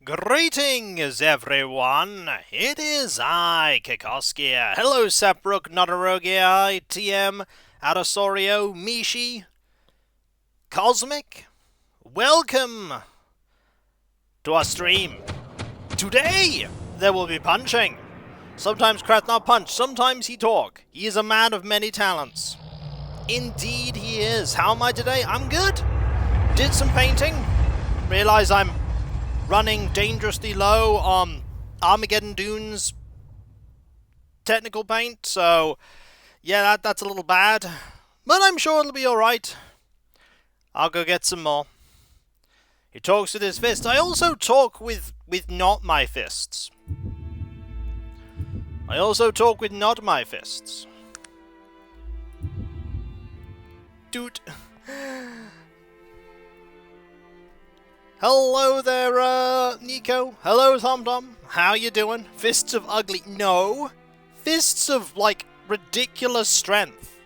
Greetings, everyone! It is I, Kikoskia. Hello, Sapruk, Notarogia, ITM, Adosorio, Mishi, Cosmic. Welcome to our stream. Today, there will be punching. Sometimes Kratnar punch, sometimes he talk. He is a man of many talents. Indeed he is. How am I today? I'm good. Did some painting. Realize I'm running dangerously low on Armageddon Dunes technical paint, so yeah, that's a little bad. But I'm sure it'll be alright. I'll go get some more. He talks with his fist. I also talk with not my fists. Dude. Hello there, Nico. Hello, TomTom. How you doing? Fists of ugly... No. Fists of, like, ridiculous strength.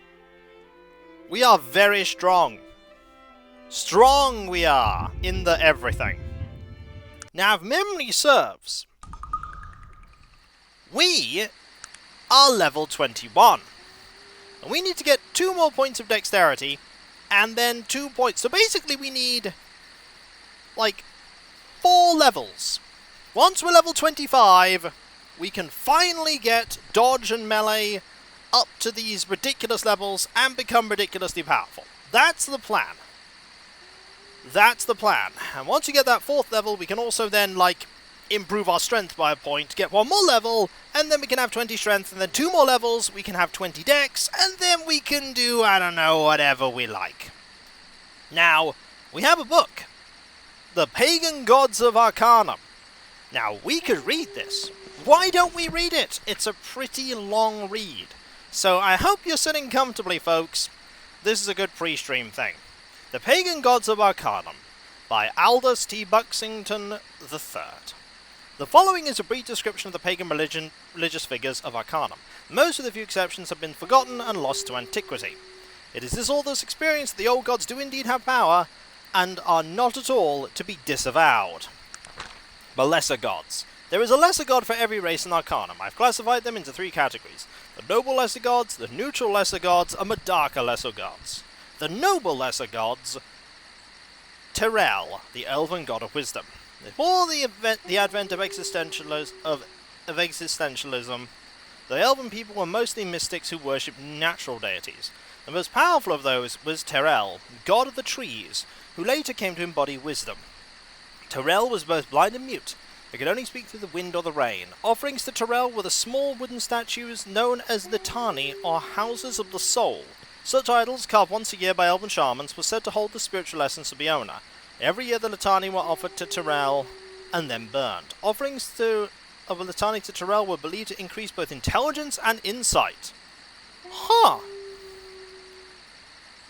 We are very strong. Strong we are in the everything. Now, if memory serves, we are level 21. And we need to get 2 more points of dexterity, and then 2 points. So basically we need like 4 levels. Once we're level 25, we can finally get dodge and melee up to these ridiculous levels and become ridiculously powerful. That's the plan. That's the plan. And once you get that 4th level, we can also then, like, improve our strength by a point, get 1 more level, and then we can have 20 strength, and then 2 more levels, we can have 20 dex, and then we can do, I don't know, whatever we like. Now, we have a book. The Pagan Gods of Arcanum. Now, we could read this. Why don't we read it? It's a pretty long read. So I hope you're sitting comfortably, folks. This is a good pre-stream thing. The Pagan Gods of Arcanum by Aldous T. Buxington III. The following is a brief description of the pagan religious figures of Arcanum. Most, with a few exceptions, have been forgotten and lost to antiquity. It is this author's experience that the old gods do indeed have power, and are not at all to be disavowed. The lesser gods. There is a lesser god for every race in Arcanum. I've classified them into 3 categories. The noble lesser gods, the neutral lesser gods, and the darker lesser gods. The noble lesser gods, Terrell, the elven god of wisdom. Before the advent of existentialism, the elven people were mostly mystics who worshipped natural deities. The most powerful of those was Terrell, god of the trees, who later came to embody wisdom. Terrell was both blind and mute. He could only speak through the wind or the rain. Offerings to Terrell were the small wooden statues known as Litani, or Houses of the Soul. Such idols, carved once a year by elven shamans, were said to hold the spiritual essence of the owner. Every year the Litani were offered to Terrell and then burned. Offerings of a Litani to Terrell were believed to increase both intelligence and insight. Huh.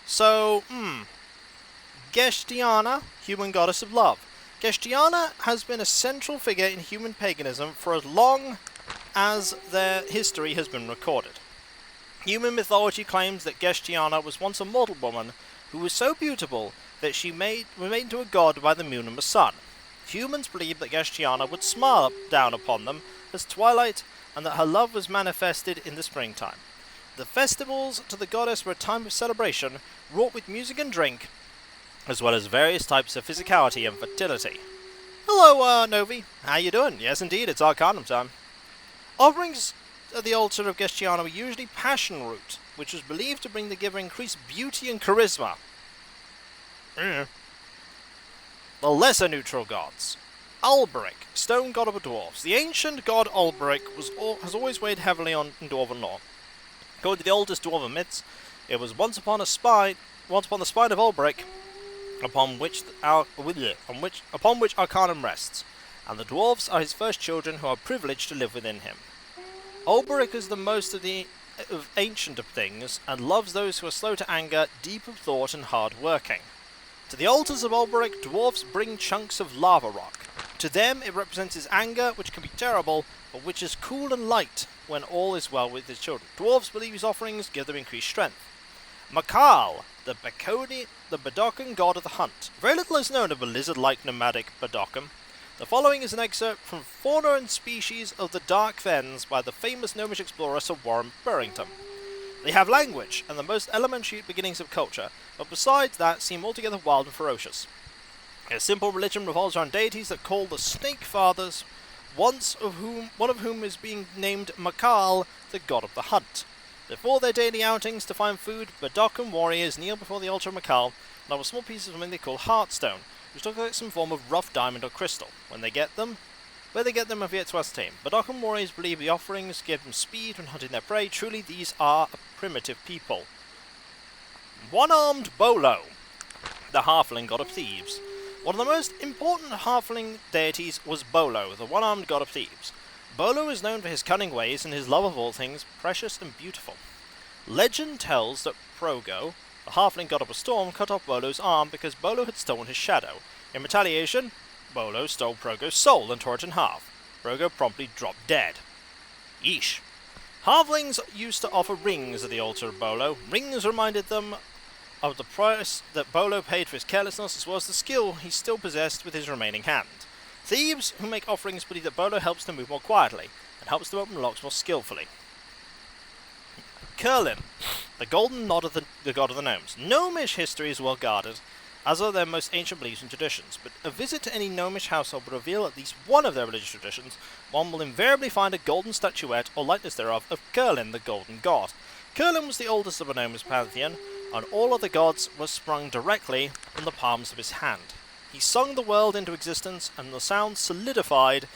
So, Geshtiana, human goddess of love. Geshtiana has been a central figure in human paganism for as long as their history has been recorded. Human mythology claims that Geshtiana was once a mortal woman who was so beautiful that she was made into a god by the moon and the sun. Humans believe that Geshtiana would smile down upon them as twilight, and that her love was manifested in the springtime. The festivals to the goddess were a time of celebration, wrought with music and drink, as well as various types of physicality and fertility. Hello, Novi. How you doing? Yes, indeed, it's Arcanum time. Offerings at the altar of Geshtiana were usually passion root, which was believed to bring the giver increased beauty and charisma. The lesser neutral gods. Ulbric, stone god of the dwarves. The ancient god Ulbric has always weighed heavily in dwarven lore. According to the oldest dwarven myths, it was once upon the spine of Ulbric, upon which Arcanum rests, and the dwarves are his first children who are privileged to live within him. Ulbric is the most of ancient of things, and loves those who are slow to anger, deep of thought, and hard-working. To the altars of Ulbric, dwarves bring chunks of lava rock. To them it represents his anger, which can be terrible, but which is cool and light when all is well with his children. Dwarves believe his offerings give them increased strength. Makal, the Badokan god of the hunt. Very little is known of a lizard-like nomadic Badokan. The following is an excerpt from Fauna and Species of the Dark Fens by the famous gnomish explorer Sir Warren Burrington. They have language and the most elementary beginnings of culture, but besides that seem altogether wild and ferocious. Their simple religion revolves around deities that call the Snake Fathers, one of whom is being named Makal, the god of the hunt. Before their daily outings to find food, Badokan warriors kneel before the altar of Makal and have a small piece of something they call heartstone, which looks like some form of rough diamond or crystal. Where they get them have yet to ascertain. Badokan warriors believe the offerings give them speed when hunting their prey. Truly, these are a primitive people. One-armed Bolo, the halfling god of thieves. One of the most important halfling deities was Bolo, the one-armed god of thieves. Bolo is known for his cunning ways and his love of all things precious and beautiful. Legend tells that Progo, the halfling god of a storm, cut off Bolo's arm because Bolo had stolen his shadow. In retaliation, Bolo stole Progo's soul and tore it in half. Progo promptly dropped dead. Yeesh. Halflings used to offer rings at the altar of Bolo. Rings reminded them of the price that Bolo paid for his carelessness, as well as the skill he still possessed with his remaining hand. Thieves who make offerings believe that Bolo helps them move more quietly, and helps them open locks more skillfully. Curlin, the golden nod of the god of the gnomes. Gnomish history is well guarded, as are their most ancient beliefs and traditions, but a visit to any gnomish household will reveal at least one of their religious traditions. One will invariably find a golden statuette, or likeness thereof, of Curlin, the golden god. Curlin was the oldest of the gnomish pantheon, and all other gods were sprung directly from the palms of his hand. He sung the world into existence, and the sound solidified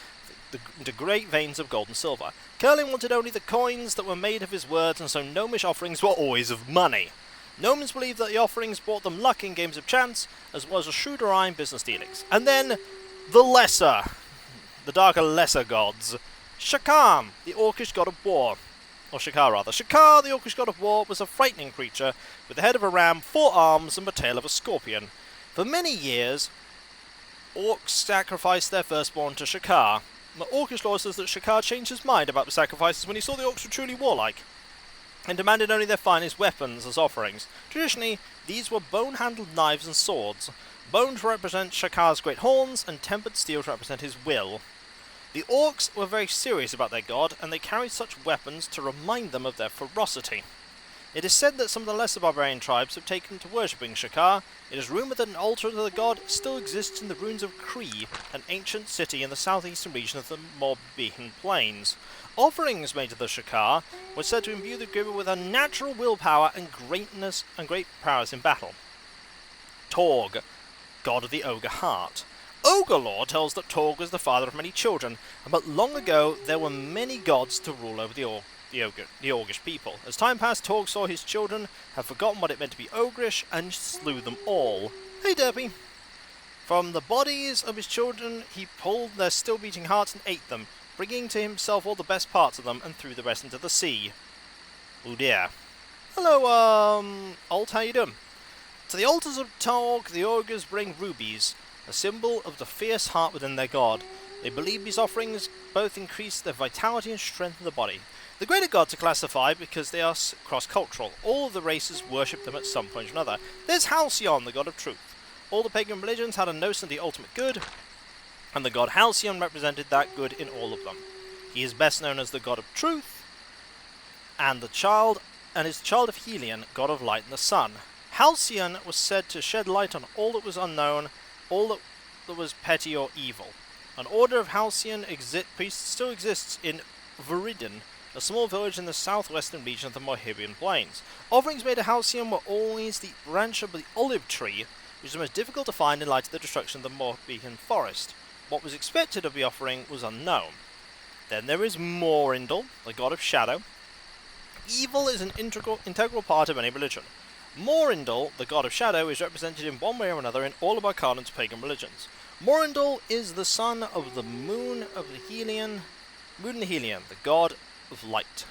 into great veins of gold and silver. Curlin wanted only the coins that were made of his words, and so gnomish offerings were always of money. Gnomes believed that the offerings brought them luck in games of chance, as well as a shrewder eye in business dealings. And then, the darker lesser gods. Shakam, the orcish god of war. Or Shakar, rather. Shakar, the orcish god of war, was a frightening creature, with the head of a ram, 4 arms, and the tail of a scorpion. For many years, orcs sacrificed their firstborn to Shakar. The orcish law says that Shakar changed his mind about the sacrifices when he saw the orcs were truly warlike, and demanded only their finest weapons as offerings. Traditionally, these were bone-handled knives and swords, bone to represent Shakar's great horns, and tempered steel to represent his will. The orcs were very serious about their god, and they carried such weapons to remind them of their ferocity. It is said that some of the lesser barbarian tribes have taken to worshipping Shakar. It is rumoured that an altar to the god still exists in the ruins of Kree, an ancient city in the southeastern region of the Morbihan Plains. Offerings made to the Shakar were said to imbue the giver with unnatural willpower and great prowess in battle. Torg, god of the ogre heart. Ogre lore tells that Torg was the father of many children, but long ago there were many gods to rule over the Orcish people. As time passed, Torg saw his children have forgotten what it meant to be ogrish and slew them all. Hey, Derpy! From the bodies of his children, he pulled their still-beating hearts and ate them, bringing to himself all the best parts of them and threw the rest into the sea. Oh dear. Hello, Alt, how you doing? To the altars of Torg, the ogres bring rubies, a symbol of the fierce heart within their god. They believe these offerings both increase their vitality and strengthen the body. The greater gods are classified because they are cross-cultural. All of the races worship them at some point or another. There's Halcyon, the god of truth. All the pagan religions had a notion of the ultimate good, and the god Halcyon represented that good in all of them. He is best known as the god of truth, and is the child of Helion, god of light and the sun. Halcyon was said to shed light on all that was unknown, all that was petty or evil. An order of Halcyon priests still exists in Viridin, a small village in the southwestern region of the Morbihan Plains. Offerings made to Halcyon were always the branch of the olive tree, which is the most difficult to find in light of the destruction of the Morbihan forest. What was expected of the offering was unknown. Then there is Morindal, the god of shadow. Evil is an integral part of any religion. Morindal, the god of shadow, is represented in one way or another in all of Arcanum's pagan religions. Morindal is the son of the moon of the Helion, the god of light.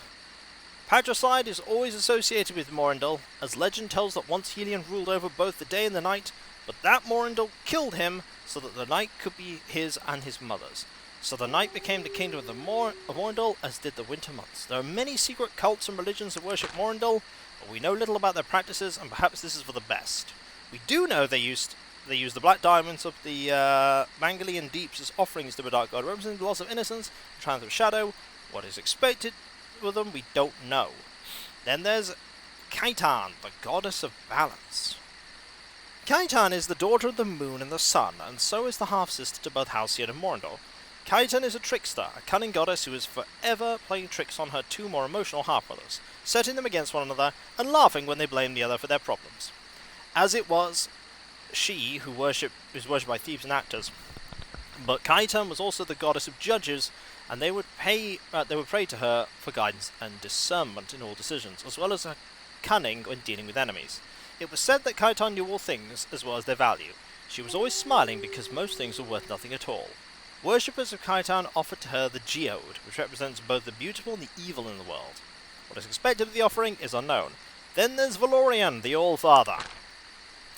Patricide is always associated with Morindal, as legend tells that once Helion ruled over both the day and the night, but that Morindal killed him so that the night could be his and his mother's. So the night became the kingdom of Morindal, as did the winter months. There are many secret cults and religions that worship Morindal, but we know little about their practices, and perhaps this is for the best. We do know they used They use the black diamonds of the Mangolian deeps as offerings to the dark god, representing the loss of innocence, the triumph of shadow. What is expected with them, we don't know. Then there's Kaitan, the goddess of balance. Kaitan is the daughter of the moon and the sun, and so is the half-sister to both Halcyon and Morndor. Kaitan is a trickster, a cunning goddess who is forever playing tricks on her two more emotional half-brothers, setting them against one another and laughing when they blame the other for their problems. As it was, she who is worshipped by thieves and actors, but Kaitan was also the goddess of judges, and they would pray to her for guidance and discernment in all decisions, as well as her cunning when dealing with enemies. It was said that Kaitan knew all things as well as their value. She was always smiling because most things were worth nothing at all. Worshippers of Kaitan offered to her the geode, which represents both the beautiful and the evil in the world. What is expected of the offering is unknown. Then there's Valorian, the All-Father.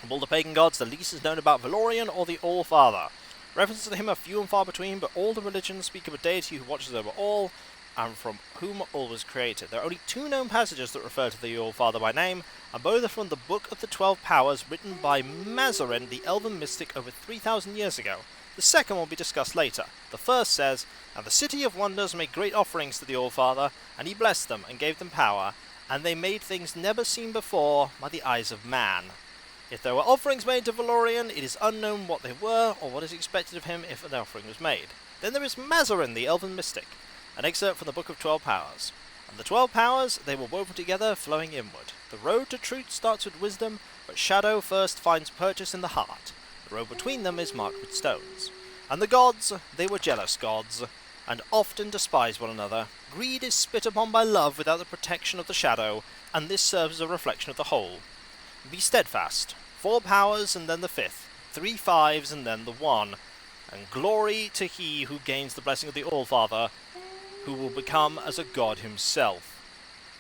Of all the pagan gods, the least is known about Valorian or the All-Father. References to him are few and far between, but all the religions speak of a deity who watches over all, and from whom all was created. There are only 2 known passages that refer to the All-Father by name, and both are from the Book of the 12 Powers, written by Mazarin, the elven mystic, over 3,000 years ago. The second will be discussed later. The first says, "And the City of Wonders made great offerings to the All-Father, and he blessed them, and gave them power, and they made things never seen before by the eyes of man. If there were offerings made to Valorian, it is unknown what they were, or what is expected of him if an offering was made." Then there is Mazarin, the elven mystic, an excerpt from the Book of 12 Powers. "And the 12 powers, they were woven together, flowing inward. The road to truth starts with wisdom, but shadow first finds purchase in the heart. The road between them is marked with stones. And the gods, they were jealous gods, and often despised one another. Greed is spit upon by love without the protection of the shadow, and this serves as a reflection of the whole. Be steadfast. 4 powers and then the 5th, 3 5s and then the 1, and glory to he who gains the blessing of the All-Father, who will become as a god himself."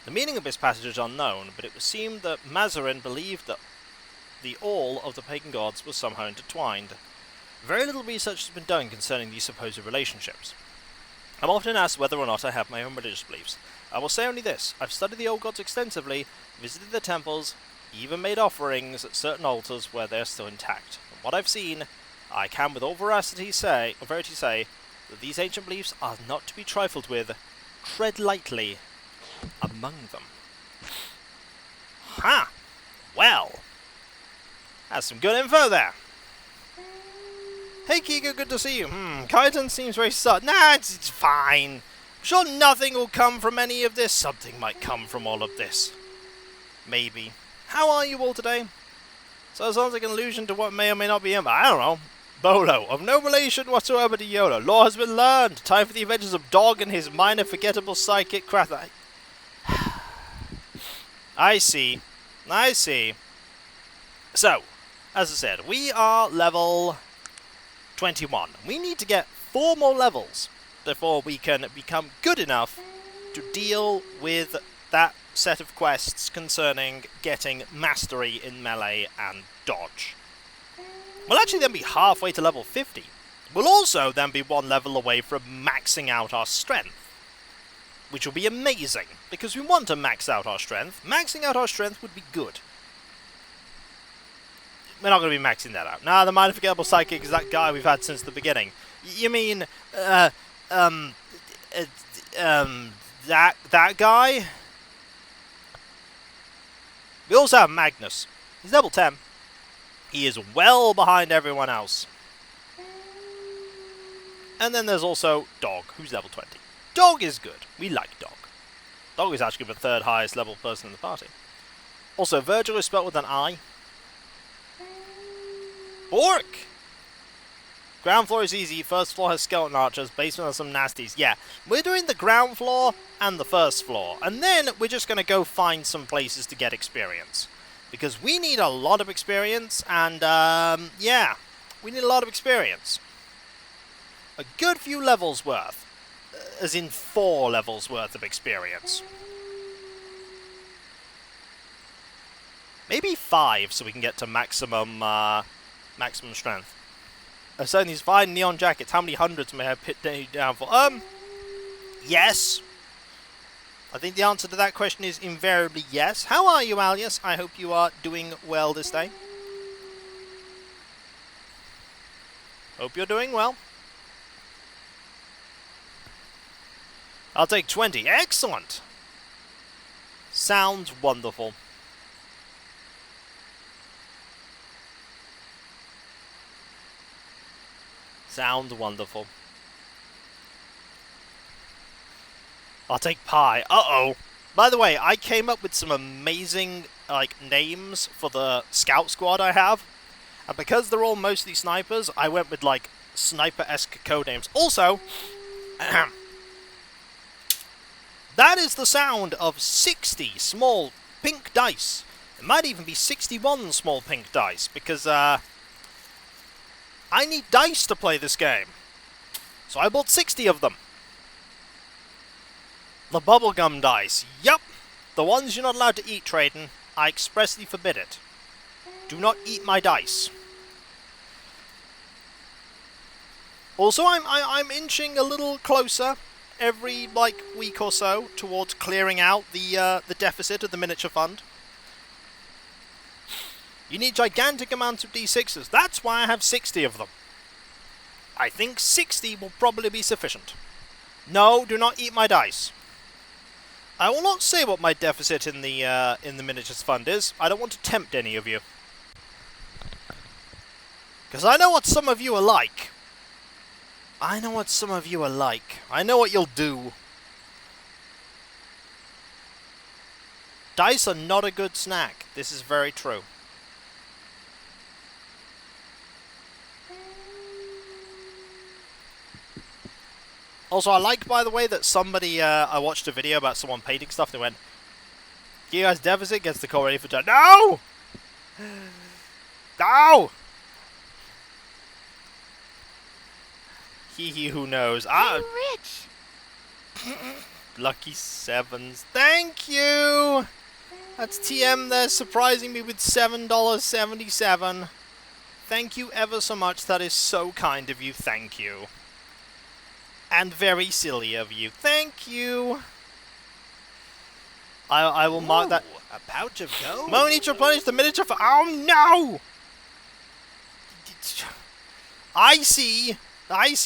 The meaning of this passage is unknown, but it would seem that Mazarin believed that the all of the pagan gods was somehow intertwined. Very little research has been done concerning these supposed relationships. I'm often asked whether or not I have my own religious beliefs. I will say only this: I've studied the old gods extensively, visited their temples, even made offerings at certain altars where they are still intact. From what I've seen, I can with all verity say that these ancient beliefs are not to be trifled with. Tread lightly among them. Ha! Well, that's some good info there. Hey Kiko, good to see you. Kaitan seems very Nah, it's fine. I'm sure nothing will come from any of this. Something might come from all of this. Maybe. How are you all today? So it sounds like an allusion to what may or may not be him. I don't know. Bolo, of no relation whatsoever to Yoda. Law has been learned. Time for the adventures of Dog and his minor forgettable sidekick Krath. I see. So, as I said, we are level 21. We need to get 4 more levels before we can become good enough to deal with that set of quests concerning getting mastery in melee and dodge. We'll actually then be halfway to level 50. We'll also then be 1 level away from maxing out our strength, which will be amazing, because we want to max out our strength. Maxing out our strength would be good. We're not going to be maxing that out. Nah, the minor forgettable psychic is that guy we've had since the beginning. You mean, that guy? We also have Magnus. He's level 10. He is well behind everyone else. And then there's also Dog, who's level 20. Dog is good. We like Dog. Dog is actually the 3rd highest level person in the party. Also, Virgil is spelled with an I. Orc! Ground floor is easy. First floor has skeleton archers. Basement has some nasties. Yeah, we're doing the ground floor and the first floor. And then we're just going to go find some places to get experience. Because we need a lot of experience. And, yeah, we need a lot of experience. A good few levels worth. As in 4 levels worth of experience. Maybe 5 so we can get to maximum strength. So these 5 neon jackets, how many hundreds may I put down for? Yes. I think the answer to that question is invariably yes. How are you, Alias? I hope you are doing well this day. Hope you're doing well. I'll take 20. Excellent! Sounds wonderful. Sounds wonderful. I'll take pie. Uh-oh. By the way, I came up with some amazing, like, names for the scout squad I have. And because they're all mostly snipers, I went with, like, sniper-esque codenames. Also, that is the sound of 60 small pink dice. It might even be 61 small pink dice, because, I need dice to play this game. So I bought 60 of them. The bubblegum dice. Yup. The ones you're not allowed to eat, Trayden. I expressly forbid it. Do not eat my dice. Also, I'm inching a little closer every, like, week or so towards clearing out the deficit of the miniature fund. You need gigantic amounts of D6s. That's why I have 60 of them. I think 60 will probably be sufficient. No, do not eat my dice. I will not say what my deficit in the miniatures fund is. I don't want to tempt any of you. Because I know what some of you are like. I know what some of you are like. I know what you'll do. Dice are not a good snack. This is very true. Also, I like, by the way, that somebody, I watched a video about someone painting stuff, and they went, "You guys deficit gets the call ready for turn." No! No! He who knows. I'm rich. Lucky sevens. Thank you! That's TM there surprising me with $7.77. Thank you ever so much. That is so kind of you. Thank you. And very silly of you. Thank you. I will mark that. A pouch of gold. Mo needs to replenish the miniature for. Oh no! I see.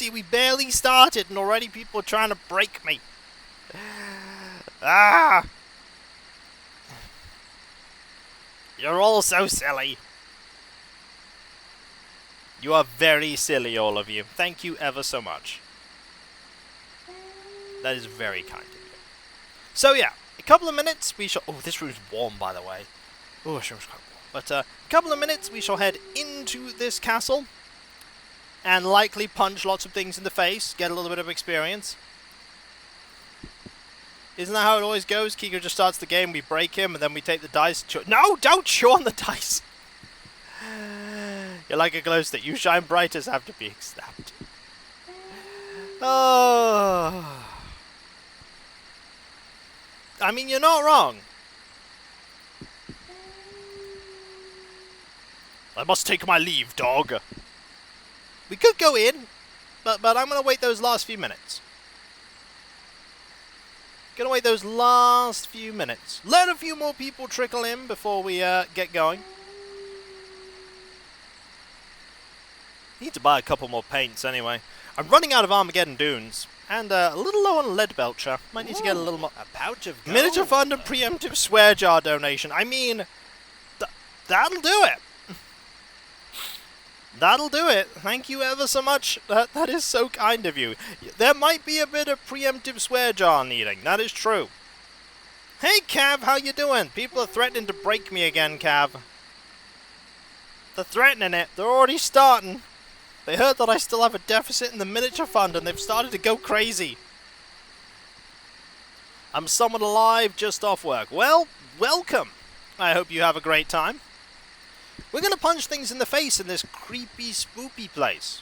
We barely started and already people are trying to break me. Ah! You're all so silly. You are very silly, all of you. Thank you ever so much. That is very kind of you. So yeah, a couple of minutes we shall... Oh, this room's warm, by the way. Oh, this room's quite warm. But a couple of minutes we shall head into this castle. And likely punch lots of things in the face. Get a little bit of experience. Isn't that how it always goes? Kiko just starts the game, we break him, and then we take the dice... No, don't chew on the dice! You're like a glow stick. You shine bright as have to be snapped. Oh... I mean, you're not wrong. I must take my leave, dog. We could go in, but I'm going to wait those last few minutes. Gonna wait those last few minutes. Let a few more people trickle in before we get going. Need to buy a couple more paints anyway. I'm running out of Armageddon Dunes. And a little low on lead belcher. Might need to get a little more. A pouch of gold. Miniature fund and preemptive swear jar donation. I mean, that'll do it. That'll do it. Thank you ever so much. That is so kind of you. There might be a bit of preemptive swear jar needing. That is true. Hey, Cav, how you doing? People are threatening to break me again, Cav. They're threatening it. They're already starting. They heard that I still have a deficit in the miniature fund and they've started to go crazy. I'm somewhat alive just off work. Well, welcome. I hope you have a great time. We're going to punch things in the face in this creepy, spoopy place.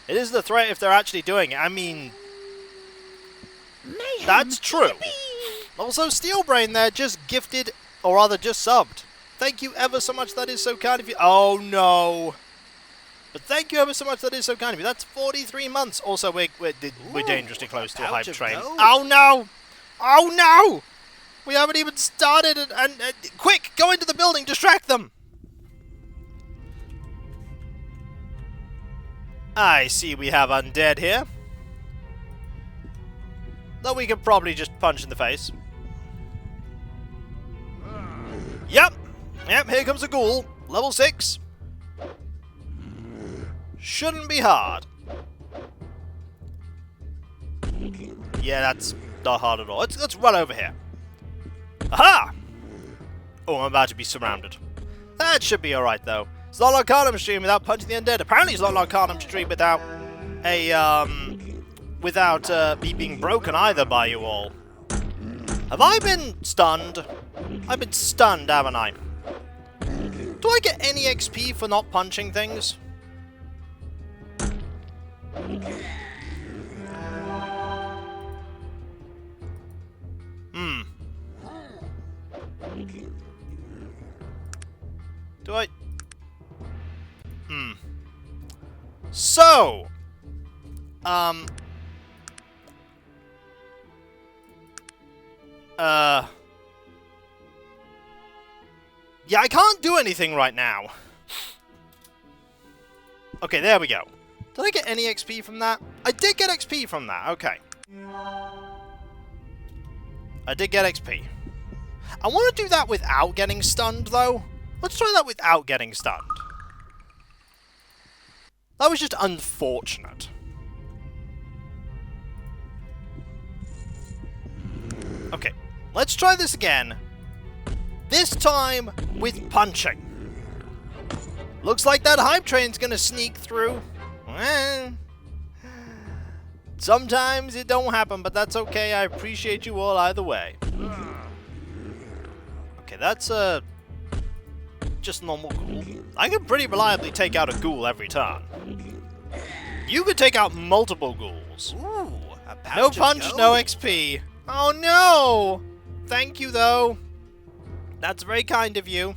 It is the threat if they're actually doing it. I mean, Mayhem. that's true. Yippee. Also, Steelbrain there just gifted, or rather just subbed. Thank you ever so much. That is so kind of you. Oh, no. But thank you ever so much. That is so kind of you. That's 43 months. Also, we're dangerously close to a hype train. Gold. Oh, no. Oh, no. We haven't even started. And quick, go into the building. Distract them. I see we have undead here. Though we could probably just punch in the face. Yep! Yep, here comes a ghoul. Level 6. Shouldn't be hard. Yeah, that's not hard at all. Let's run over here. Aha! Oh, I'm about to be surrounded. That should be alright, though. It's not an Arcanum stream without punching the undead. Apparently it's not an Arcanum stream without me being broken either by you all. Have I been stunned? I've been stunned, haven't I? Do I get any XP for not punching things? Do I? So, yeah, I can't do anything right now. Okay, there we go. Did I get any XP from that? I did get XP from that, okay. I did get XP. I want to do that without getting stunned, though. Let's try that without getting stunned. That was just unfortunate. Okay, let's try this again. This time with punching. Looks like that hype train's gonna sneak through. Well, sometimes it don't happen, but that's okay. I appreciate you all either way. Okay, that's just normal ghoul. I can pretty reliably take out a ghoul every turn. You could take out multiple ghouls. Ooh, No punch, no XP. Oh no! Thank you though. That's very kind of you.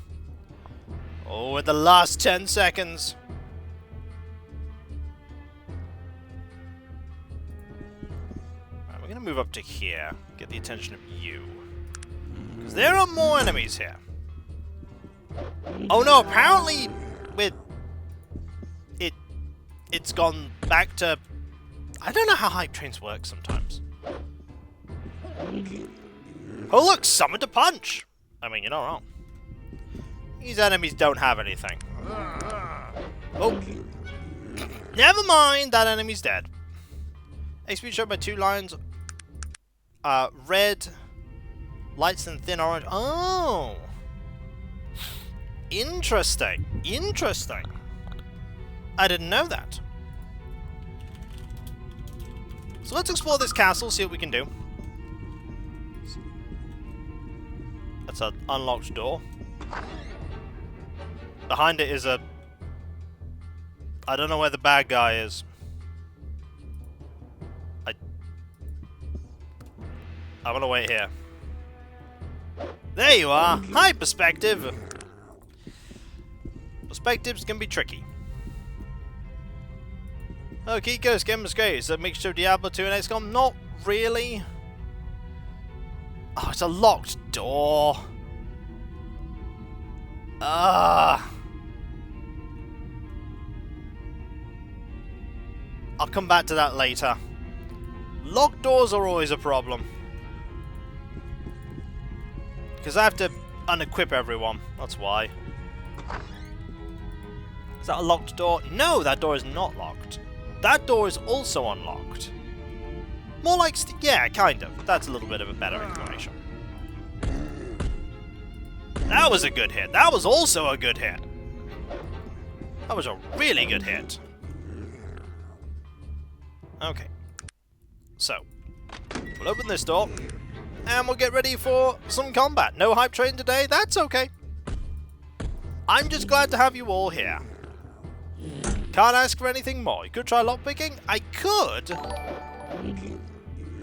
Oh, in the last 10 seconds. Alright, we're gonna move up to here. Get the attention of you. Because there are more enemies here. Oh no, apparently it's gone back to... I don't know how hype trains work sometimes. Oh look, summon to punch! I mean, you're not wrong. These enemies don't have anything. Oh. Never mind, that enemy's dead. XP shown by 2 lines. Red, lights and thin orange. Oh! Interesting. Interesting. I didn't know that. So let's explore this castle, see what we can do. That's an unlocked door. Behind it is a... I don't know where the bad guy is. I'm gonna wait here. There you are! Hi, Perspective! Perspectives can be tricky. Oh, Kikoskia and Obscura is a mixture of Diablo 2 and XCOM? Not really. Oh, it's a locked door. I'll come back to that later. Locked doors are always a problem. Because I have to unequip everyone. That's why. Is that a locked door? No, that door is not locked. That door is also unlocked. More like... yeah, kind of. That's a little bit of a better explanation. That was a good hit. That was also a good hit. That was a really good hit. Okay. So, we'll open this door, and we'll get ready for some combat. No hype train today, that's okay. I'm just glad to have you all here. Can't ask for anything more. You could try lockpicking? I could.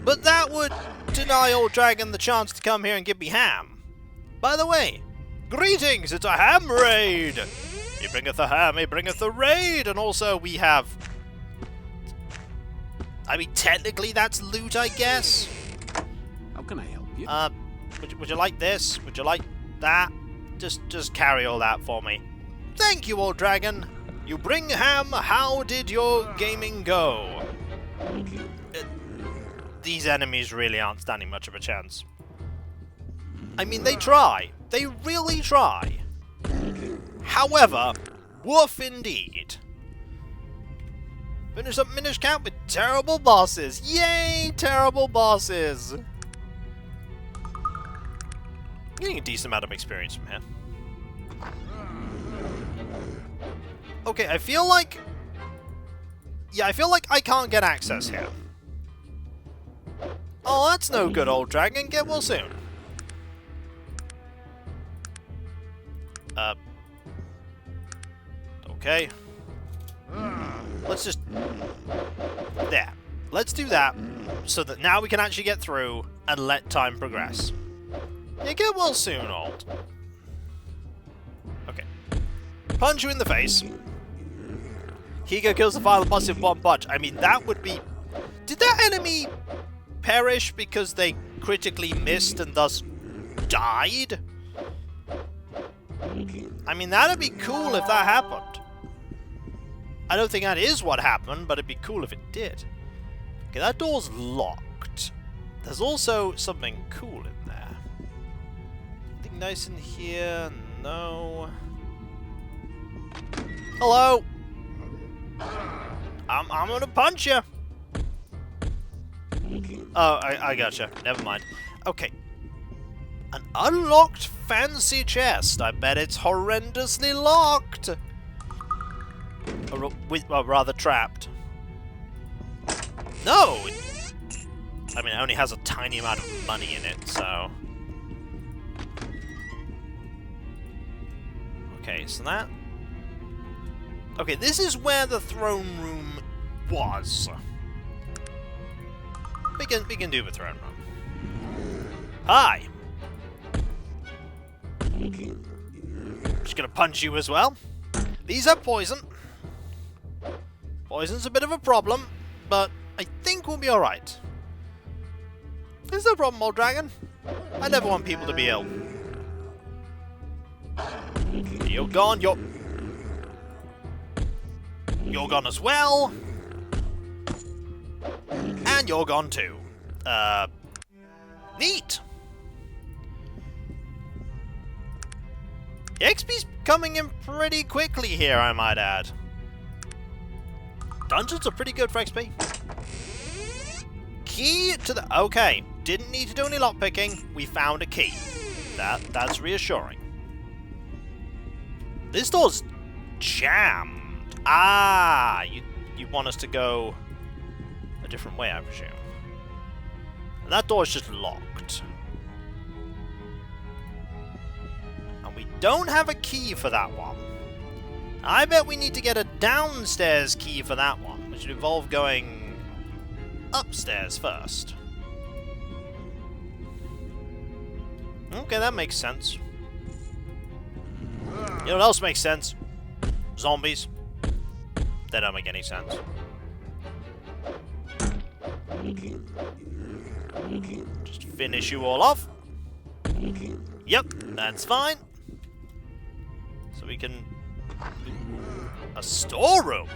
But that would deny old Dragon the chance to come here and give me ham. By the way, greetings, it's a ham raid! He bringeth a ham, he bringeth a raid! And also we have... I mean, technically that's loot, I guess. How can I help you? Would you like this? Would you like that? Just carry all that for me. Thank you, old Dragon. You bring ham, how did your gaming go? These enemies really aren't standing much of a chance. I mean, they try. They really try. However, woof indeed. Finish up Minish Camp with terrible bosses. Yay, terrible bosses. Getting a decent amount of experience from here. Okay, I feel like... Yeah, I feel like I can't get access here. Oh, that's no good, old dragon. Get well soon. Okay. Let's just... There. Let's do that, so that now we can actually get through and let time progress. Yeah, get well soon, old. Okay. Punch you in the face. Kiko kills the final boss in one punch. I mean, that would be... Did that enemy perish because they critically missed and thus died? I mean, that'd be cool if that happened. I don't think that is what happened, but it'd be cool if it did. Okay, that door's locked. There's also something cool in there. Anything nice in here? No. Hello? I'm gonna punch you. Oh, I gotcha. Never mind. Okay. An unlocked fancy chest. I bet it's horrendously locked. Or rather trapped. No! I mean, it only has a tiny amount of money in it, so... Okay, so that... Okay, this is where the throne room was. We can do the throne room. Hi! Just gonna punch you as well. These are poison. Poison's a bit of a problem, but I think we'll be alright. There's no problem, old dragon. I never want people to be ill. You're gone, you're gone as well. And you're gone too. Neat! The XP's coming in pretty quickly here, I might add. Dungeons are pretty good for XP. Key to the... Okay, didn't need to do any lockpicking. We found a key. That's reassuring. This door's jammed. Ah, you want us to go a different way, I presume. And that door's just locked. And we don't have a key for that one. I bet we need to get a downstairs key for that one, which would involve going upstairs first. Okay, that makes sense. You know what else makes sense? Zombies. They don't make any sense. Just finish you all off. Yep, that's fine. So we can... A storeroom?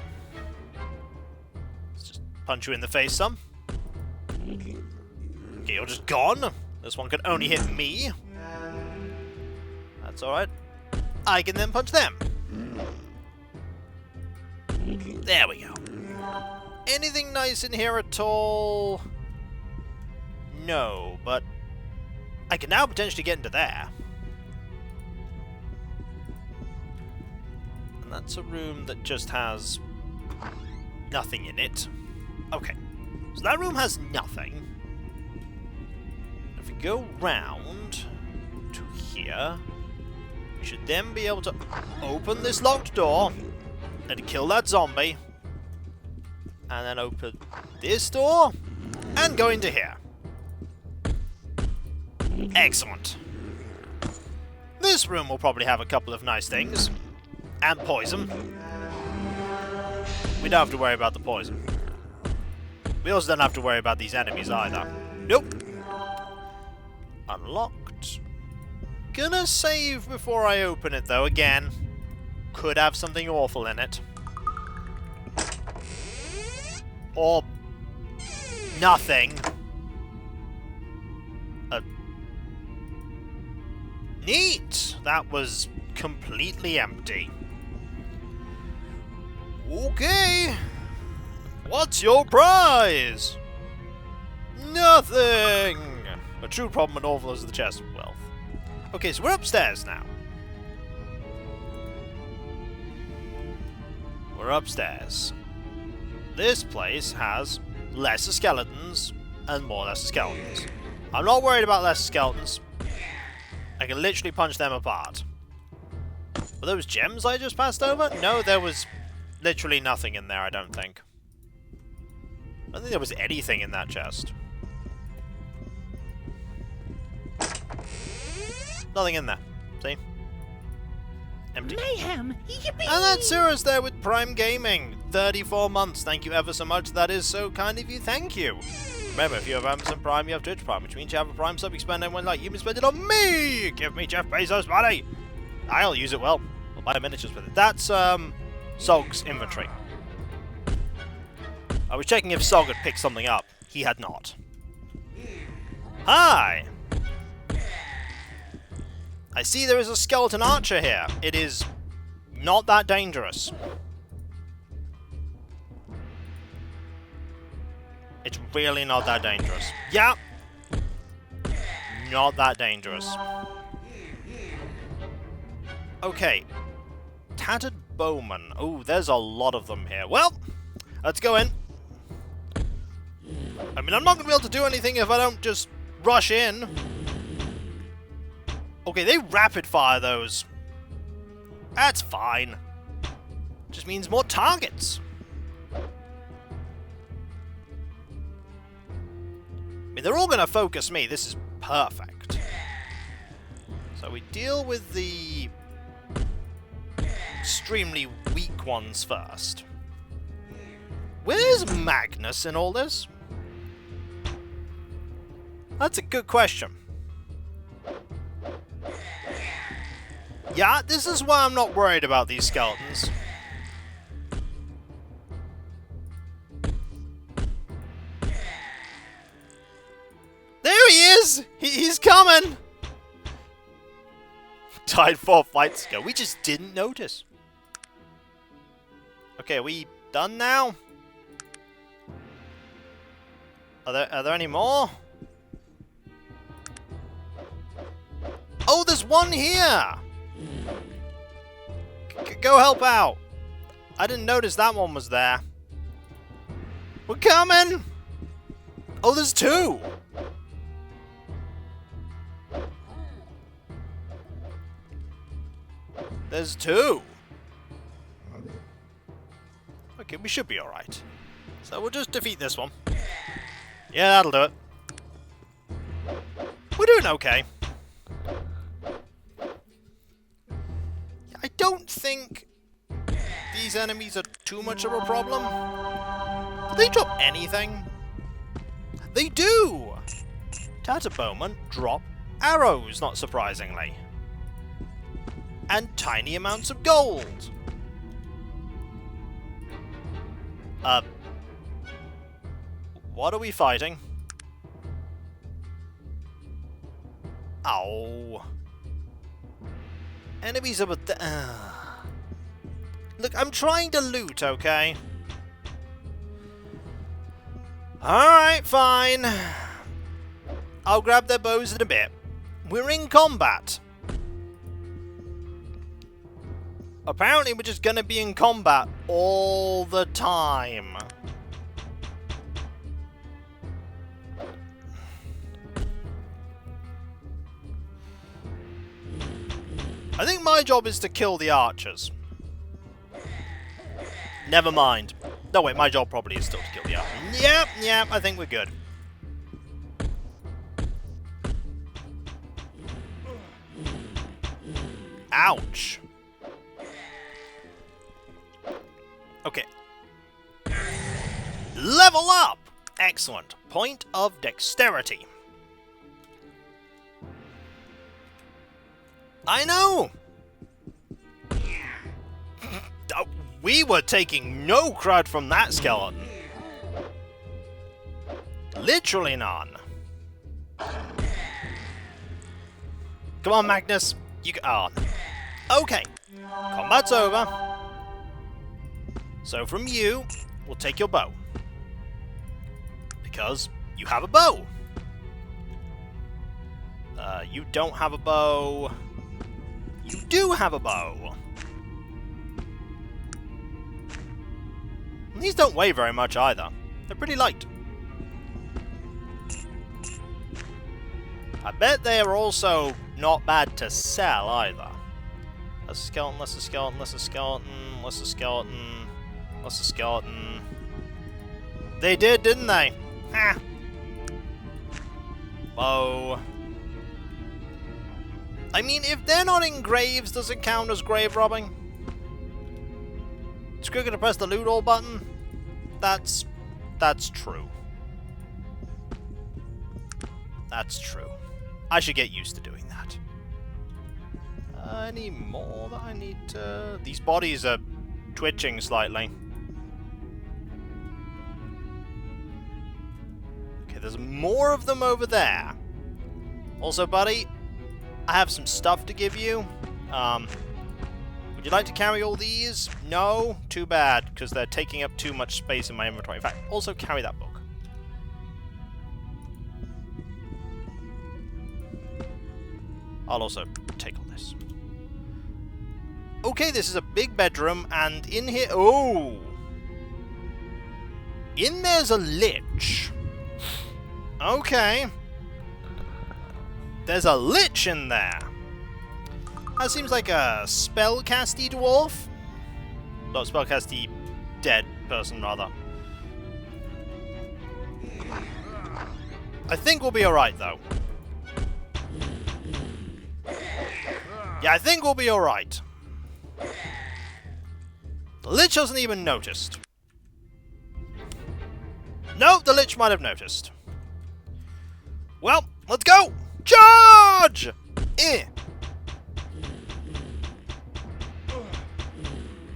Let's just punch you in the face some. Okay, you're just gone. This one can only hit me. That's alright. I can then punch them. There we go. Anything nice in here at all? No, but I can now potentially get into there. And that's a room that just has nothing in it. Okay, so that room has nothing. If we go round to here, we should then be able to open this locked door and kill that zombie. And then open this door and go into here. Excellent. This room will probably have a couple of nice things. And poison. We don't have to worry about the poison. We also don't have to worry about these enemies either. Nope. Unlocked. Gonna save before I open it though, again. Could have something awful in it. Or nothing. Neat! That was completely empty. Okay. What's your prize? Nothing! A true problem with all is the chest of wealth. Okay, so we're upstairs now. We're upstairs. This place has lesser skeletons and more lesser skeletons. I'm not worried about lesser skeletons. I can literally punch them apart. Were those gems I just passed over? No, there was literally nothing in there, I don't think. I don't think there was anything in that chest. Nothing in there. See? Empty. Mayhem! Yippee! And that's Cirrus there with Prime Gaming. 34 months. Thank you ever so much. That is so kind of you. Thank you. Remember, if you have Amazon Prime, you have Twitch Prime, which means you have a Prime sub you spend anyone like you can spend it on me! Give me Jeff Bezos money! I'll use it well. I'll buy miniatures with it. That's, Sog's inventory. I was checking if Sog had picked something up. He had not. Hi! I see there is a skeleton archer here. It is not that dangerous. It's really not that dangerous. Yeah! Not that dangerous. Okay. Tattered bowman. Oh, there's a lot of them here. Well, let's go in. I mean, I'm not going to be able to do anything if I don't just rush in. Okay, they rapid fire those. That's fine. Just means more targets. I mean, they're all going to focus me. This is perfect. So we deal with the extremely weak ones first. Where's Magnus in all this? That's a good question. Yeah, this is why I'm not worried about these skeletons. There he is! He's coming! Died 4 fights ago. We just didn't notice. Okay, are we done now? Are there any more? Oh, there's one here! Go help out! I didn't notice that one was there. We're coming! Oh, there's 2! There's 2! Okay, we should be alright. So we'll just defeat this one. Yeah, that'll do it. We're doing okay. I don't think these enemies are too much of a problem. Do they drop anything? They do! Tatterbowmen drop arrows, not surprisingly. And tiny amounts of gold. What are we fighting? Ow. Enemies are with the... Look, I'm trying to loot, okay? Alright, fine. I'll grab their bows in a bit. We're in combat. Apparently, we're just gonna be in combat all the time. I think my job is to kill the archers. Never mind. No, wait, my job probably is still to kill the archers. Yep, I think we're good. Ouch. Okay. Level up! Excellent. Point of dexterity. I know! We were taking no crud from that skeleton. Literally none. Come on, Magnus. You go on. Okay. Combat's over. So from you, we'll take your bow. Because you have a bow. You don't have a bow. You do have a bow. And these don't weigh very much either. They're pretty light. I bet they are also not bad to sell either. Less a skeleton, less a skeleton, less a skeleton, less a skeleton, less a skeleton. They did, didn't they? Ha! Bow. I mean, if they're not in graves, does it count as grave robbing? It's quicker to press the loot all button? That's true. That's true. I should get used to doing that. Any more that I need to... These bodies are twitching slightly. Okay, there's more of them over there. Also, buddy, I have some stuff to give you. Would you like to carry all these? No? Too bad, because they're taking up too much space in my inventory. In fact, also carry that book. I'll also take all this. Okay, this is a big bedroom, and in here... Oh! In there's a lich. Okay. There's a lich in there. That seems like a spellcasty dwarf. Not spellcasty dead person, rather. I think we'll be alright, though. Yeah, I think we'll be alright. The lich hasn't even noticed. No, the lich might have noticed. Well, let's go! Charge! Eh.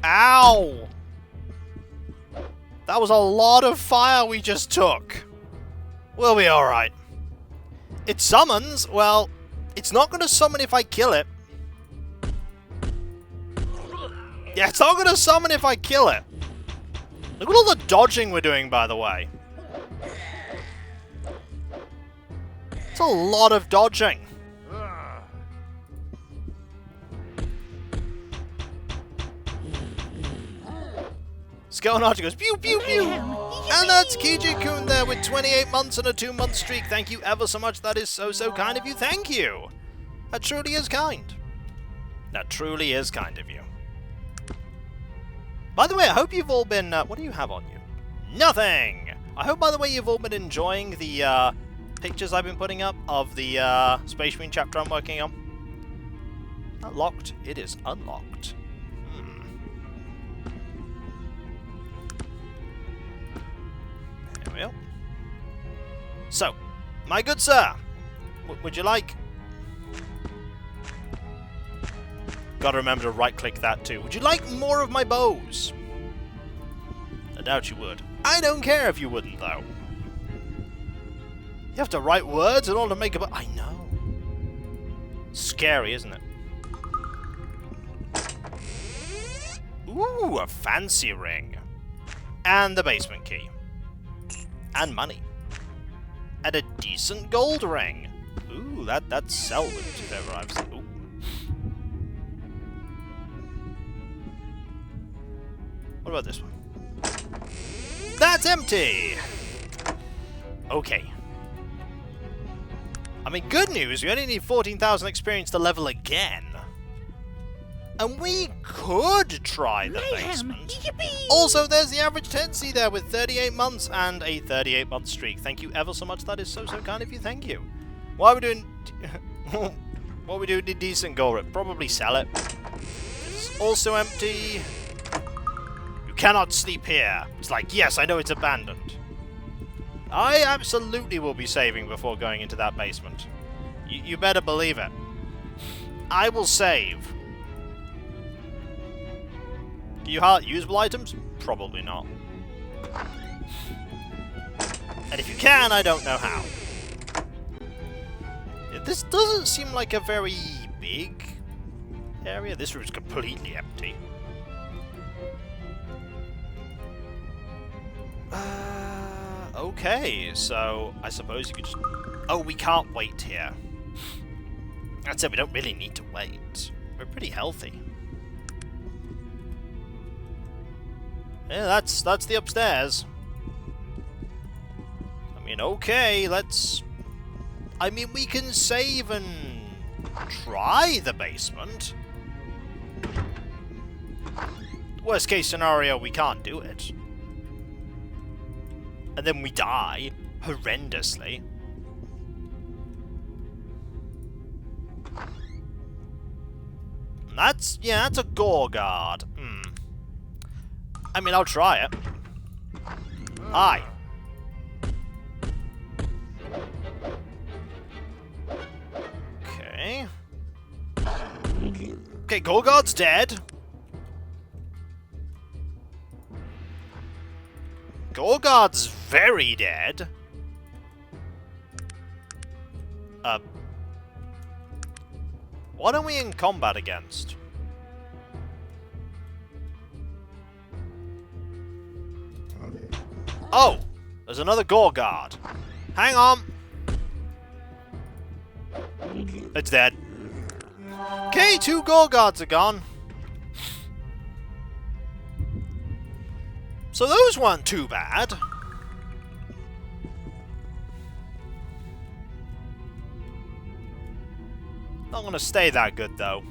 Ow! That was a lot of fire we just took. We'll be alright. It summons? Well, it's not going to summon if I kill it. Yeah, it's not going to summon if I kill it. Look at all the dodging we're doing, by the way. It's a lot of dodging. Skeleton Archer goes pew pew pew! And that's Kiji-kun there with 28 months and a 2-month streak. Thank you ever so much. That is so kind of you. Thank you. That truly is kind. That truly is kind of you. By the way, I hope you've all been... what do you have on you? Nothing! I hope, by the way, you've all been enjoying the pictures I've been putting up of the Space Marine chapter I'm working on. Not locked. It is unlocked. There we go. So, my good sir, would you like... Gotta remember to right-click that too. Would you like more of my bows? I doubt you would. I don't care if you wouldn't, though. You have to write words in order to make a bow. I know. Scary, isn't it? Ooh, a fancy ring. And the basement key. And money. And a decent gold ring. Ooh, that's salvage if ever I've seen. Ooh. What about this one? That's empty! Okay. I mean, good news, we only need 14,000 experience to level again. And we could try the basement. Yippee! Also, there's the average tendency there with 38 months and a 38-month streak. Thank you ever so much. That is so kind of you. Thank you. Why are we doing... what are we doing? Decent gold? Probably sell it. It's also empty. You cannot sleep here. It's like, yes, I know it's abandoned. I absolutely will be saving before going into that basement. You better believe it. I will save. Do you have usable items? Probably not. And if you can, I don't know how. This doesn't seem like a very big area. This room's completely empty. Okay, so I suppose you could just... Oh, we can't wait here. That's it, we don't really need to wait. We're pretty healthy. Yeah, that's the upstairs. I mean, okay, let's... I mean, we can save and try the basement. Worst case scenario, we can't do it. And then we die horrendously. And that's a gore guard. I mean, I'll try it. Hi. Okay. Okay, gore guard's dead. Gorgard's very dead. What are we in combat against? Oh! There's another Gorgard. Hang on! It's dead. Okay, 2 Gorgards are gone. So those weren't too bad. Not gonna stay that good though.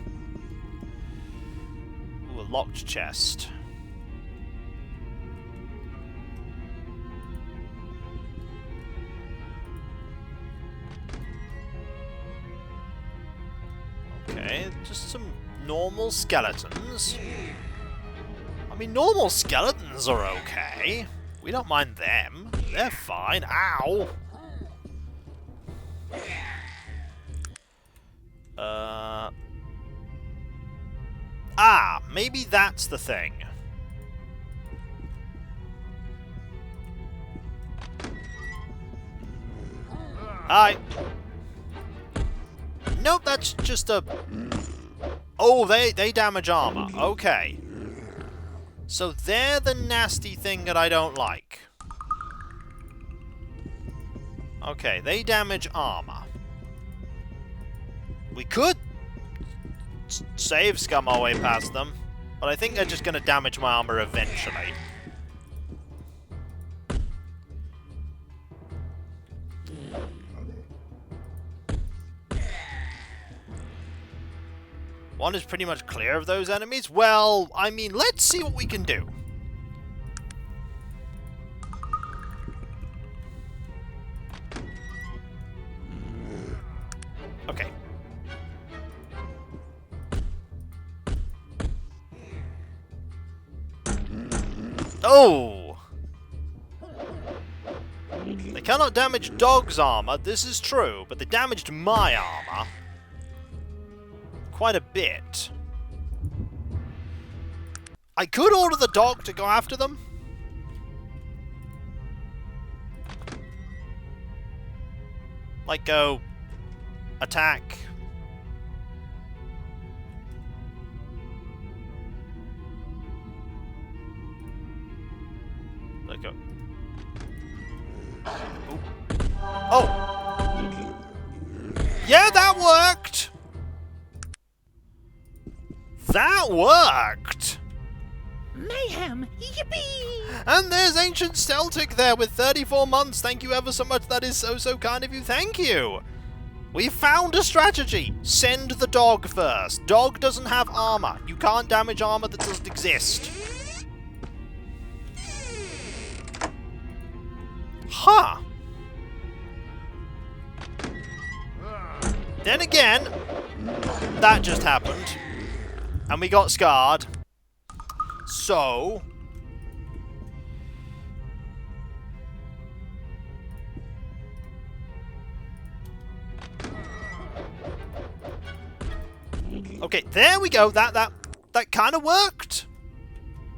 Ooh, a locked chest. Okay, just some normal skeletons. I mean, normal skeletons are okay. We don't mind them. They're fine. Ow! Maybe that's the thing. Hi. Nope, that's just a... Oh, they damage armor. Okay. So they're the nasty thing that I don't like. Okay, they damage armor. We could save scum our way past them, but I think they're just going to damage my armor eventually. One is pretty much clear of those enemies. Well, I mean, let's see what we can do. Okay. Oh! They cannot damage dogs' armor, this is true, but they damaged my armor. Quite a bit. I could order the dog to go after them. Like, go... attack. Like, go... Oh! Yeah, that worked! That worked! Mayhem! Yippee! And there's Ancient Celtic there with 34 months. Thank you ever so much. That is so kind of you. Thank you! We found a strategy. Send the dog first. Dog doesn't have armor. You can't damage armor that doesn't exist. Huh. Then again, that just happened. And we got scarred. So... Okay, there we go. That kind of worked.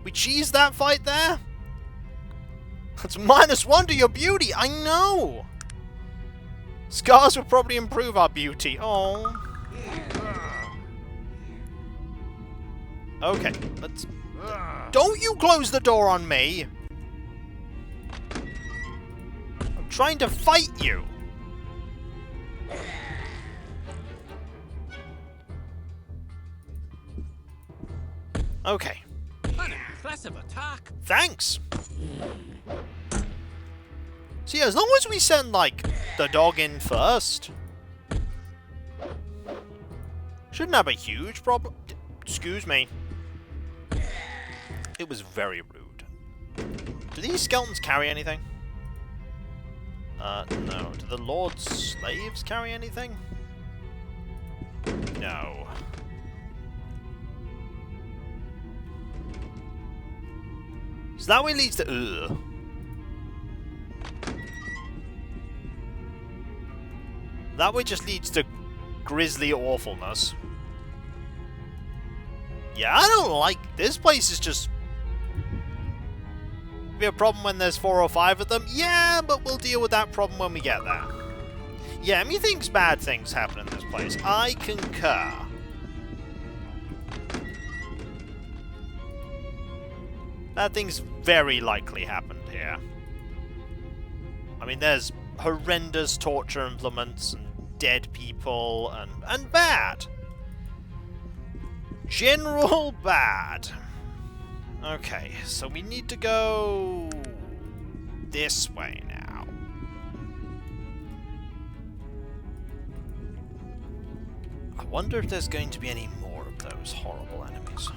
We cheesed that fight there. That's -1 to your beauty, I know! Scars will probably improve our beauty. Oh. Okay, let's... Don't you close the door on me! I'm trying to fight you! Okay. An impressive attack. Thanks! See, as long as we send, like, the dog in first, shouldn't have a huge problem. Excuse me. It was very rude. Do these skeletons carry anything? No. Do the Lord's slaves carry anything? No. So that way leads to... Ugh. That way just leads to grisly awfulness. Yeah, I don't like... This place is just... Be a problem when there's 4 or 5 of them? Yeah, but we'll deal with that problem when we get there. Yeah, methinks bad things happen in this place. I concur. Bad things very likely happened here. I mean, there's horrendous torture implements and dead people and bad. General bad. Okay, so we need to go this way now. I wonder if there's going to be any more of those horrible enemies.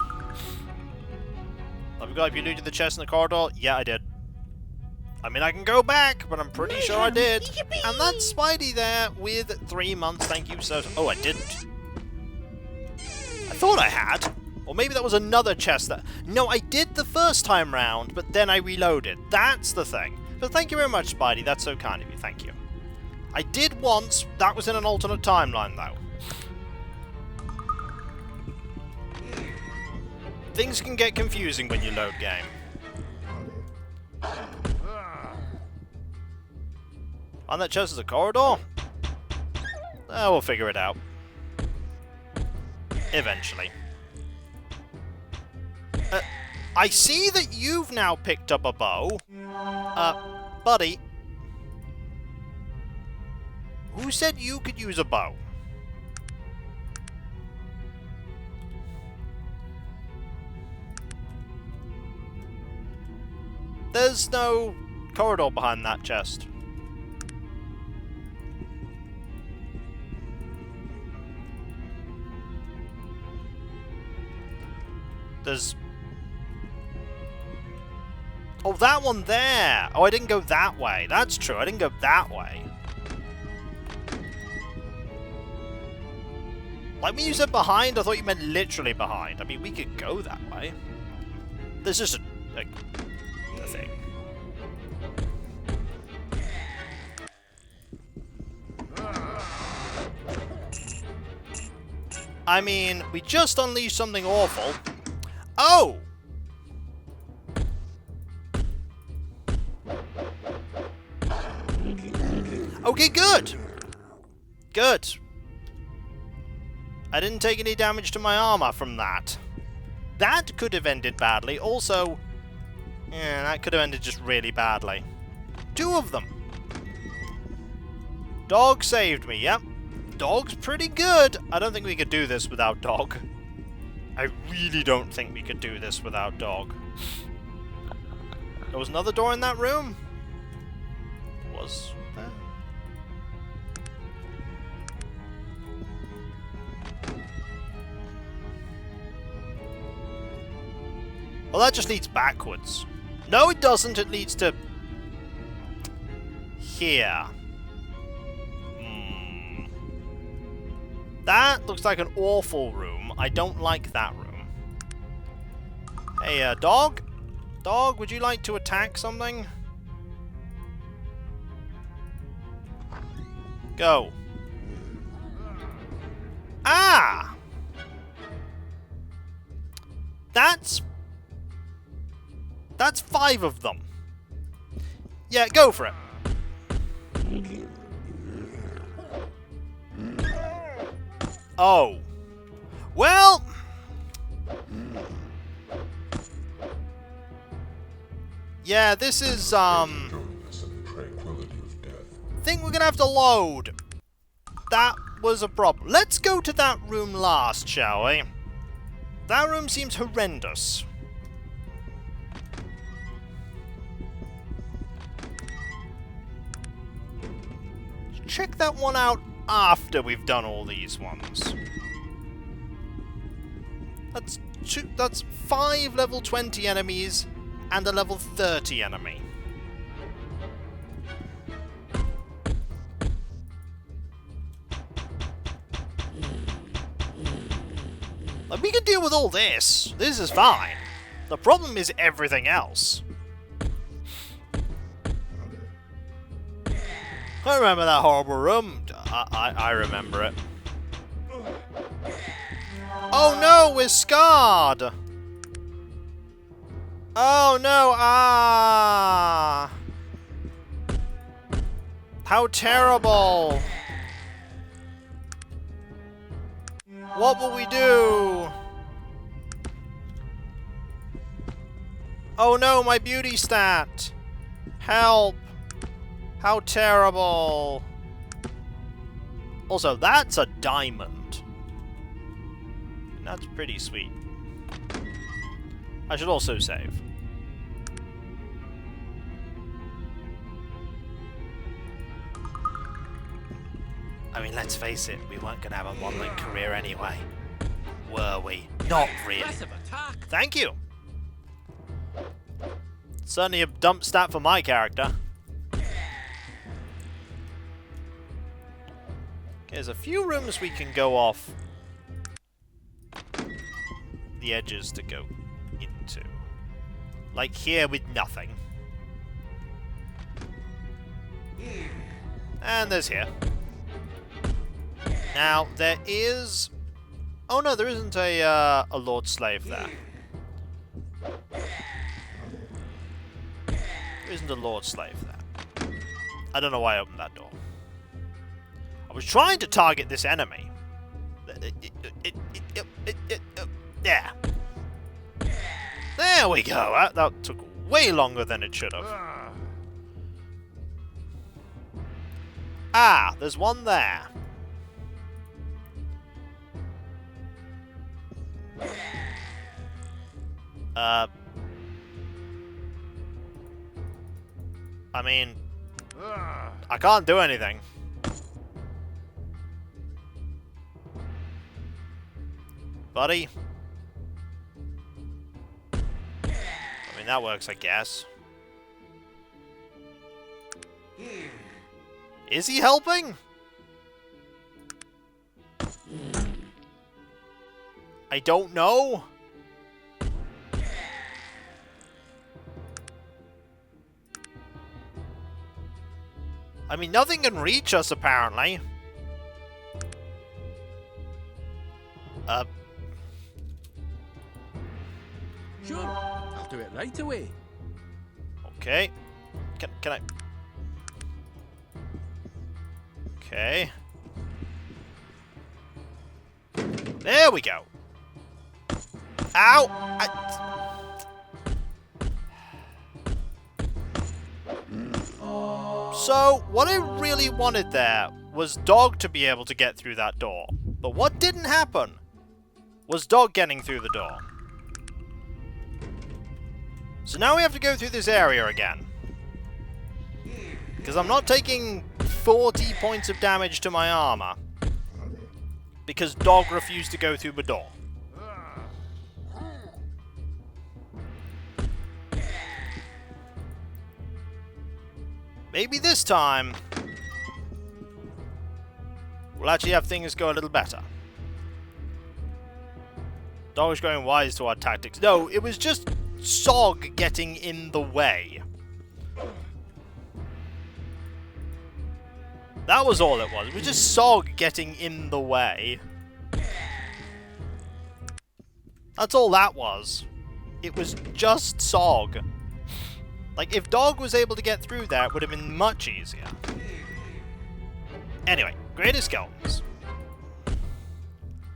Have you got if you looted the chest in the corridor? Yeah, I did. I mean, I can go back, but I'm pretty sure I did. Yippee! And that's Spidey there with 3 months. Thank you so... Oh, I didn't. I thought I had. Or maybe that was another chest that... No, I did the first time round, but then I reloaded. That's the thing. But thank you very much, Spidey. That's so kind of you. Thank you. I did once. That was in an alternate timeline, though. Things can get confusing when you load game. On that chest is a corridor? We'll figure it out. Eventually. I see that you've now picked up a bow. Buddy. Who said you could use a bow? There's no corridor behind that chest. There's... Oh, that one there! Oh, I didn't go that way. That's true, I didn't go that way. Like when you said behind, I thought you meant literally behind. I mean, we could go that way. There's just a thing. I mean, we just unleashed something awful. Oh! Okay, good! Good. I didn't take any damage to my armor from that. That could have ended badly. Also, yeah, that could have ended just really badly. 2 of them. Dog saved me, yep. Dog's pretty good. I don't think we could do this without Dog. I really don't think we could do this without Dog. There was another door in that room? Was there? Well, that just leads backwards. No, it doesn't. It leads to... here. That looks like an awful room. I don't like that room. Hey, dog? Dog, would you like to attack something? Go. Ah! That's 5 of them. Yeah, go for it. Oh. Well... Yeah, this is, I think we're gonna have to load. That was a problem. Let's go to that room last, shall we? That room seems horrendous. Check that one out after we've done all these ones. That's 5 level 20 enemies and a level 30 enemy. Like, we can deal with all this. This is fine. The problem is everything else. I remember that horrible room. I remember it. Oh no, we're scarred! Oh no, ah! How terrible! What will we do? Oh no, my beauty stat! Help! How terrible! Also, that's a diamond. That's pretty sweet. I should also save. I mean, let's face it, we weren't going to have a modeling career anyway. Were we? Not really. Thank you! Certainly a dump stat for my character. Okay, there's a few rooms we can go off the edges to go into. Like here with nothing. And there's here. Now, there is... Oh no, there isn't a Lord Slave there. There isn't a Lord Slave there. I don't know why I opened that door. I was trying to target this enemy. Yeah. There we go. That took way longer than it should have. Ah, there's one there. I mean, I can't do anything. Buddy? I mean, that works, I guess. Is he helping? I don't know. I mean, nothing can reach us, apparently. Sure, I'll do it right away. Okay. Can I... Okay. There we go. Ow! So, what I really wanted there was Dog to be able to get through that door. But what didn't happen was Dog getting through the door. So now we have to go through this area again. Because I'm not taking 40 points of damage to my armor. Because Dog refused to go through the door. Maybe this time we'll actually have things go a little better. Dog is growing wise to our tactics. No, it was just Sog getting in the way. That was all it was. It was just Sog getting in the way. That's all that was. It was just Sog. Like, if Dog was able to get through there, it would have been much easier. Anyway, greatest skeletons.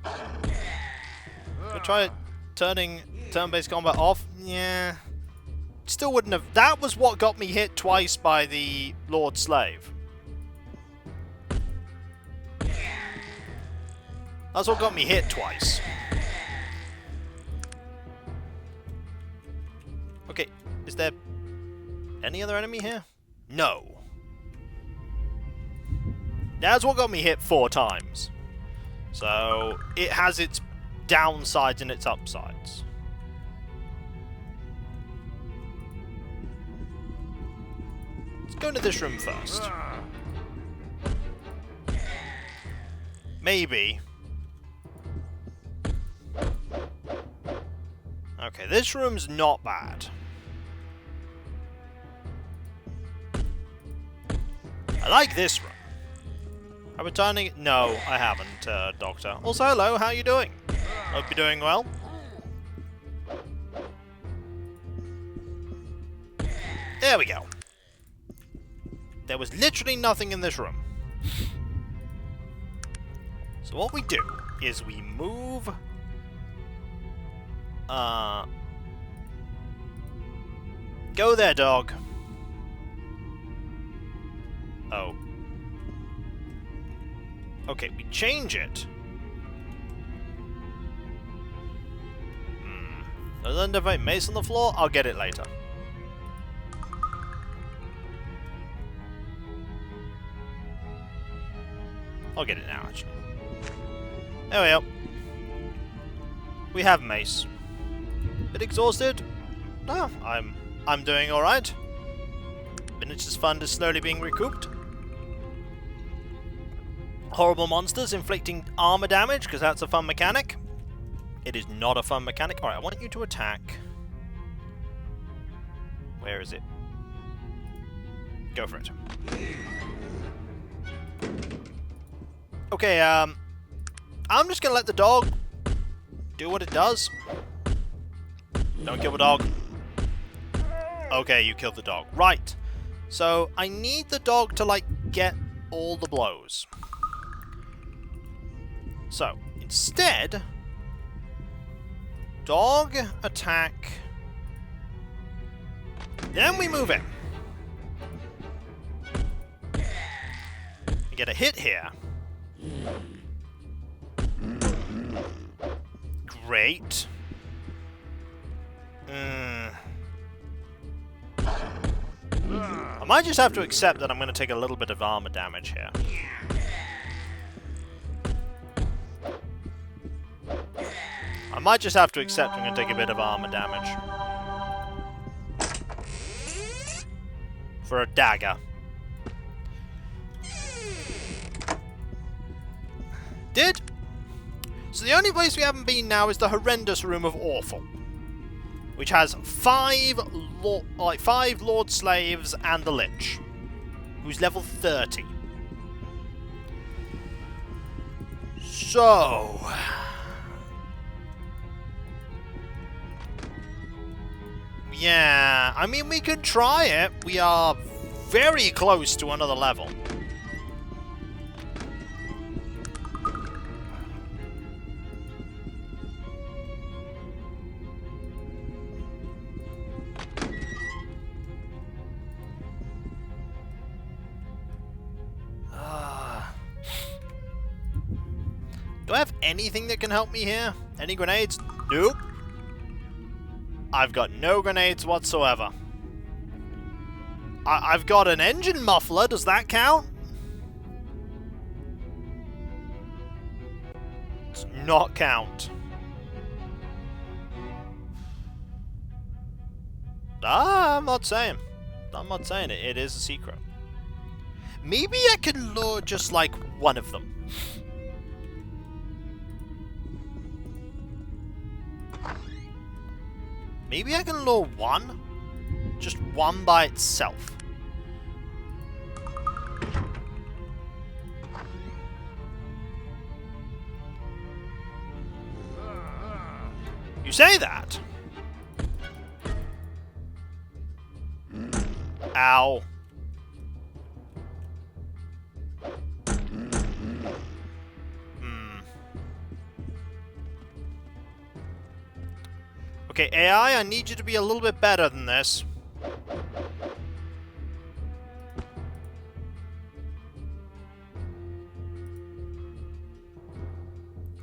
We'll try turning turn-based combat off. Yeah. Still wouldn't have... That was what got me hit twice by the Lord Slave. That's what got me hit twice. Okay, is there any other enemy here? No. That's what got me hit 4 times. So, it has its downsides and its upsides. Let's go into this room first. Maybe. Okay, this room's not bad. I like this room. Are we turning it? No, I haven't, Doctor. Also, hello, how you doing? Hope you're doing well. There we go. There was literally nothing in this room. So what we do is we move... Go there, dog. Oh. Okay, we change it. Does that invite mace on the floor? I'll get it later. I'll get it now, actually. There we go. We have mace. Bit exhausted? No, I'm doing alright. Miniatures fund is slowly being recouped. Horrible monsters inflicting armor damage, because that's a fun mechanic. It is not a fun mechanic. Alright, I want you to attack. Where is it? Go for it. Okay, I'm just gonna let the dog do what it does. Don't kill the dog. Okay, you killed the dog. Right. So, I need the dog to, like, get all the blows. So, instead... Dog, attack... Then we move in. We get a hit here. Great. I might just have to accept that I'm going to take a little bit of armor damage here. I might just have to accept I'm going to take a bit of armor damage. For a dagger. Did? So the only place we haven't been now is the horrendous room of Awful, which has 5 Lord Slaves and the Lich, who's level 30. So... yeah, I mean, we could try it. We are very close to another level. Do I have anything that can help me here? Any grenades? Nope. I've got no grenades whatsoever. I've got an engine muffler. Does that count? Does not count. I'm not saying. I'm not saying it. It is a secret. Maybe I can lure just like one of them. Maybe I can lure one? Just one by itself. You say that? Ow. Okay, AI, I need you to be a little bit better than this.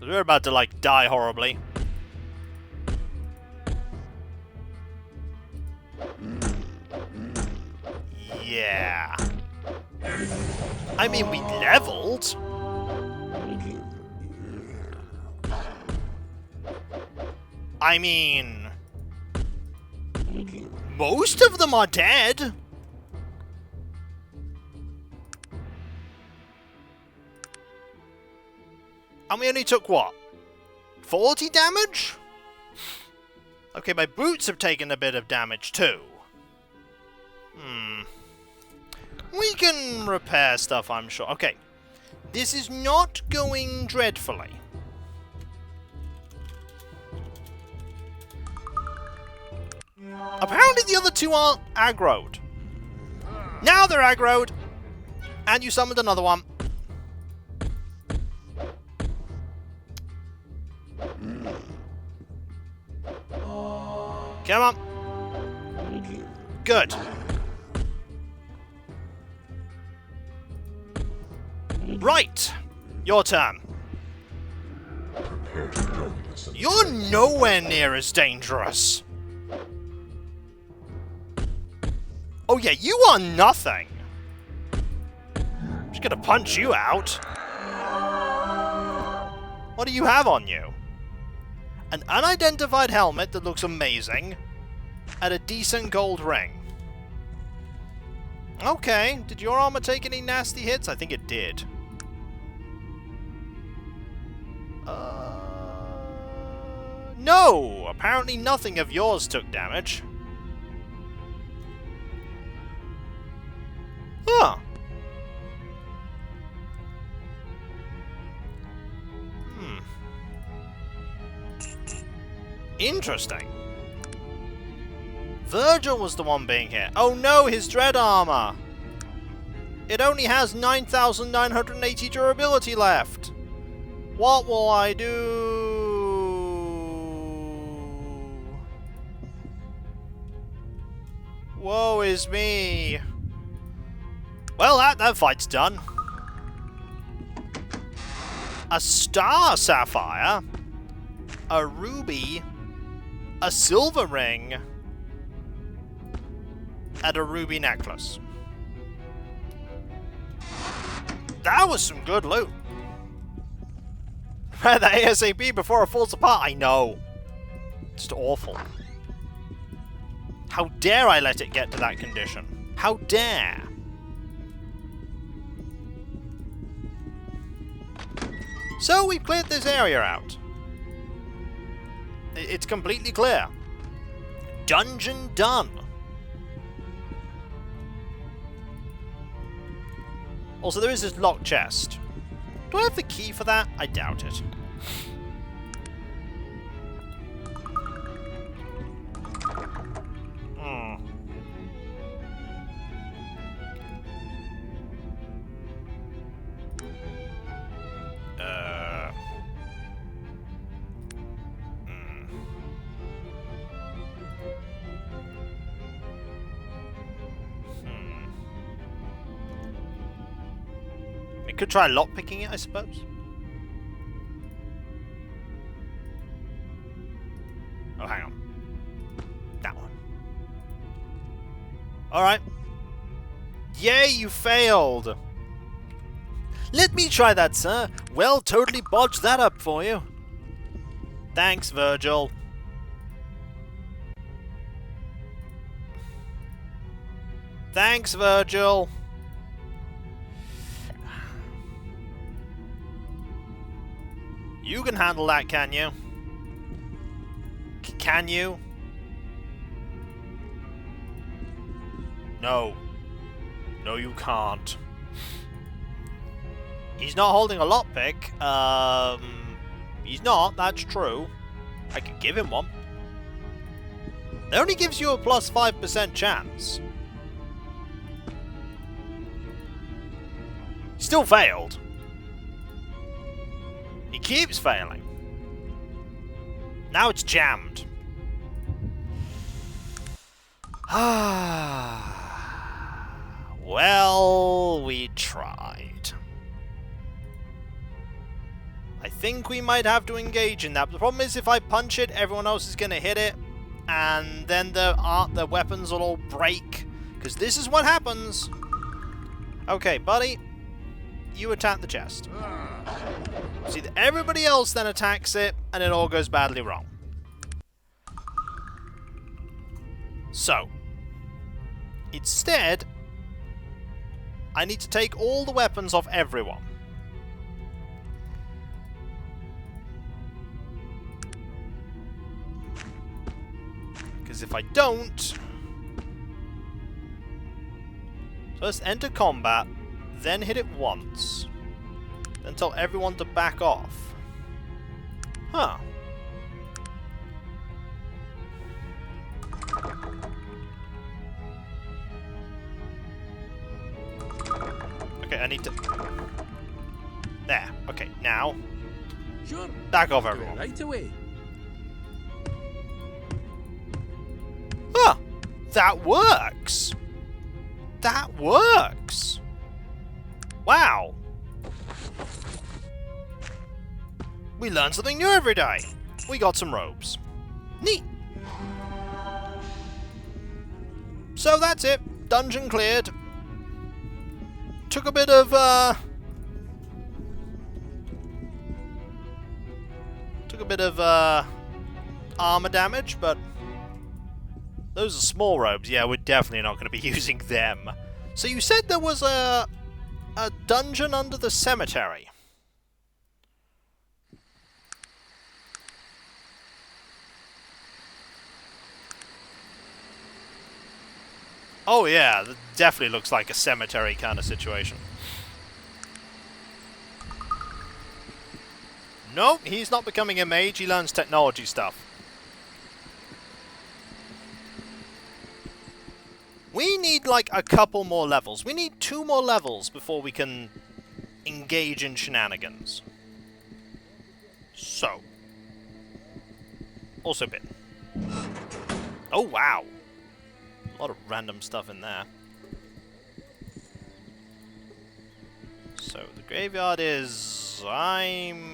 We're about to, like, die horribly. Yeah. I mean, we leveled. I mean, most of them are dead. And we only took, what, 40 damage? Okay, my boots have taken a bit of damage too. We can repair stuff, I'm sure. Okay, this is not going dreadfully. Apparently the other two aren't aggroed. Now they're aggroed! And you summoned another one. Come on. Good. Right. Your turn. You're nowhere near as dangerous. Oh yeah, you are nothing. I'm just gonna punch you out. What do you have on you? An unidentified helmet that looks amazing, and a decent gold ring. Okay, did your armor take any nasty hits? I think it did. No! Apparently nothing of yours took damage. Huh. Interesting. Virgil was the one being hit. Oh no, his dread armor! It only has 9,980 durability left. What will I do? Woe is me. Well, that fight's done. A star sapphire, a ruby, a silver ring, and a ruby necklace. That was some good loot. Repair that ASAP before it falls apart. I know. Just awful. How dare I let it get to that condition? How dare? So we've cleared this area out. It's completely clear. Dungeon done. Also, there is this locked chest. Do I have the key for that? I doubt it. We could try lockpicking it, I suppose. Oh, hang on. That one. Alright. Yay, you failed! Let me try that, sir. Well, totally bodged that up for you. Thanks, Virgil. Thanks, Virgil. You can handle that, can you? Can you? No. No, you can't. He's not holding a lockpick. He's not, that's true. I could give him one. It only gives you a plus 5% chance. Still failed. He keeps failing. Now it's jammed. Well, we tried. I think we might have to engage in that. The problem is if I punch it, everyone else is going to hit it. And then the weapons will all break. Because this is what happens. Okay, buddy. You attack the chest. See, everybody else then attacks it, and it all goes badly wrong. So, instead, I need to take all the weapons off everyone. Because if I don't... First enter combat, then hit it once. Then tell everyone to back off. Huh. Okay, I need to... There. Okay, now... Sure. Back off, Do it everyone. right away. Huh! That works! That works! Wow! We learn something new every day! We got some robes. Neat! So that's it. Dungeon cleared. Took a bit of, armor damage, but those are small robes. Yeah, we're definitely not going to be using them. So you said there was a dungeon under the cemetery. Oh yeah, that definitely looks like a cemetery kind of situation. Nope, he's not becoming a mage, he learns technology stuff. We need like a couple more levels. We need 2 more levels before we can engage in shenanigans. So. Also bit. Oh wow. A lot of random stuff in there. So the graveyard is... I'm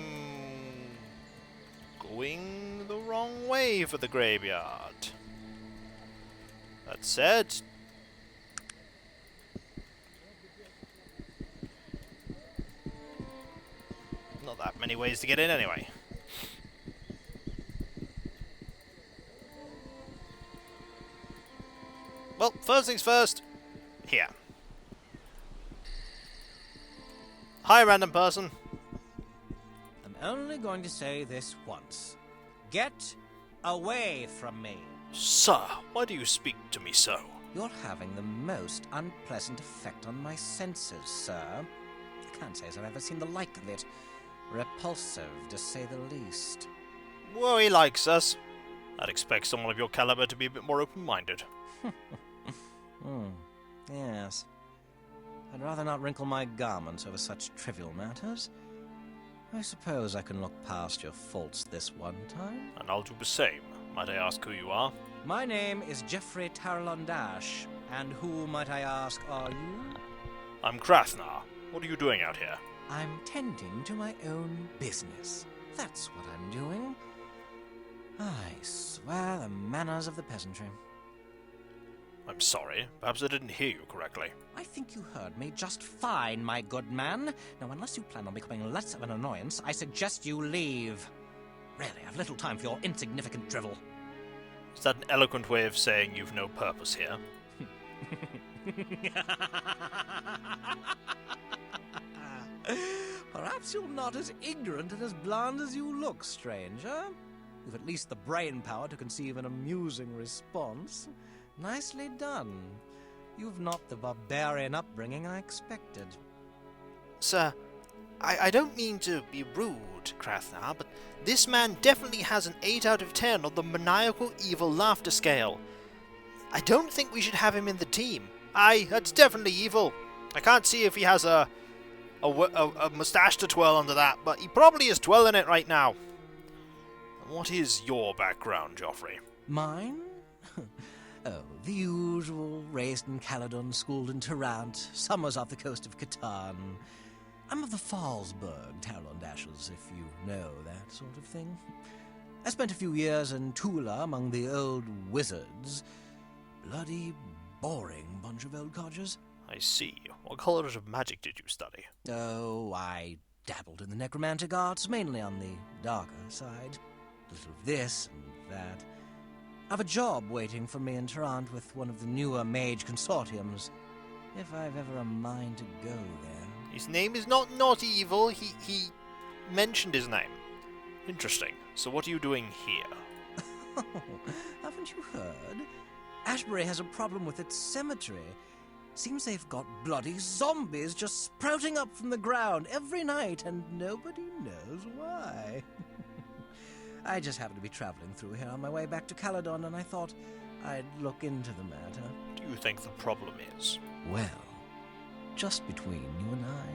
going the wrong way for the graveyard. That said... Not that many ways to get in anyway. Well, first things first, here. Hi, random person. I'm only going to say this once. Get away from me. Sir, why do you speak to me so? You're having the most unpleasant effect on my senses, sir. I can't say as I've ever seen the like of it. Repulsive, to say the least. Well, he likes us. I'd expect someone of your caliber to be a bit more open-minded. Yes. I'd rather not wrinkle my garments over such trivial matters. I suppose I can look past your faults this one time. And I'll do the same. Might I ask who you are? My name is Geoffrey Tarlondash, and who, might I ask, are you? I'm Krathnar. What are you doing out here? I'm tending to my own business. That's what I'm doing. I swear the manners of the peasantry. I'm sorry. Perhaps I didn't hear you correctly. I think you heard me just fine, my good man. Now, unless you plan on becoming less of an annoyance, I suggest you leave. Really, I've little time for your insignificant drivel. Is that an eloquent way of saying you've no purpose here? Perhaps you're not as ignorant and as bland as you look, stranger. You've at least the brain power to conceive an amusing response. Nicely done. You've not the barbarian upbringing I expected. Sir, I don't mean to be rude, Krathnar, but this man definitely has an 8 out of 10 on the maniacal evil laughter scale. I don't think we should have him in the team. Aye, that's definitely evil. I can't see if he has a a moustache to twirl under that, but he probably is twirling it right now. What is your background, Joffrey? Mine? Oh, the usual. Raised in Caledon, schooled in Tarant, summers off the coast of Catan. I'm of the Fallsburg Tarondashers, if you know that sort of thing. I spent a few years in Tula among the old wizards. Bloody boring bunch of old codgers. I see. What colors of magic did you study? Oh, I dabbled in the necromantic arts, mainly on the darker side. A little of this and that. I've a job waiting for me in Tarant with one of the newer mage consortiums, if I've ever a mind to go there. His name is not evil. He mentioned his name. Interesting. So what are you doing here? Oh, haven't you heard? Ashbury has a problem with its cemetery. Seems they've got bloody zombies just sprouting up from the ground every night, and nobody knows why. I just happened to be traveling through here on my way back to Caledon, and I thought I'd look into the matter. What do you think the problem is? Well, just between you and I,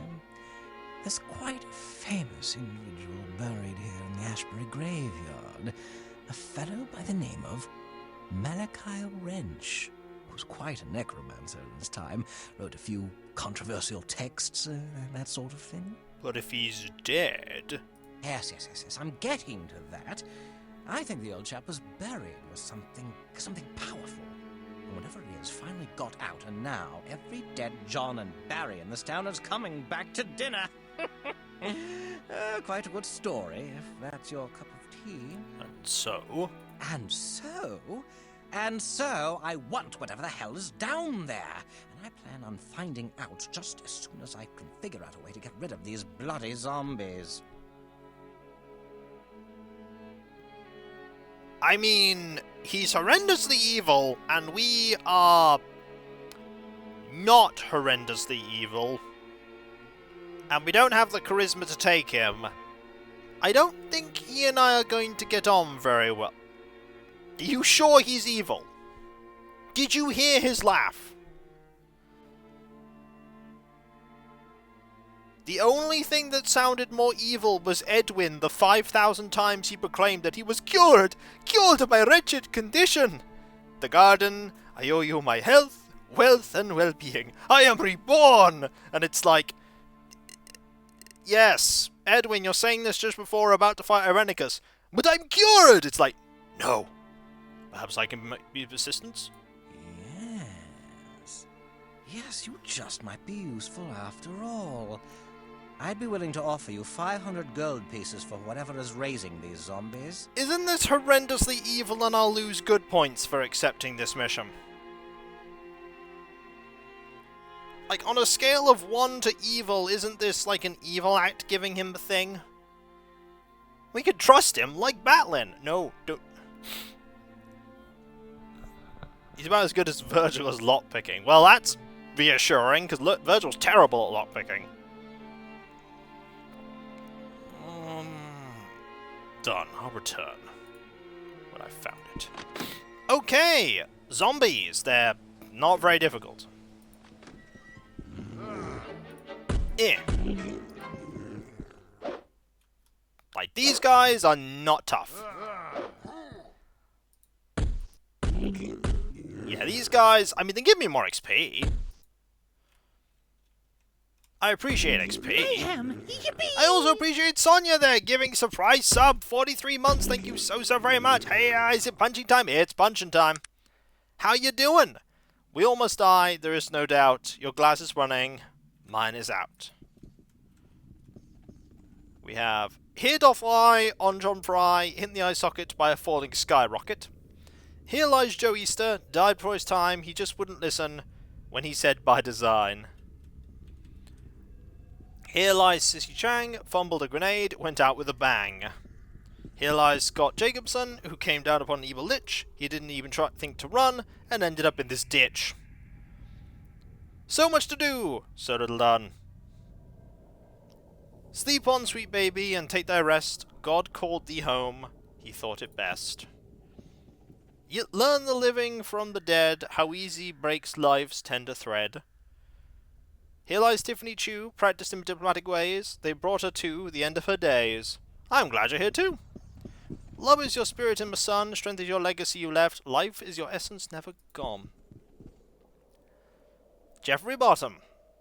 there's quite a famous individual buried here in the Ashbury graveyard. A fellow by the name of Malachi Wrench, who was quite a necromancer in his time, wrote a few controversial texts, that sort of thing. But if he's dead... Yes, I'm getting to that. I think the old chap was buried with something powerful. And whatever it is finally got out, and now every dead John and Barry in this town is coming back to dinner. Quite a good story, if that's your cup of tea. And so, I want whatever the hell is down there. And I plan on finding out just as soon as I can figure out a way to get rid of these bloody zombies. I mean, he's horrendously evil, and we are not horrendously evil. And we don't have the charisma to take him. I don't think he and I are going to get on very well. Are you sure he's evil? Did you hear his laugh? The only thing that sounded more evil was Edwin, the 5,000 times he proclaimed that he was cured of my wretched condition. The garden, I owe you my health, wealth, and well-being. I am reborn! And it's like, yes, Edwin, you're saying this just before we're about to fight Irenicus, but I'm cured! It's like, no. Perhaps I can be of assistance? Yes, you just might be useful after all. I'd be willing to offer you 500 gold pieces for whatever is raising these zombies. Isn't this horrendously evil, and I'll lose good points for accepting this mission? Like, on a scale of 1 to evil, isn't this like an evil act giving him the thing? We could trust him, like Batlin. No, don't... He's about as good as Virgil as lockpicking. Well, that's reassuring, because Virgil's terrible at lockpicking. Done. I'll return when I've found it. Okay! Zombies. They're not very difficult. Like, these guys are not tough. Yeah, these guys, I mean, they give me more XP. I appreciate XP. I also appreciate Sonia there giving surprise sub 43 months. Thank you so very much. Hey, is it punching time? It's punching time. How you doing? We almost die. There is no doubt. Your glass is running. Mine is out. We have here doth lie on John Fry, hit in the eye socket by a falling skyrocket. Here lies Joe Easter, died before his time. He just wouldn't listen when he said by design. Here lies Sissy Chang, fumbled a grenade, went out with a bang. Here lies Scott Jacobson, who came down upon an evil lich. He didn't even think to run, and ended up in this ditch. So much to do, so little done. Sleep on, sweet baby, and take thy rest. God called thee home, he thought it best. Yet learn the living from the dead, how easy breaks life's tender thread. Here lies Tiffany Chu, practiced in diplomatic ways. They brought her to the end of her days. I'm glad you're here too. Love is your spirit in the sun, strength is your legacy you left, life is your essence never gone. Jeffrey Bottom.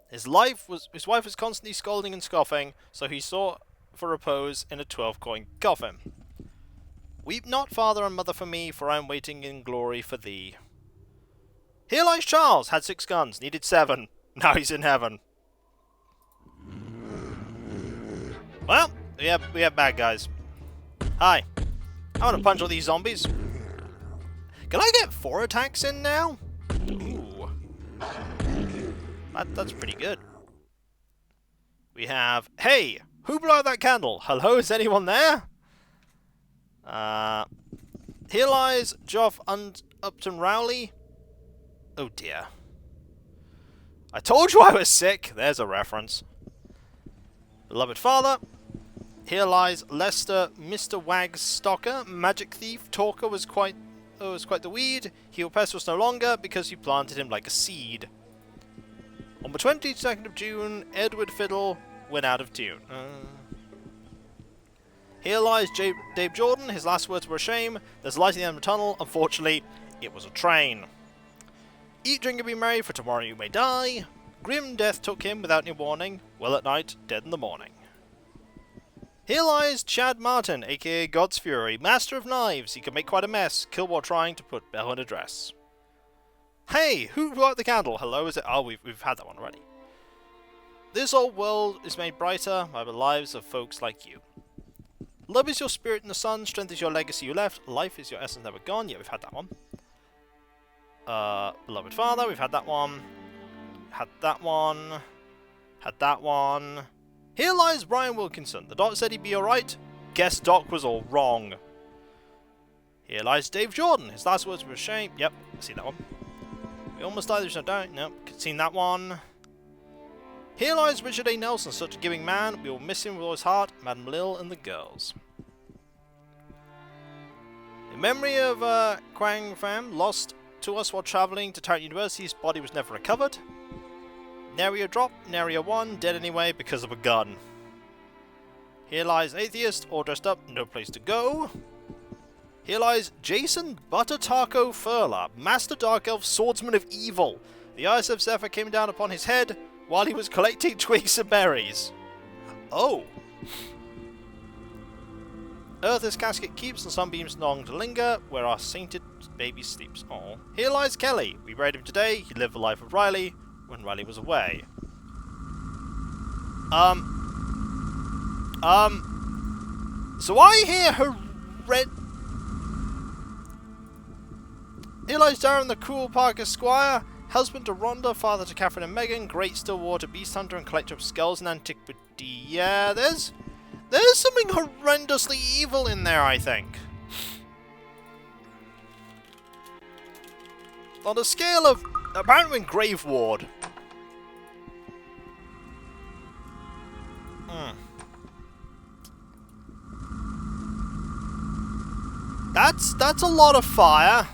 His wife was constantly scolding and scoffing, so he sought for repose in a 12-coin coffin. Weep not, father and mother, for me, for I am waiting in glory for thee. Here lies Charles, had 6 guns, needed 7. Now he's in heaven. Well, we have bad guys. Hi. I want to punch all these zombies. Can I get 4 attacks in now? Ooh. That's pretty good. We have... Hey! Who blew out that candle? Hello, is anyone there? Here lies Geoff Upton Rowley. Oh dear. I told you I was sick. There's a reference. Beloved father. Here lies Lester, Mr. Wag's stalker, magic thief, talker was quite the weed. He will pest us no longer because you planted him like a seed. On the 22nd of June, Edward Fiddle went out of tune. Here lies Dave Jordan. His last words were a shame. There's light at the end of the tunnel. Unfortunately, it was a train. Eat, drink, and be merry, for tomorrow you may die. Grim death took him without any warning. Well at night, dead in the morning. Here lies Chad Martin, aka God's Fury, master of knives. He can make quite a mess. Kill while trying to put Belle in a dress. Hey, who blew out the candle? Hello, is it? Oh, we've had that one already. This old world is made brighter by the lives of folks like you. Love is your spirit in the sun, strength is your legacy you left, life is your essence never gone. Yeah, we've had that one. Beloved father, we've had that one. Had that one. Had that one. Here lies Brian Wilkinson. The doc said he'd be alright. Guess Doc was all wrong. Here lies Dave Jordan. His last words were a shame. Yep, see that one. We almost died, there's no doubt. Nope, seen that one. Here lies Richard A. Nelson, such a giving man. We will miss him with all his heart. Madam Lil and the girls. In memory of Quang Pham, lost to us while travelling to Tarrant University, his body was never recovered. Naria dropped, Naria 1, dead anyway because of a gun. Here lies Atheist, all dressed up, no place to go. Here lies Jason Butter Taco Furla, Master Dark Elf, Swordsman of Evil. The ISF Zephyr came down upon his head while he was collecting twigs and berries. Oh. Earth his casket keeps and sunbeams long to linger, where our sainted baby sleeps. Oh. Here lies Kelly. We buried him today. He lived the life of Riley when Riley was away. So I hear her red... Here lies Darren the Cool Park Esquire, husband to Rhonda, father to Catherine and Megan, great Stillwater beast hunter and collector of skulls and antiquity. Yeah, there's something horrendously evil in there, I think. On a scale of... apparently in Grave Ward. That's a lot of fire.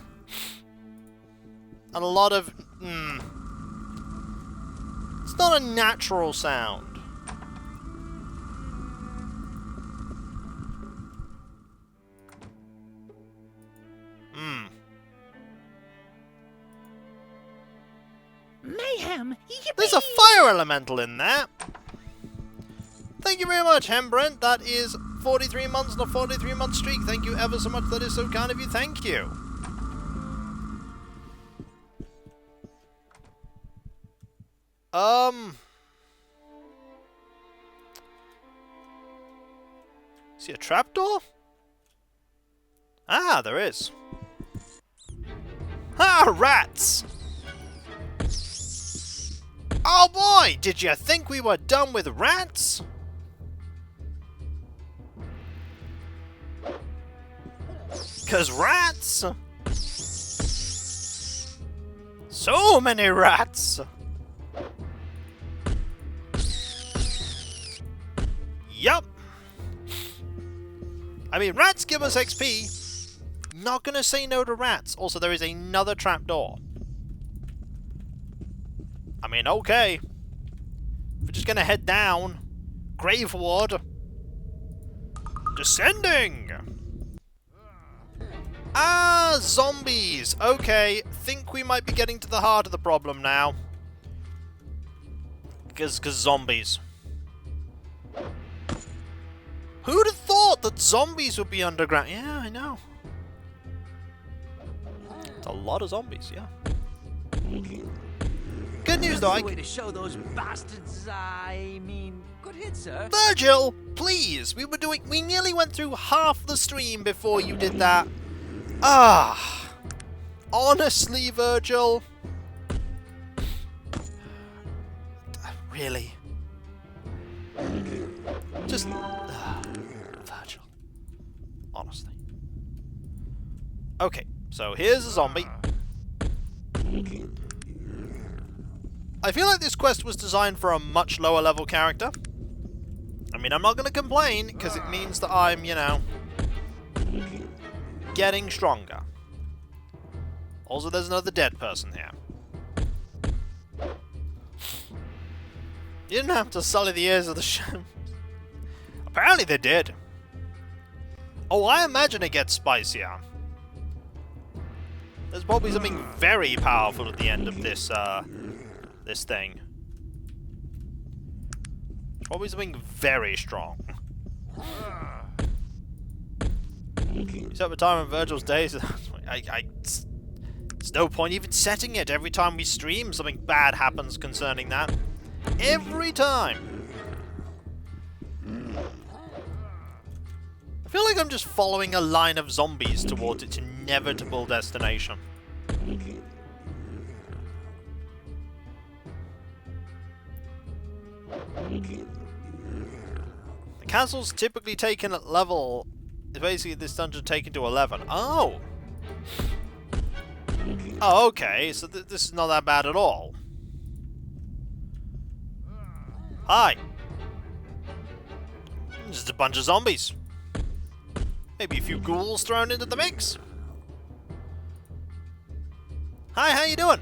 And a lot of... It's not a natural sound. Mayhem! There's a fire elemental in there. Thank you very much, Hembrent. That is 43 months and a 43-month streak. Thank you ever so much. That is so kind of you. Thank you. See a trapdoor? Ah, there is. Ah, rats! Oh boy, did you think we were done with rats? Cause rats! So many rats! Yup! I mean, rats give us XP. Not gonna say no to rats. Also, there is another trapdoor. I mean, okay. We're just gonna head down. Graveward. Descending! Ah, zombies! Okay, think we might be getting to the heart of the problem now. Because zombies. Who'd have thought that zombies would be underground? Yeah, I know. It's a lot of zombies, yeah. Good news though, Way to show those bastards, I mean, good hit, sir. Virgil, please! We nearly went through half the stream before you did that. Ah! Honestly, Virgil? Really? Just... Virgil. Honestly. Okay, so here's a zombie. I feel like this quest was designed for a much lower level character. I mean, I'm not going to complain, because it means that I'm, you know, getting stronger. Also, there's another dead person here. You didn't have to sully the ears of the shrimp. Apparently they did. Oh, I imagine it gets spicier. There's probably something very powerful at the end of this, this thing. Probably something very strong. Except the time in Virgil's days, there's no point even setting it. Every time we stream, something bad happens concerning that. Every time. I feel like I'm just following a line of zombies towards its inevitable destination. The castle's typically taken at level... Basically, this dungeon taken to 11. Oh! Oh, okay, so this is not that bad at all. Hi! Just a bunch of zombies. Maybe a few ghouls thrown into the mix. Hi, how you doing?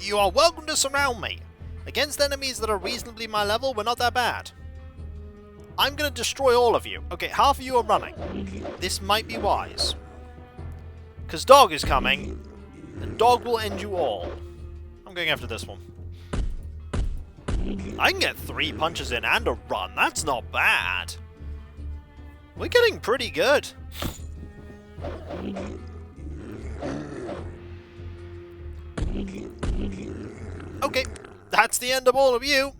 You are welcome to surround me. Against enemies that are reasonably my level, we're not that bad. I'm gonna destroy all of you. Okay, half of you are running. This might be wise. Because Dog is coming, and Dog will end you all. I'm going after this one. I can get 3 punches in and a run. That's not bad. We're getting pretty good. Okay, that's the end of all of you.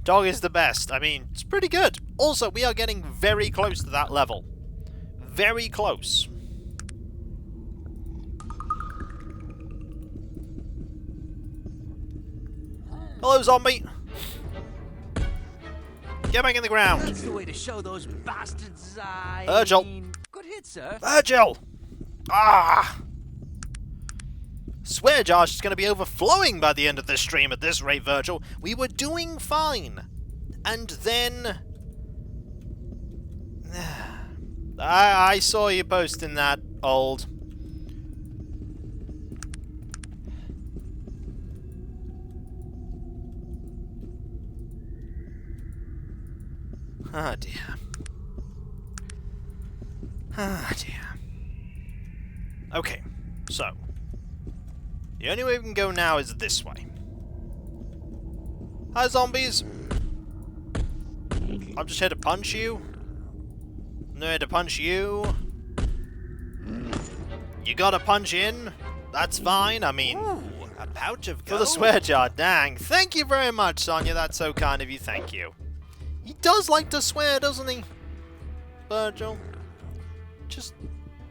Dog is the best. I mean, it's pretty good. Also, we are getting very close to that level. Very close. Hello, zombie. Get back in the ground. That's the way to show those bastards, I Virgil. mean, good hit, sir. Virgil! Ah! Swear Josh is going to be overflowing by the end of this stream at this rate, Virgil. We were doing fine. And then... I saw you posting that, old. Oh dear. Ah dear. Okay, so. The only way we can go now is this way. Hi, zombies! I'm just here to punch you. I'm here to punch you. You gotta punch in. That's fine, I mean... Ooh, a pouch of for gold. the swear jar, dang. Thank you very much, Sonia, that's so kind of you, thank you. He does like to swear, doesn't he? Virgil. Just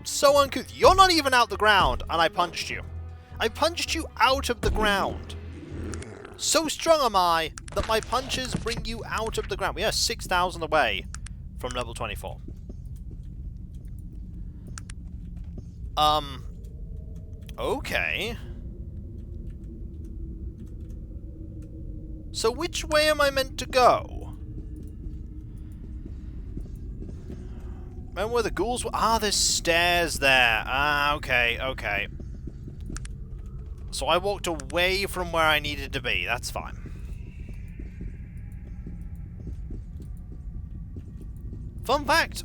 so uncouth. You're not even out the ground, and I punched you. I punched you out of the ground. So strong am I that my punches bring you out of the ground. We are 6,000 away from level 24. Okay. So which way am I meant to go? Remember where the ghouls were? Ah, there's stairs there. Ah, okay, okay. So I walked away from where I needed to be. That's fine. Fun fact.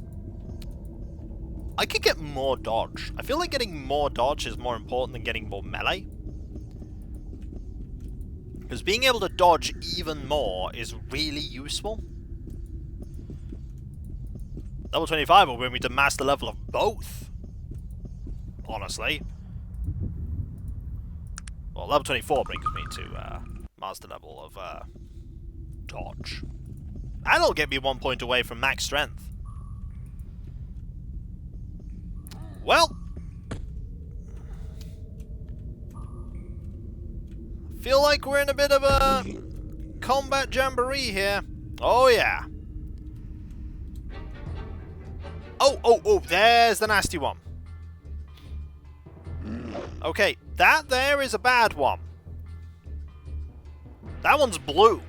I could get more dodge. I feel like getting more dodge is more important than getting more melee. Because being able to dodge even more is really useful. Level 25 will bring me to master level of both. Honestly. Well, level 24 brings me to master level of dodge. And it'll get me 1 point away from max strength. Well, feel like we're in a bit of a combat jamboree here. Oh yeah. Oh, there's the nasty one. Okay, that there is a bad one. That one's blue.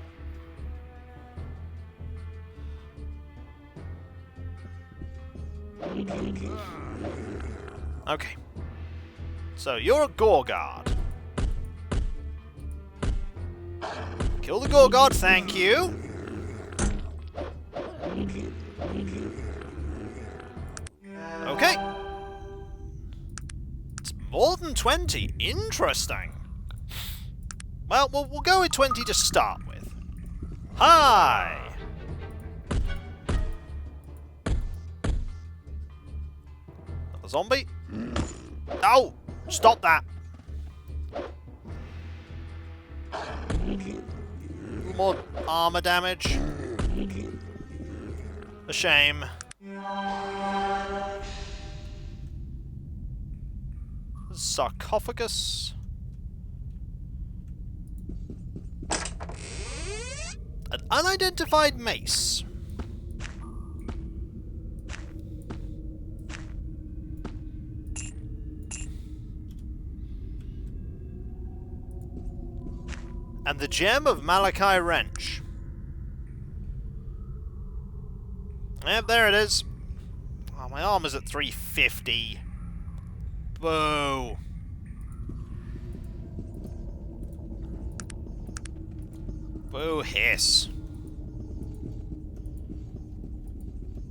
Okay. So, you're a Gorgard. Kill the Gorgard, thank you. Okay. It's more than 20. Interesting. Well, we'll go with 20 to start with. Hi! Another zombie. No! Stop that! More armor damage. A shame. Sarcophagus. An unidentified mace. And the gem of Malachi Wrench. Yep, there it is. Oh, my armor's at 350. Boo. Boo hiss.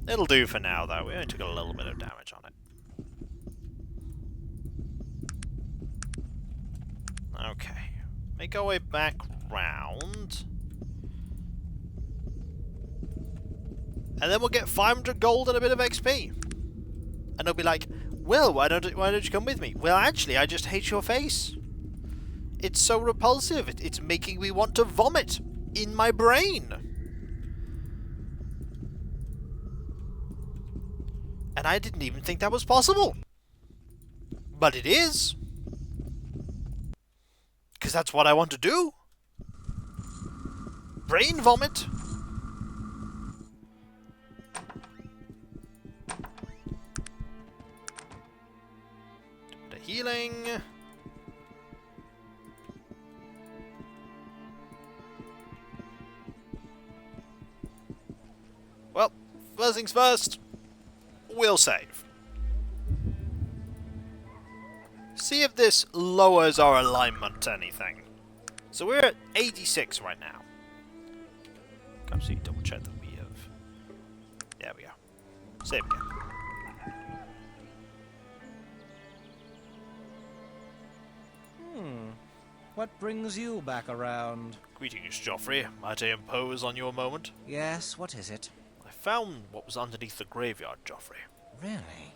It'll do for now, though. We only took a little bit of damage on it. Okay. Make our way back round. And then we'll get 500 gold and a bit of XP. And they'll be like, Will, why don't you come with me? Well, actually, I just hate your face. It's so repulsive. It's making me want to vomit in my brain. And I didn't even think that was possible. But it is. Because that's what I want to do. Brain vomit. The healing. Well, first things first, we'll save. See if this lowers our alignment to anything. So we're at 86 right now. Absolutely double check that we have. There we go. Save again. What brings you back around? Greetings, Joffrey. Might I impose on you a moment? Yes, what is it? I found what was underneath the graveyard, Joffrey. Really?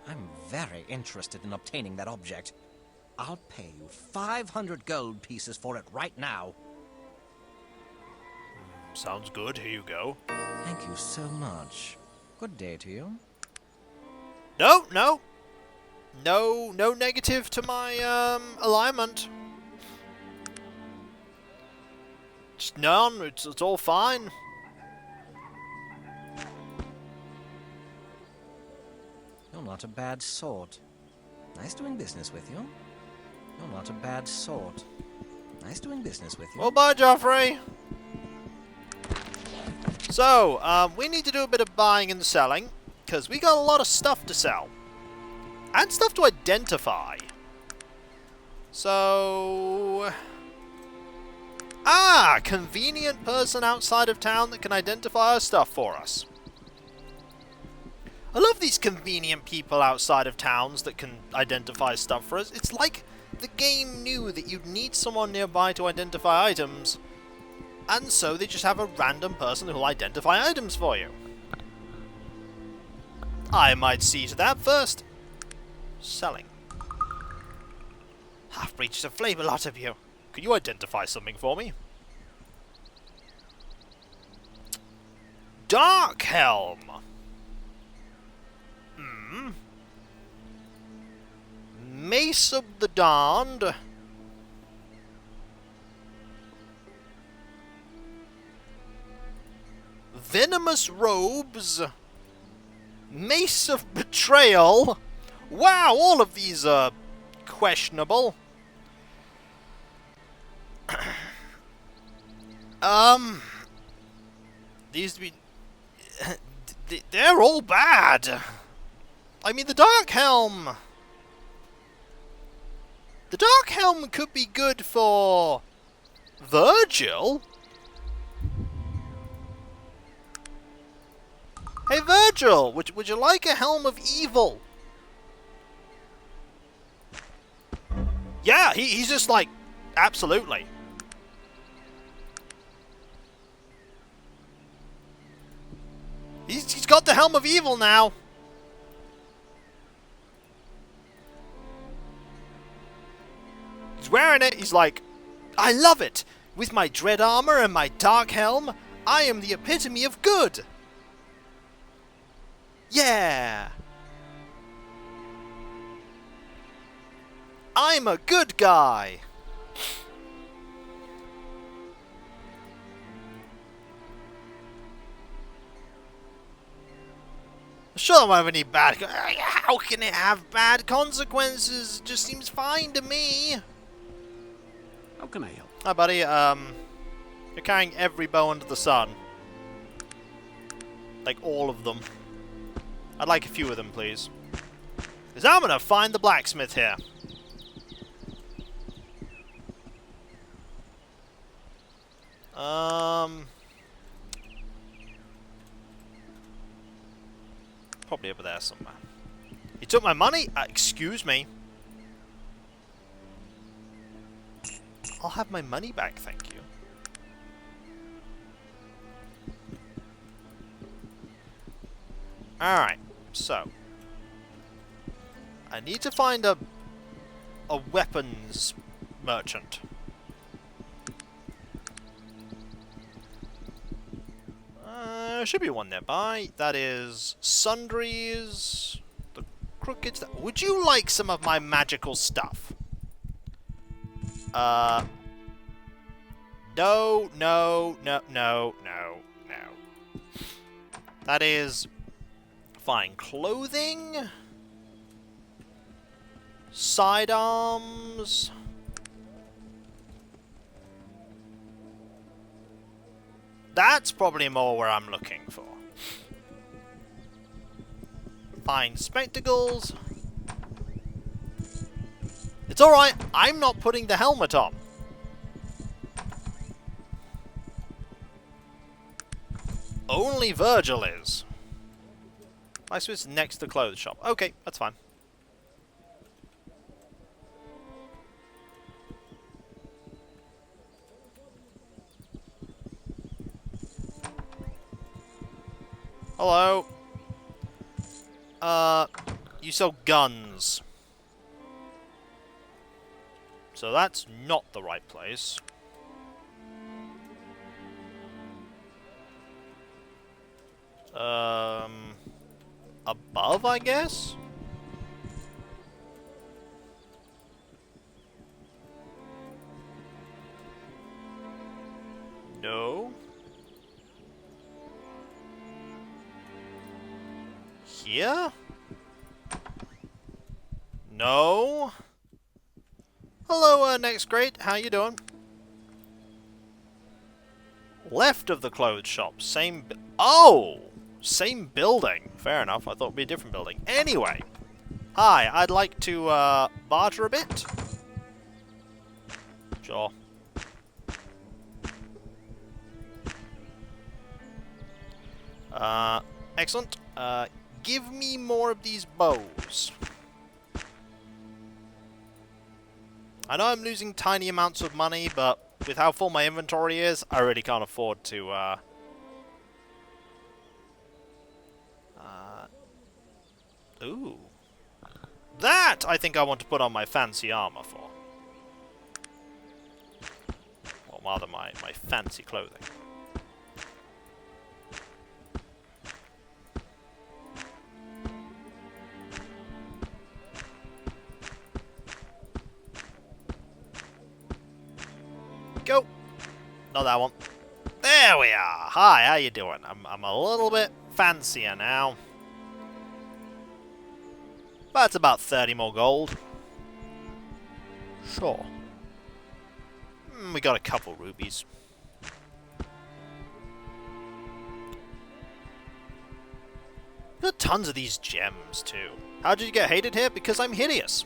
I'm very interested in obtaining that object. I'll pay you 500 gold pieces for it right now. Sounds good. Here you go. Thank you so much. Good day to you. No negative to my, alignment. Just none. It's all fine. You're not a bad sort. Nice doing business with you. You're not a bad sort. Nice doing business with you. Well, bye, Joffrey. So, we need to do a bit of buying and selling, because we got a lot of stuff to sell. And stuff to identify. So... Ah! Convenient person outside of town that can identify our stuff for us. I love these convenient people outside of towns that can identify stuff for us. It's like the game knew that you'd need someone nearby to identify items, and so they just have a random person who'll identify items for you. I might see to that first. Selling. Half-breed, just a flame a lot of you. Could you identify something for me? Dark Helm. Mace of the Darned. Venomous Robes. Mace of Betrayal. Wow, all of these are questionable. These to be... they're all bad. I mean, the Dark Helm... The Dark Helm could be good for... Virgil? Hey Virgil, would you like a Helm of Evil? Yeah, he's just like, absolutely. He's got the Helm of Evil now. He's wearing it, he's like, I love it! With my dread armor and my dark helm, I am the epitome of good! Yeah! I'm a good guy! Sure, I don't have any bad... How can it have bad consequences? It just seems fine to me. How can I help? Hi, buddy. You're carrying every bow under the sun. Like, all of them. I'd like a few of them, please. Because I'm gonna find the blacksmith here. Probably over there somewhere. He took my money? Excuse me. I'll have my money back, thank you. Alright, so. I need to find a weapons merchant. Should be one nearby. That is sundries. The crooked stuff. Would you like some of my magical stuff? No, no, no, no, no, no. That is fine. Clothing. Sidearms. That's probably more where I'm looking for. Fine spectacles. It's alright, I'm not putting the helmet on. Only Virgil is. I suppose it's next to the clothes shop. Okay, that's fine. Hello. You sell guns. So that's not the right place. Above, I guess? No. Here? No. Hello, next grade. How you doing? Left of the clothes shop. Same... Oh! Same building. Fair enough. I thought it'd be a different building. Anyway. Hi, I'd like to, barter a bit. Sure. Excellent. Give me more of these bows. I know I'm losing tiny amounts of money, but with how full my inventory is, I really can't afford to, ooh. That, I think I want to put on my fancy armor for. Or rather, my fancy clothing. Go! Not that one. There we are! Hi, how you doing? I'm a little bit fancier now. That's about 30 more gold. Sure. We got a couple rubies. Got tons of these gems, too. How did you get hated here? Because I'm hideous.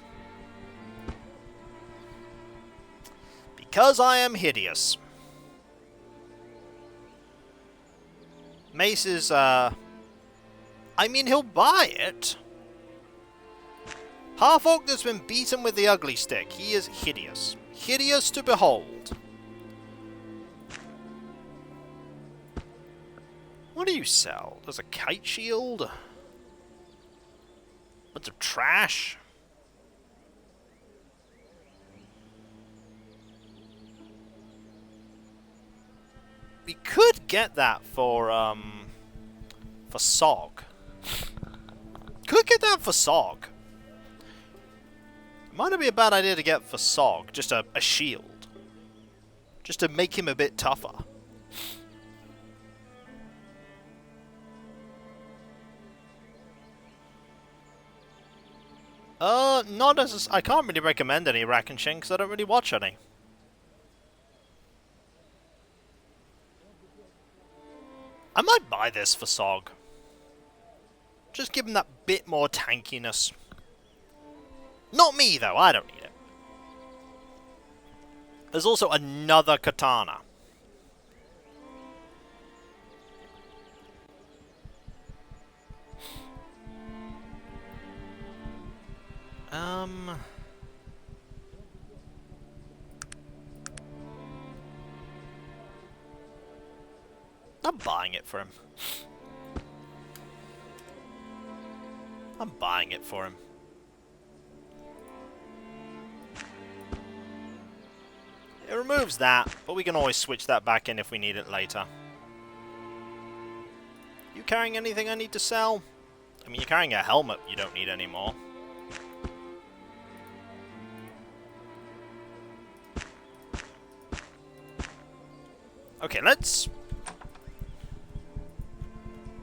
Because I am hideous. Mace is, I mean, he'll buy it. Half-orc that's been beaten with the ugly stick. He is hideous. Hideous to behold. What do you sell? There's a kite shield. Bunch of trash. We could get that for Sog. Could get that for Sog. Might not be a bad idea to get for Sog, just a shield. Just to make him a bit tougher. Not as... I can't really recommend any Rack and Shin because I don't really watch any. I might buy this for Sog. Just give him that bit more tankiness. Not me, though. I don't need it. There's also another katana. I'm buying it for him. I'm buying it for him. It removes that, but we can always switch that back in if we need it later. You carrying anything I need to sell? I mean, you're carrying a helmet you don't need anymore. Okay, let's...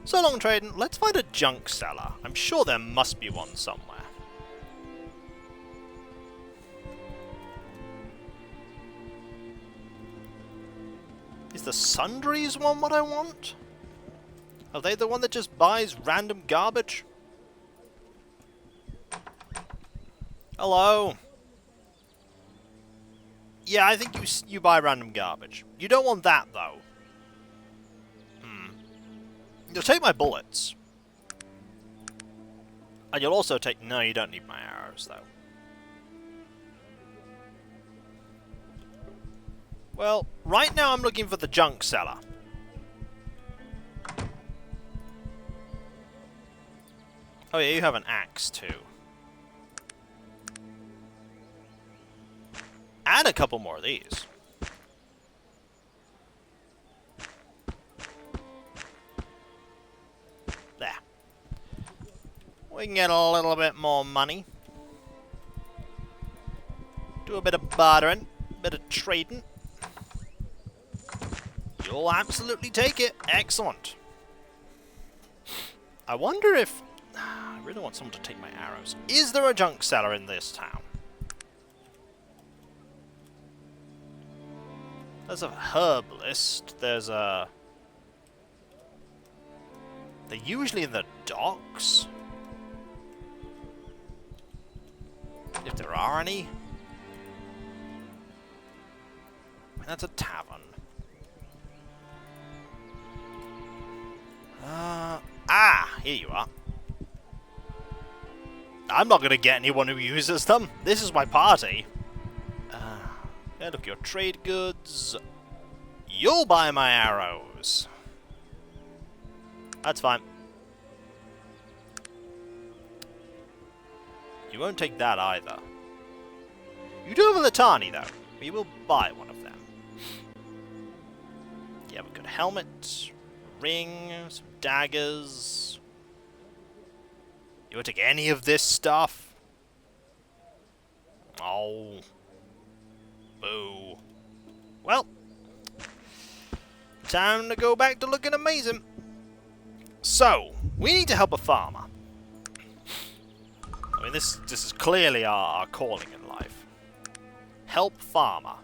So long trading, let's find a junk seller. I'm sure there must be one somewhere. Is the Sundries one what I want? Are they the one that just buys random garbage? Hello? Yeah, I think you buy random garbage. You don't want that, though. You'll take my bullets. And you'll also take... No, you don't need my arrows, though. Well, right now I'm looking for the junk seller. Oh yeah, you have an axe, too. Add a couple more of these. There. We can get a little bit more money. Do a bit of bartering, a bit of trading. You'll absolutely take it. Excellent. I wonder if... I really want someone to take my arrows. Is there a junk seller in this town? There's a herbalist. There's a... They're usually in the docks. If there are any. That's a tavern. Here you are. I'm not going to get anyone who uses them. This is my party. Yeah, look, your trade goods. You'll buy my arrows. That's fine. You won't take that either. You do have a Litani, though. We will buy one of them. You have a good helmet, ring, some daggers. You won't take any of this stuff? Oh. Boo. Well. Time to go back to looking amazing. So, we need to help a farmer. I mean, this is clearly our calling in life. Help farmer.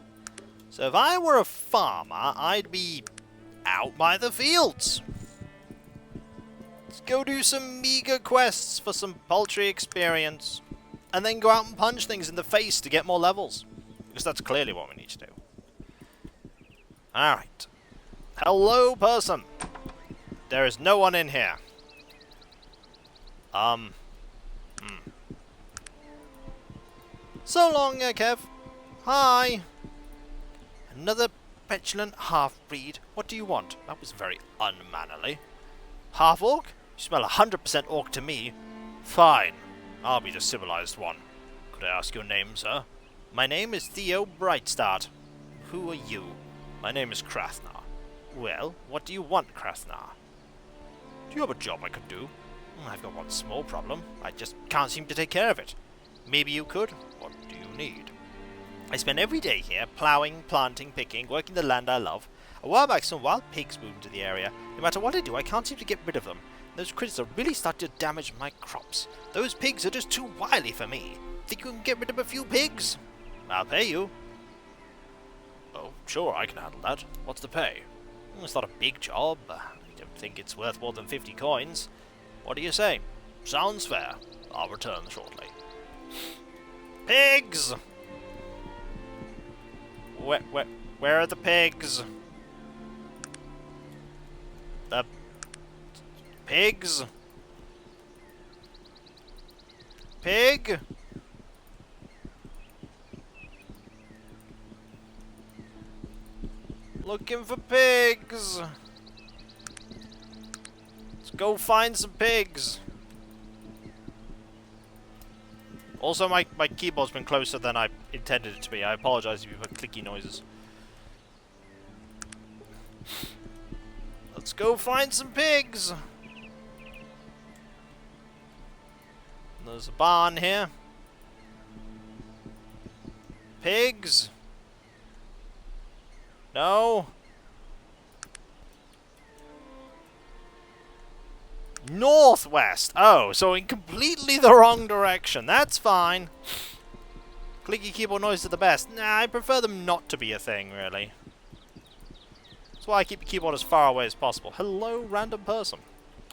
So if I were a farmer, I'd be out by the fields. Let's go do some meager quests for some paltry experience. And then go out and punch things in the face to get more levels. Because that's clearly what we need to do. Alright. Hello, person. There is no one in here. So long, Kev. Hi. Another petulant half-breed. What do you want? That was very unmannerly. Half-orc? You smell 100% orc to me. Fine. I'll be the civilized one. Could I ask your name, sir? My name is Theo Brightstart. Who are you? My name is Krasnar. Well, what do you want, Krasnar? Do you have a job I could do? I've got one small problem. I just can't seem to take care of it. Maybe you could? What do you need? I spend every day here, ploughing, planting, picking, working the land I love. A while back, some wild pigs moved into the area. No matter what I do, I can't seem to get rid of them. Those critters are really starting to damage my crops. Those pigs are just too wily for me. Think you can get rid of a few pigs? I'll pay you. Oh, sure, I can handle that. What's the pay? It's not a big job. I don't think it's worth more than 50 coins. What do you say? Sounds fair. I'll return shortly. Pigs! Where are the pigs? The pigs? Pig? Looking for pigs. Let's go find some pigs. Also, my keyboard's been closer than I intended it to be. I apologize if you've heard clicky noises. Let's go find some pigs. There's a barn here. Pigs? No? Northwest! Oh, so in completely the wrong direction. That's fine. Clicky keyboard noise are the best. Nah, I prefer them not to be a thing, really. That's why I keep the keyboard as far away as possible. Hello, random person.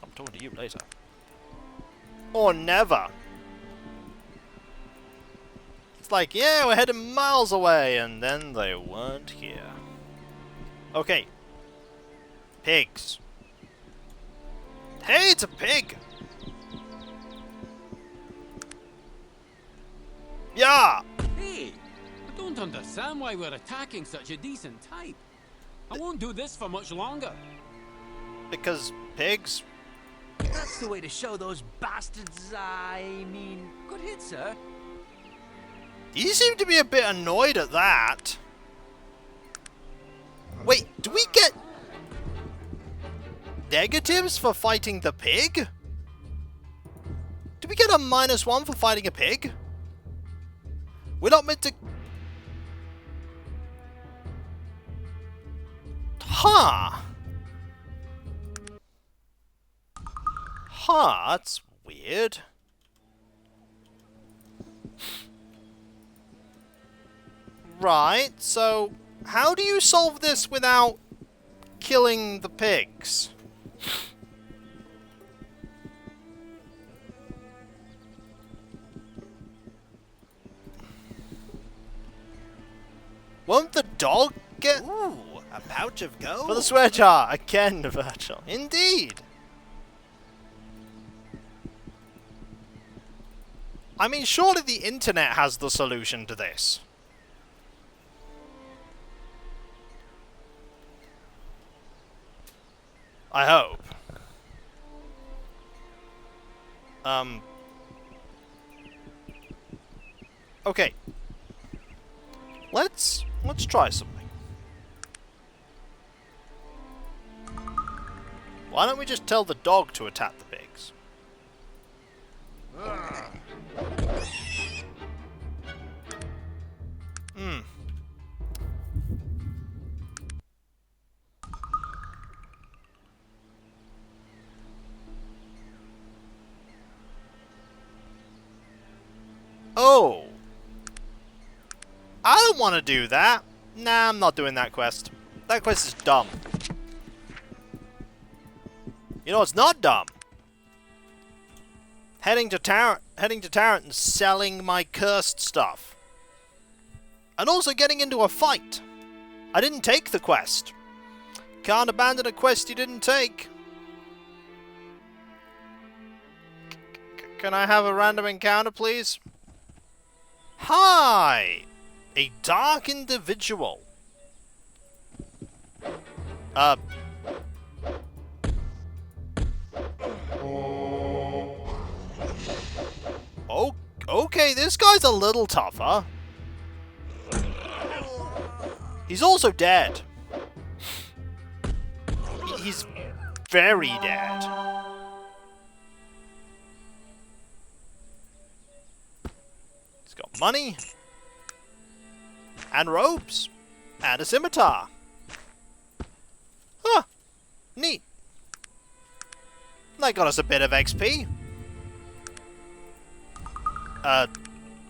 I'm talking to you later. Or never. It's like, yeah, we're heading miles away, and then they weren't here. Okay. Pigs. Hey, it's a pig! Yeah! Hey! I don't understand why we're attacking such a decent type. I won't do this for much longer. Because pigs? That's the way to show those bastards, I mean, good hit, sir. You seem to be a bit annoyed at that. Wait, do we get negatives for fighting the pig? Do we get a -1 for fighting a pig? We're not meant to... Huh. Huh, that's weird. Right, so how do you solve this without killing the pigs? Won't the dog it? Ooh, a pouch of gold. For the swear jar. Again, Virgil. Indeed. I mean, surely the internet has the solution to this. I hope. Okay. Let's try something. Why don't we just tell the dog to attack the pigs? Hmm. Oh. I don't want to do that. Nah, I'm not doing that quest. That quest is dumb. You know, it's not dumb. Heading to Tarrant and selling my cursed stuff. And also getting into a fight. I didn't take the quest. Can't abandon a quest you didn't take. Can I have a random encounter, please? Hi! A dark individual. Oh, okay, this guy's a little tougher. He's also dead. He's very dead. He's got money. And robes. And a scimitar. Huh. Neat. That got us a bit of XP.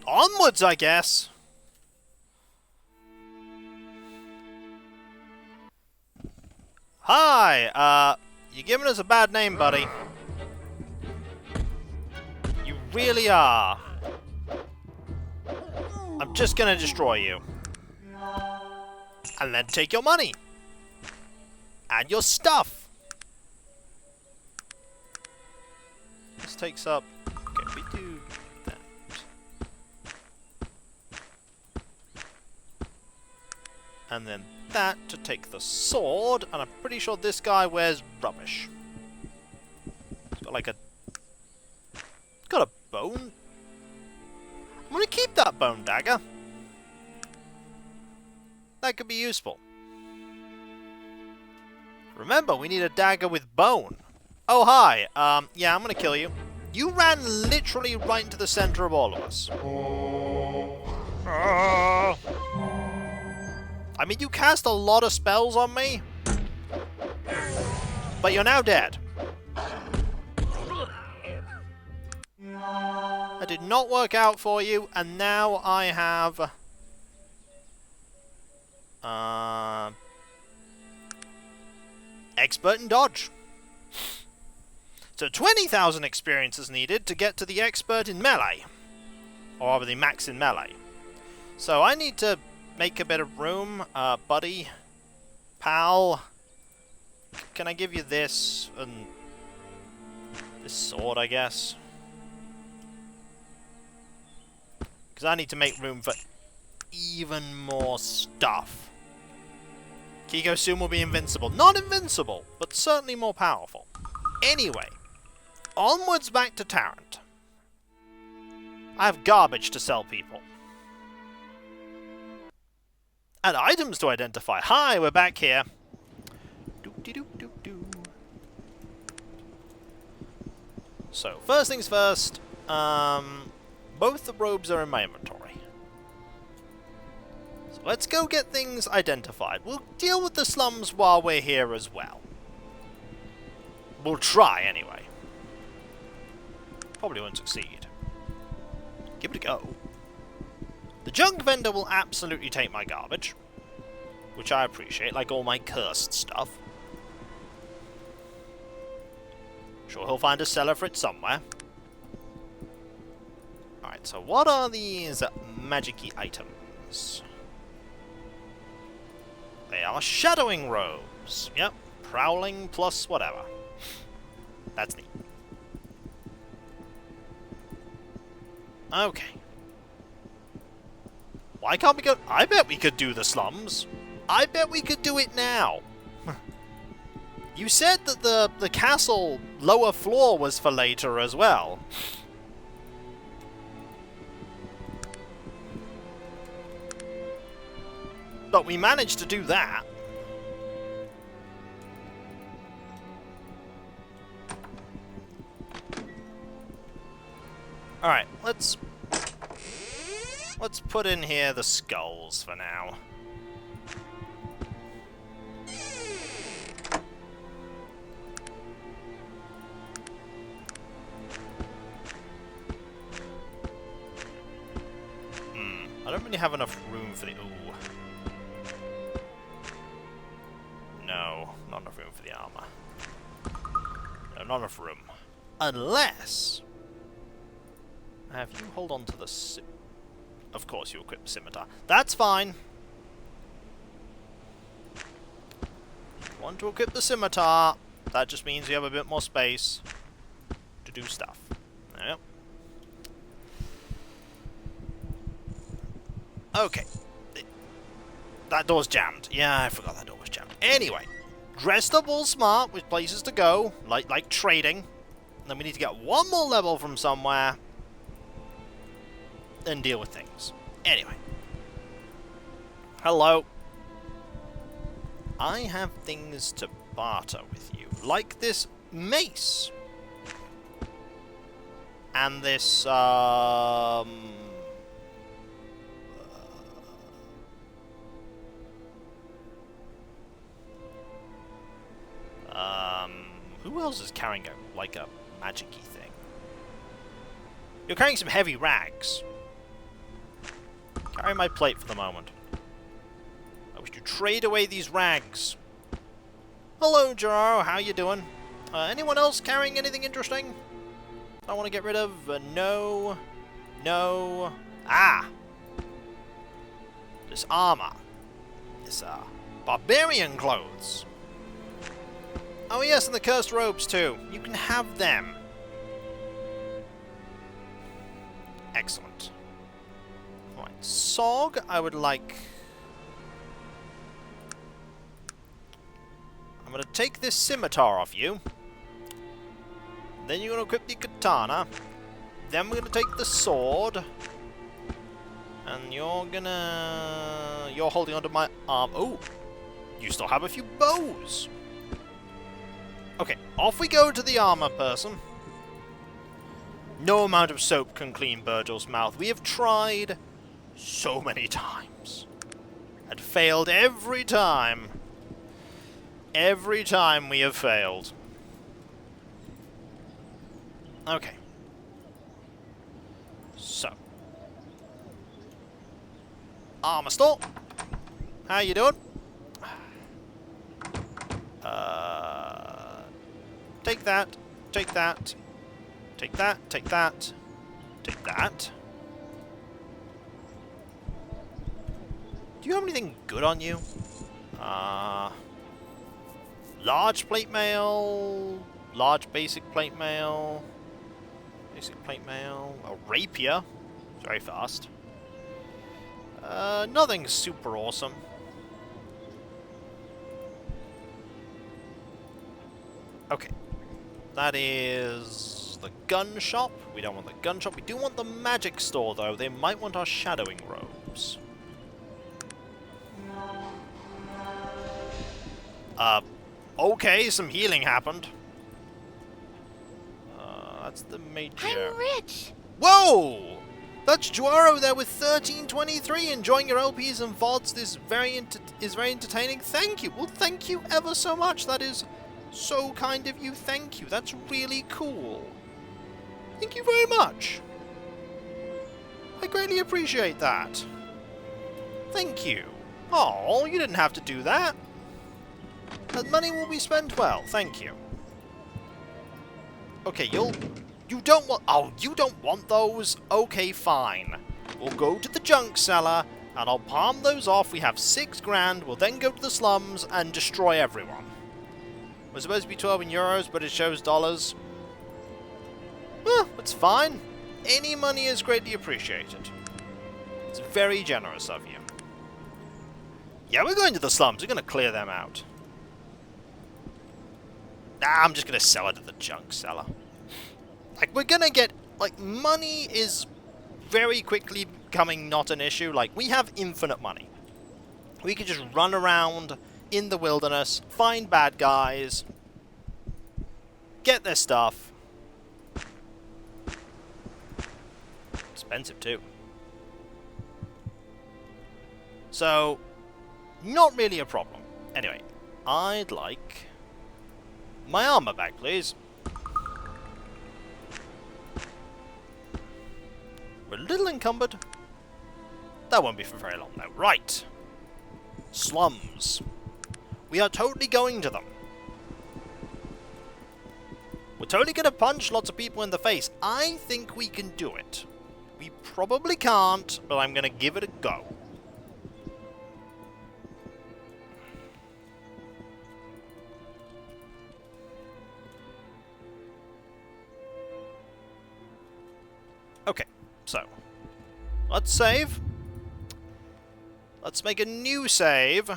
Onwards, I guess. Hi, you're giving us a bad name, buddy. You really are. I'm just gonna destroy you. And then take your money. And your stuff. This takes up... Okay, we do that. And then that to take the sword. And I'm pretty sure this guy wears rubbish. He's got like a... Got a bone? I'm gonna keep that bone dagger. That could be useful. Remember, we need a dagger with bone. Oh, hi. Yeah, I'm gonna kill you. You ran literally right into the center of all of us. I mean, you cast a lot of spells on me. But you're now dead. That did not work out for you, and now I have... expert in dodge. So 20,000 experience is needed to get to the expert in melee. Or rather the max in melee. So I need to make a bit of room. Buddy. Pal. Can I give you this? And this sword, I guess. Because I need to make room for even more stuff. Kiko soon will be invincible. Not invincible, but certainly more powerful. Anyway, onwards back to Tarrant. I have garbage to sell people. And items to identify. Hi, we're back here. Doop-de-doop-doop-doo. So, first things first. Both the robes are in my inventory. Let's go get things identified. We'll deal with the slums while we're here as well. We'll try, anyway. Probably won't succeed. Give it a go. The junk vendor will absolutely take my garbage. Which I appreciate, like all my cursed stuff. Sure he'll find a seller for it somewhere. Alright, so what are these magic-y items? They are shadowing robes. Yep. Prowling plus whatever. That's neat. Okay. Why can't we go... I bet we could do the slums. I bet we could do it now. You said that the castle lower floor was for later as well. But we managed to do that. Alright, let's put in here the skulls for now. I don't really have enough room for the... Ooh. No, not enough room for the armor. No, not enough room. Unless... Have you hold on to the... Of course you equip the scimitar. That's fine. Want to equip the scimitar. That just means you have a bit more space to do stuff. Yep. Okay. That door's jammed. Yeah, I forgot that door was jammed. Anyway, dressed up all smart with places to go, like trading. And then we need to get one more level from somewhere and deal with things. Anyway. Hello. I have things to barter with you. Like this mace. And this, who else is carrying like a magic-y thing? You're carrying some heavy rags. Carry my plate for the moment. I wish to trade away these rags. Hello, Gerard. How you doing? Anyone else carrying anything interesting I want to get rid of? No. No. Ah! This armor. This, barbarian clothes. Oh yes, and the cursed robes too. You can have them. Excellent. Alright, Sog, I would like... I'm going to take this scimitar off you. Then you're going to equip the katana. Then we're going to take the sword. And you're gonna... You're holding onto my arm. Oh! You still have a few bows. Okay, off we go to the armor person. No amount of soap can clean Virgil's mouth. We have tried so many times. And failed every time. Every time we have failed. Okay. So. Armor store. How you doing? Take that. Take that. Take that. Take that. Take that. Do you have anything good on you? Large plate mail. Large basic plate mail. Basic plate mail. A rapier. Very fast. Nothing super awesome. Okay. That is the gun shop. We don't want the gun shop. We do want the magic store, though. They might want our shadowing robes. Okay, some healing happened. That's the major... I'm rich! Whoa! That's Juaro there with 1323, enjoying your LPs and VODs. This is very entertaining. Thank you. Well, thank you ever so much. That is so kind of you. Thank you. That's really cool. Thank you very much. I greatly appreciate that. Thank you. Oh, you didn't have to do that. That money will be spent well. Thank you. Okay, you don't want... Oh, you don't want those? Okay, fine. We'll go to the junk cellar, And I'll palm those off. We have 6 grand. We'll then go to the slums and destroy everyone. We're supposed to be 12 in euros, but it shows dollars. Well, it's fine. Any money is greatly appreciated. It's very generous of you. Yeah, we're going to the slums. We're going to clear them out. Nah, I'm just going to sell it at the junk seller. Like, we're going to get... Like, money is very quickly becoming not an issue. Like, we have infinite money. We could just run around in the wilderness, find bad guys, get their stuff. Expensive, too. So, not really a problem. Anyway, I'd like my armor back, please. We're a little encumbered. That won't be for very long, though. Right. Slums. We are totally going to them. We're totally going to punch lots of people in the face. I think we can do it. We probably can't, but I'm going to give it a go. Okay, so let's save. Let's make a new save.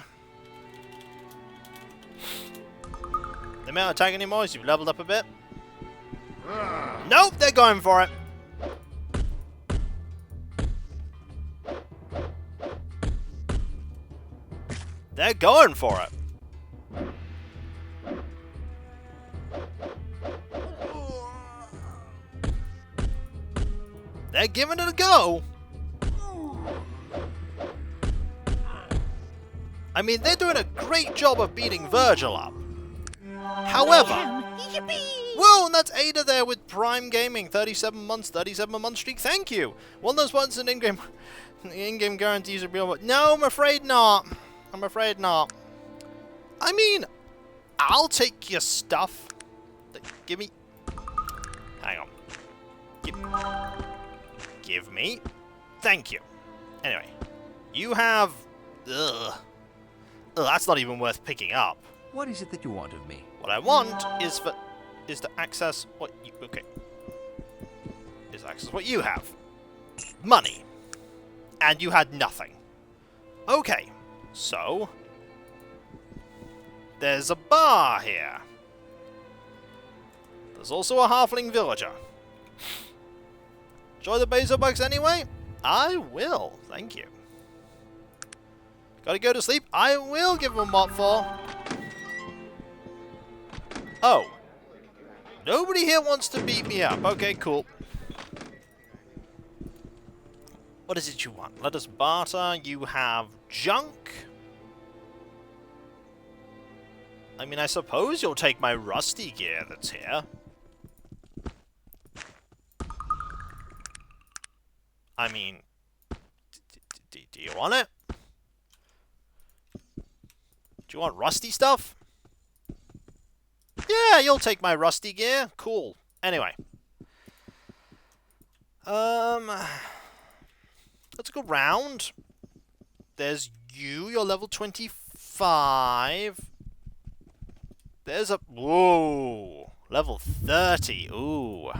They may not attack anymore, so you've leveled up a bit. Nope, they're going for it. They're going for it. They're giving it a go. I mean, they're doing a great job of beating Virgil up. However, whoa, and that's Ada there with Prime Gaming, 37 months streak. Thank you. One of those ones in in-game guarantees are real. No, I'm afraid not. I'm afraid not. I mean, I'll take your stuff. Give me. Hang on. Give me. Thank you. Anyway, you have. Ugh, that's not even worth picking up. What is it that you want of me? What I want is to access what you access what you have. Money. And you had nothing. Okay. So there's a bar here. There's also a halfling villager. Enjoy the Bezo bucks anyway? I will, thank you. Gotta go to sleep? I will give him what for. Oh. Nobody here wants to beat me up. Okay, cool. What is it you want? Let us barter. You have junk. I mean, I suppose you'll take my rusty gear that's here. I mean, do you want it? Do you want rusty stuff? Yeah, you'll take my rusty gear. Cool. Anyway. Let's go round. There's you. You're level 25. There's a... Whoa. Level 30. Ooh.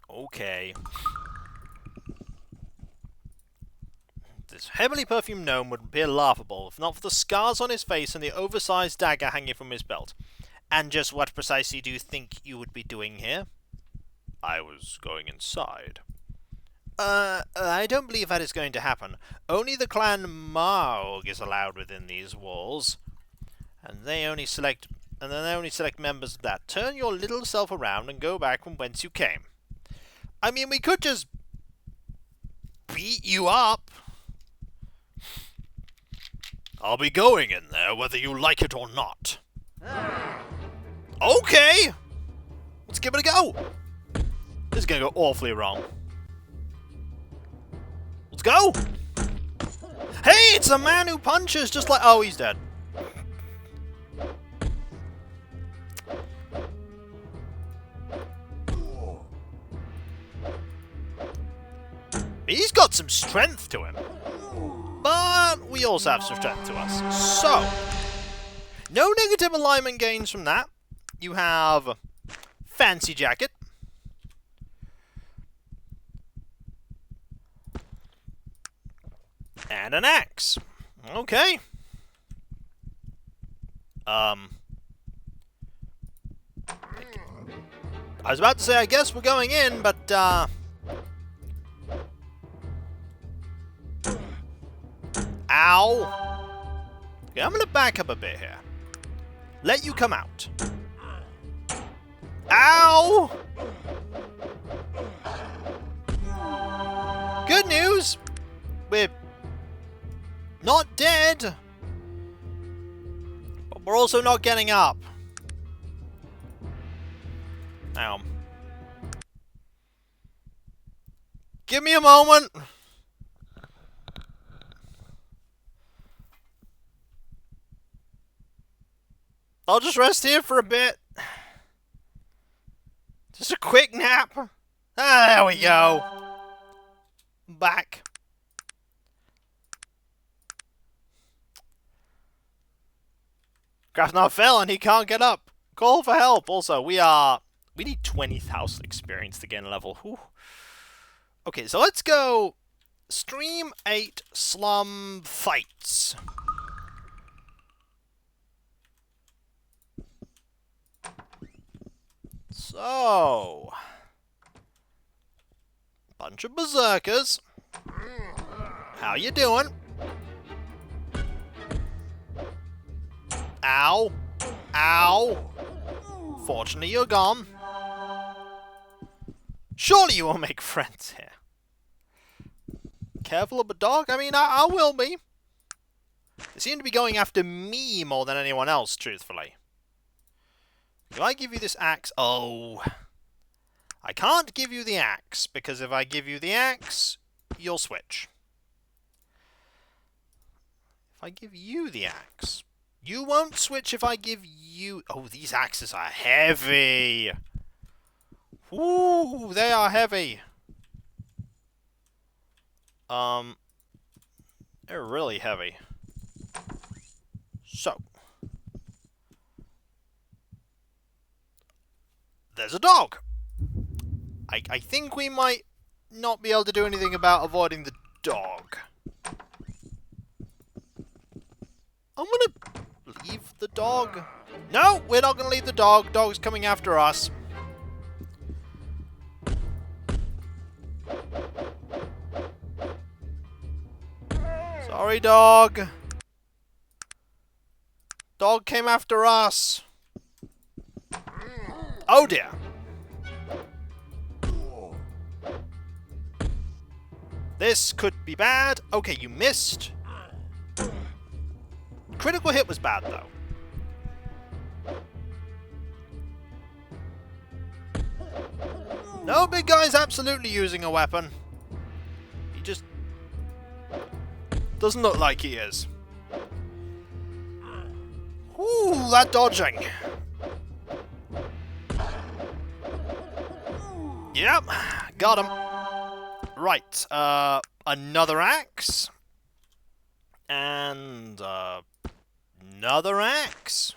Okay. This heavily perfumed gnome would appear laughable if not for the scars on his face and the oversized dagger hanging from his belt. And just what precisely do you think you would be doing here? I was going inside. I don't believe that is going to happen. Only the clan Maug is allowed within these walls. And they only select members of that. Turn your little self around and go back from whence you came. I mean, we could just beat you up. I'll be going in there whether you like it or not. Okay! Let's give it a go. This is going to go awfully wrong. Let's go! Hey, it's a man who punches just like... Oh, he's dead. He's got some strength to him. But we also have some strength to us. So, no negative alignment gains from that. You have Fancy Jacket. And an axe. Okay. I was about to say, I guess we're going in, but, Ow! Okay, I'm gonna back up a bit here. Let you come out. Ow! Good news! We're not dead, but we're also not getting up. Ow. Give me a moment. I'll just rest here for a bit. Just a quick nap. Ah, there we go. Back. Graf's not failing, he can't get up. Call for help. Also, we need 20,000 experience to gain a level. Whew. Okay, so let's go Stream 8 Slum Fights. So, bunch of berserkers. How you doing? Ow. Ow. Fortunately, you're gone. Surely you won't make friends here. Careful of a dog? I mean, I will be. They seem to be going after me more than anyone else, truthfully. Do I give you this axe? Oh. I can't give you the axe, because if I give you the axe, you'll switch. If I give you the axe, you won't switch if I give you... Oh, these axes are heavy. Ooh, they are heavy. They're really heavy. So. There's a dog. I think we might not be able to do anything about avoiding the dog. I'm gonna leave the dog. No, we're not gonna leave the dog. Dog's coming after us. Sorry, dog. Dog came after us. Oh dear. This could be bad. Okay, you missed. Critical hit was bad, though. No, big guy's absolutely using a weapon. He just doesn't look like he is. Ooh, that dodging. Yep, got him. Right, another axe. And, another axe.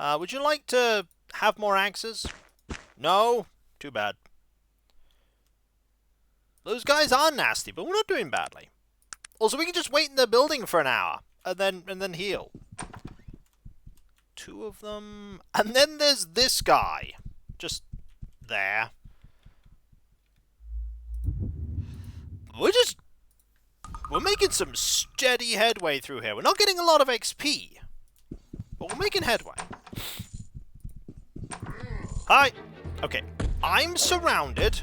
Would you like to have more axes? No? Too bad. Those guys are nasty, but we're not doing badly. Also, we can just wait in the building for an hour, and then heal. Two of them. And then there's this guy. Just there. We're making some steady headway through here. We're not getting a lot of XP, but we're making headway. Hi. Okay. I'm surrounded.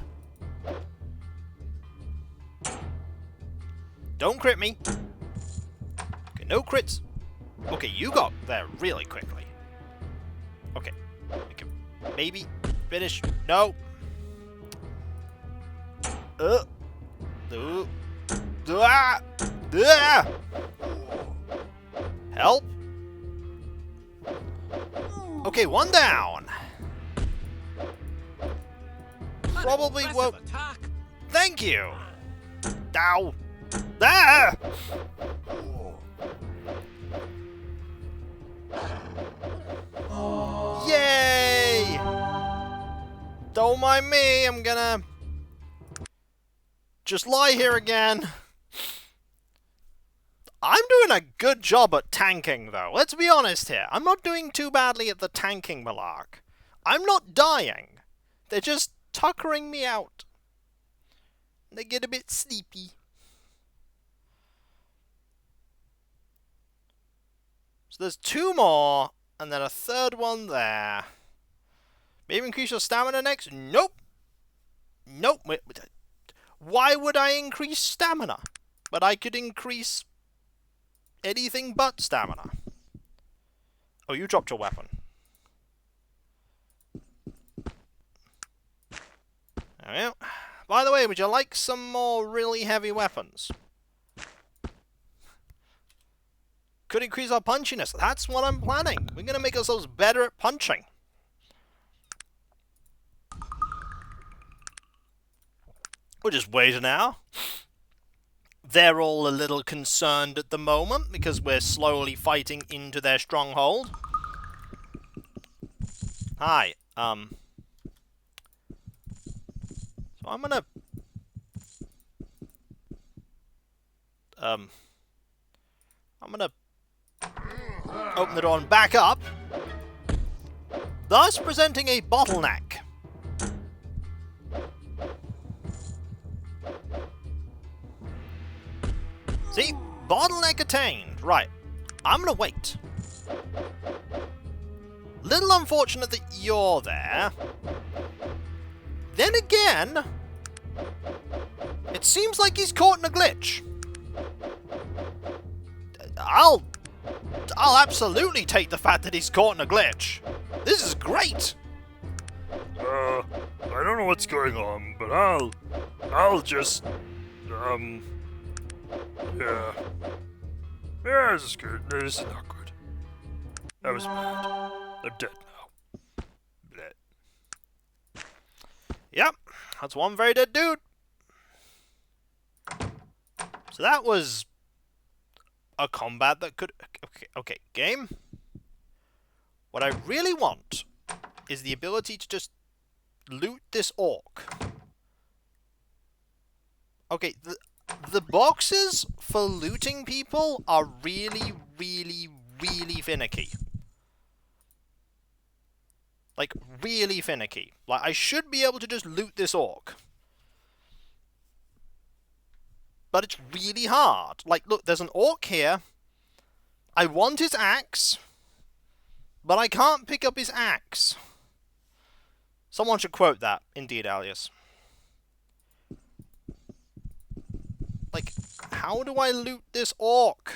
Don't crit me. Okay, no crits. Okay, you got there really quickly. Okay. We can maybe finish. No. Help. Okay, one down. Probably won't. Thank you. Ow! There! Yay! Don't mind me, I'm gonna just lie here again. I'm doing a good job at tanking, though. Let's be honest here. I'm not doing too badly at the tanking malark. I'm not dying. They're just tuckering me out. They get a bit sleepy. So there's 2 more, and then a 3rd one there. Maybe increase your stamina next? Nope. Nope. Wait. Why would I increase stamina? But I could increase anything but stamina. Oh, you dropped your weapon. There we go. By the way, would you like some more really heavy weapons? Could increase our punchiness. That's what I'm planning. We're going to make ourselves better at punching. We'll just wait now. They're all a little concerned at the moment because we're slowly fighting into their stronghold. Hi, So I'm gonna... I'm gonna open the door and back up, thus presenting a bottleneck. See? Bottleneck attained. Right. I'm gonna wait. Little unfortunate that you're there. Then again, it seems like he's caught in a glitch. I'll absolutely take the fact that he's caught in a glitch. This is great. I don't know what's going on, but I'll just, yeah. Yeah, this is good. This is not good. That was bad. I'm dead now. Bleh. Yep, that's one very dead dude. So that was a combat that could... Okay, game. What I really want is the ability to just loot this orc. Okay, the boxes for looting people are really, really, really finicky. Like, really finicky. Like, I should be able to just loot this orc. But it's really hard. Like, look, there's an orc here. I want his axe. But I can't pick up his axe. Someone should quote that. Indeed, Alias. Like, how do I loot this orc?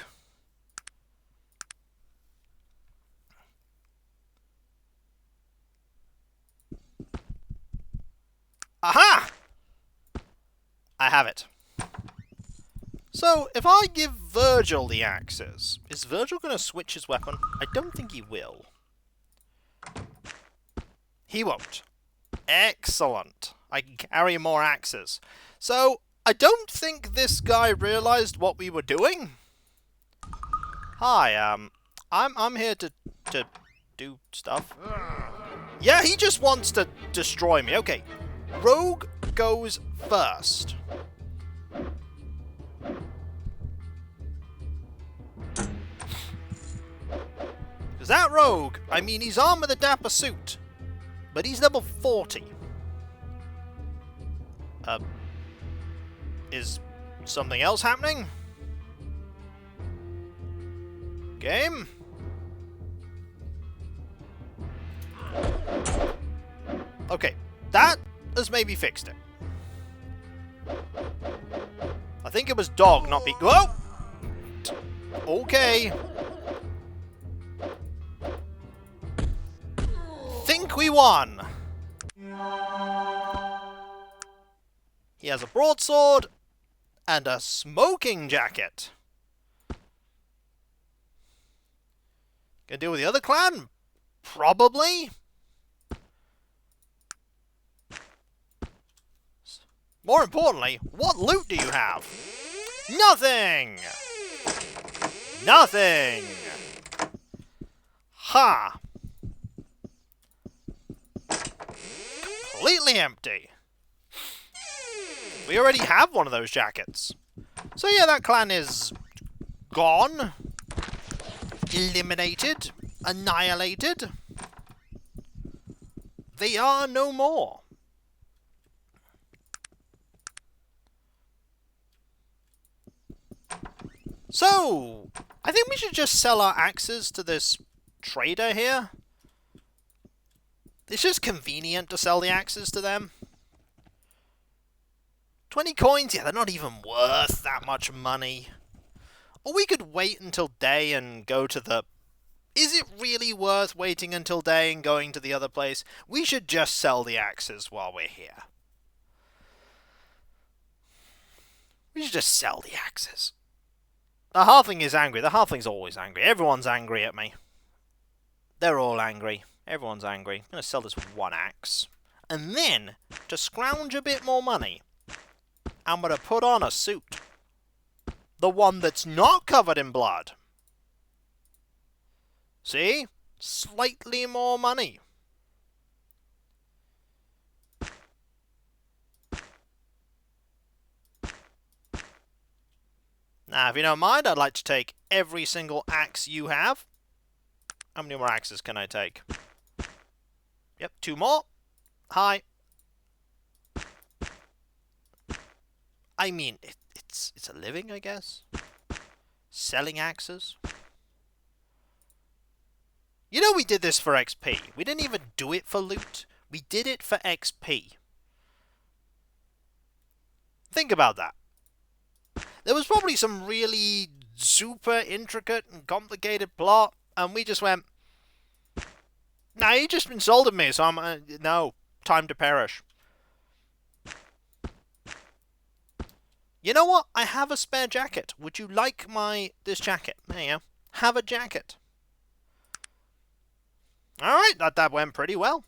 Aha! I have it. So, if I give Virgil the axes, is Virgil going to switch his weapon? I don't think he will. He won't. Excellent. I can carry more axes. So, I don't think this guy realized what we were doing. Hi, I'm here to do stuff. Yeah, he just wants to destroy me. Okay, Rogue goes first. Because that Rogue, I mean, he's armed with a dapper suit, but he's level 40. Is something else happening? Game? Okay, that has maybe fixed it. I think it was dog, not be... Whoa! Okay. Think we won. He has a broadsword and a smoking jacket. Gonna deal with the other clan? Probably. More importantly, what loot do you have? Nothing! Nothing! Ha! Completely empty. We already have one of those jackets. So yeah, that clan is gone. Eliminated. Annihilated. They are no more. So, I think we should just sell our axes to this trader here. It's just convenient to sell the axes to them. 20 coins? Yeah, they're not even worth that much money. Or we could wait until day and go to the... Is it really worth waiting until day and going to the other place? We should just sell the axes while we're here. We should just sell the axes. The halfling is angry. The halfling's always angry. Everyone's angry at me. They're all angry. Everyone's angry. I'm going to sell this one axe. And then, to scrounge a bit more money, I'm going to put on a suit. The one that's not covered in blood. See? Slightly more money. Now, if you don't mind, I'd like to take every single axe you have. How many more axes can I take? Yep, 2 more. Hi. I mean, it's a living, I guess. Selling axes. You know we did this for XP. We didn't even do it for loot. We did it for XP. Think about that. There was probably some really super intricate and complicated plot, and we just went, nah, you just insulted me, so I'm, no, time to perish. You know what? I have a spare jacket. Would you like this jacket? There you go. Have a jacket. Alright, that went pretty well.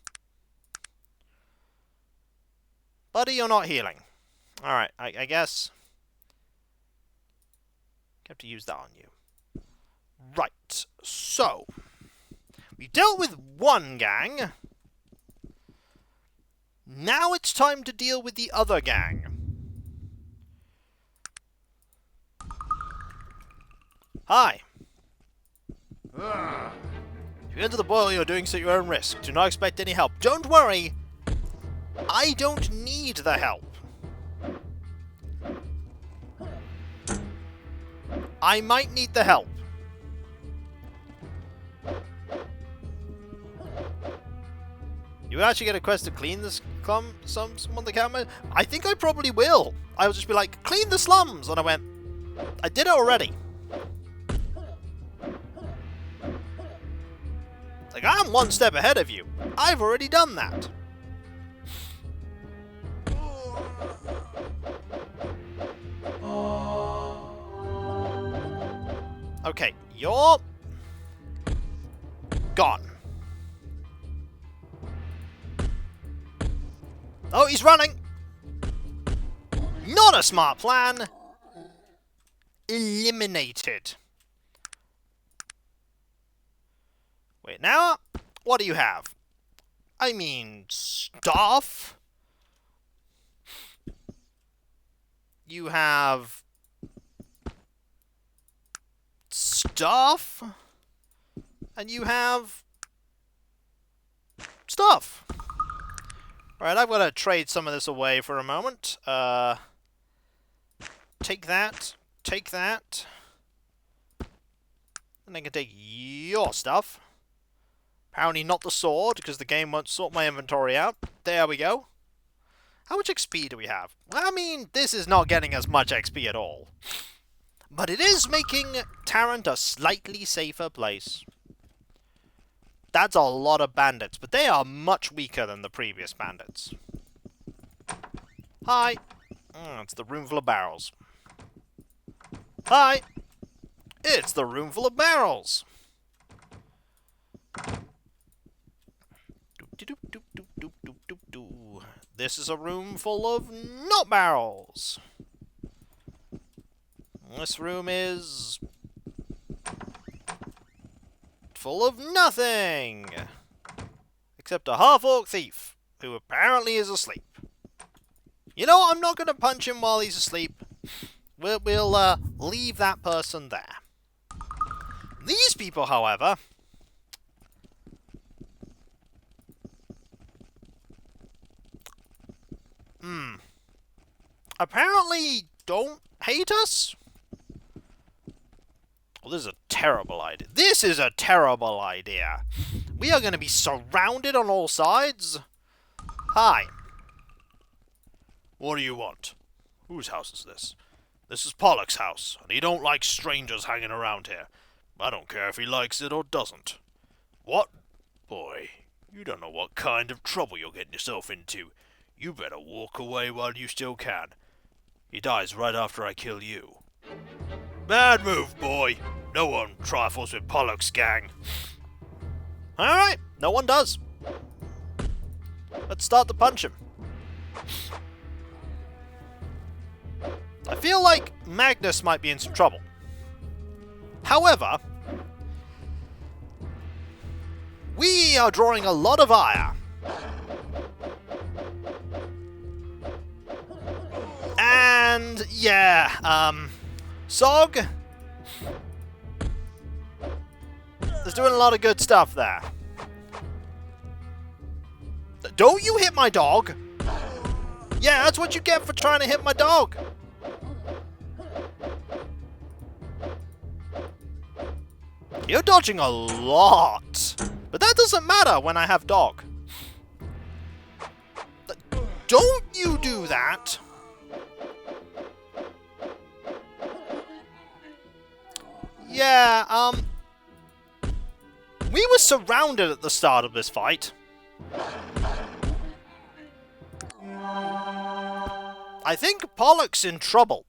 Buddy, you're not healing. Alright, I guess... I have to use that on you. Right, so... we dealt with one gang. Now it's time to deal with the other gang. Hi. If you enter the boil, you're doing so at your own risk. Do not expect any help. Don't worry. I don't need the help. I might need the help. You actually get a quest to clean the slums on the camera? I think I probably will. I'll just be like, clean the slums! And I went, I did it already. Like, I'm one step ahead of you. I've already done that. Okay, you're... gone. Oh, he's running! Not a smart plan! Eliminated. Wait, now, what do you have? I mean, stuff? You have... stuff? And you have... stuff. Alright, I've got to trade some of this away for a moment. Take that. Take that. And I can take your stuff. Apparently not the sword, because the game won't sort my inventory out. There we go. How much XP do we have? I mean, this is not getting us much XP at all. But it is making Tarrant a slightly safer place. That's a lot of bandits, but they are much weaker than the previous bandits. Hi. It's the room full of barrels. Hi. It's the room full of barrels. This is a room full of nut barrels. This room is full of nothing. Except a half-orc thief, who apparently is asleep. You know what? I'm not going to punch him while he's asleep. We'll leave that person there. These people, however... apparently don't hate us? Well, this is a terrible idea. This is a terrible idea. We are going to be surrounded on all sides. Hi. What do you want? Whose house is this? This is Pollock's house, and he don't like strangers hanging around here. I don't care if he likes it or doesn't. What? Boy, you don't know what kind of trouble you're getting yourself into. You better walk away while you still can. He dies right after I kill you. Bad move, boy. No one trifles with Pollock's gang. Alright, no one does. Let's start to punch him. I feel like Magnus might be in some trouble. However, we are drawing a lot of ire. And, yeah, Sog is doing a lot of good stuff there. Don't you hit my dog! Yeah, that's what you get for trying to hit my dog! You're dodging a lot! But that doesn't matter when I have dog. Don't you do that! Yeah, we were surrounded at the start of this fight. I think Pollock's in trouble.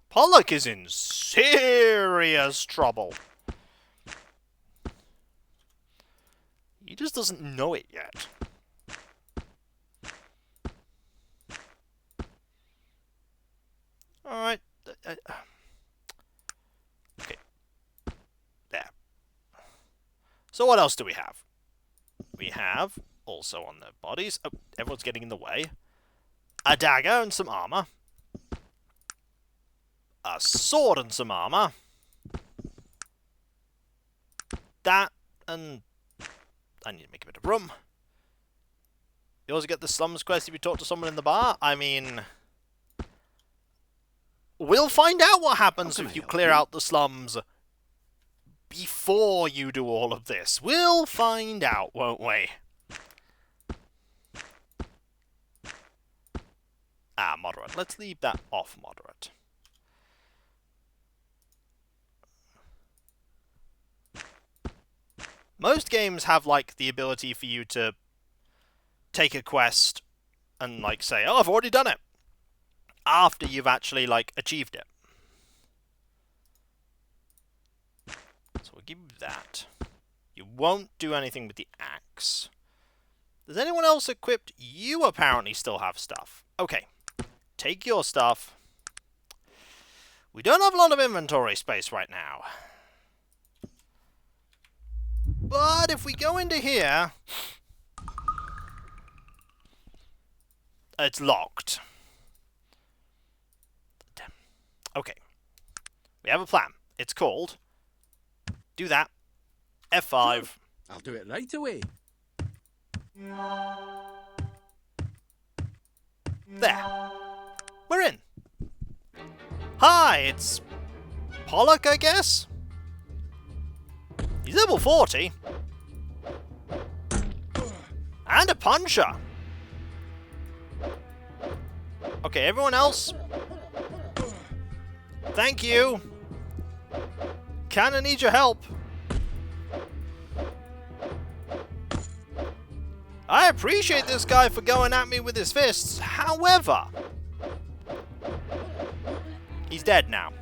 Pollock is in serious trouble. He just doesn't know it yet. Alright. Okay. There. So what else do we have? We have, also on their bodies... Oh, everyone's getting in the way. A dagger and some armor. A sword and some armor. That, and... I need to make a bit of room. You also get the slums quest if you talk to someone in the bar. I mean... We'll find out what happens if you clear out the slums before you do all of this. We'll find out, won't we? Ah, moderate. Let's leave that off moderate. Most games have, like, the ability for you to take a quest and, like, say, oh, I've already done it, after you've actually, like, achieved it. So we'll give you that. You won't do anything with the axe. Does anyone else equipped? You apparently still have stuff. Okay. Take your stuff. We don't have a lot of inventory space right now. But if we go into here... It's locked. Okay. We have a plan. It's called... Do that. F5. I'll do it right away. There. We're in. Hi, it's... Pollock, I guess? He's level 40. And a puncher. Okay, everyone else... Thank you. Kinda need your help. I appreciate this guy for going at me with his fists. However, he's dead now.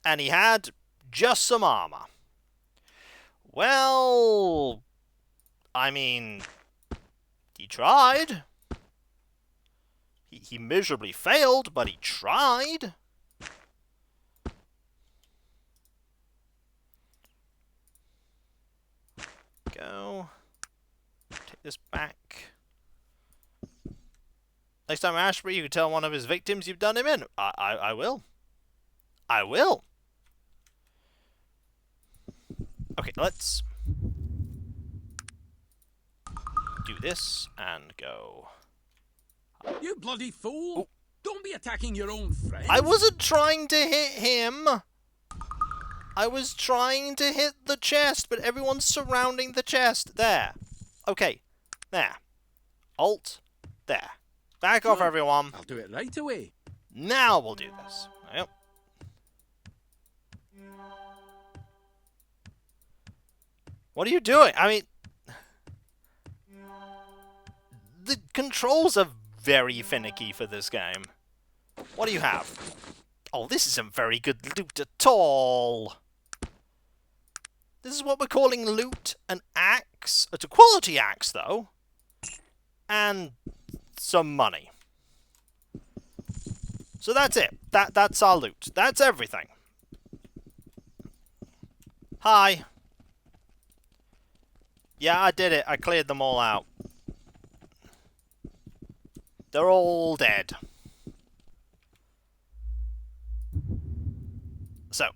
And he had just some armor. Well, I mean, he tried. He miserably failed, but he tried. Go. Take this back. Next time Ashbury, you can tell one of his victims you've done him in. I will. I will. Okay, let's do this and go. You bloody fool! Oh. Don't be attacking your own friends. I wasn't trying to hit him. I was trying to hit the chest, but everyone's surrounding the chest. There. Okay. There. Alt. There. Back off, everyone. I'll do it right away. Now we'll do this. Yep. What are you doing? I mean, the controls are very finicky for this game. What do you have? Oh, this isn't very good loot at all. This is what we're calling loot, an axe. It's a quality axe, though. And some money. So that's it. That's our loot. That's everything. Hi. Yeah, I did it. I cleared them all out. They're all dead. So,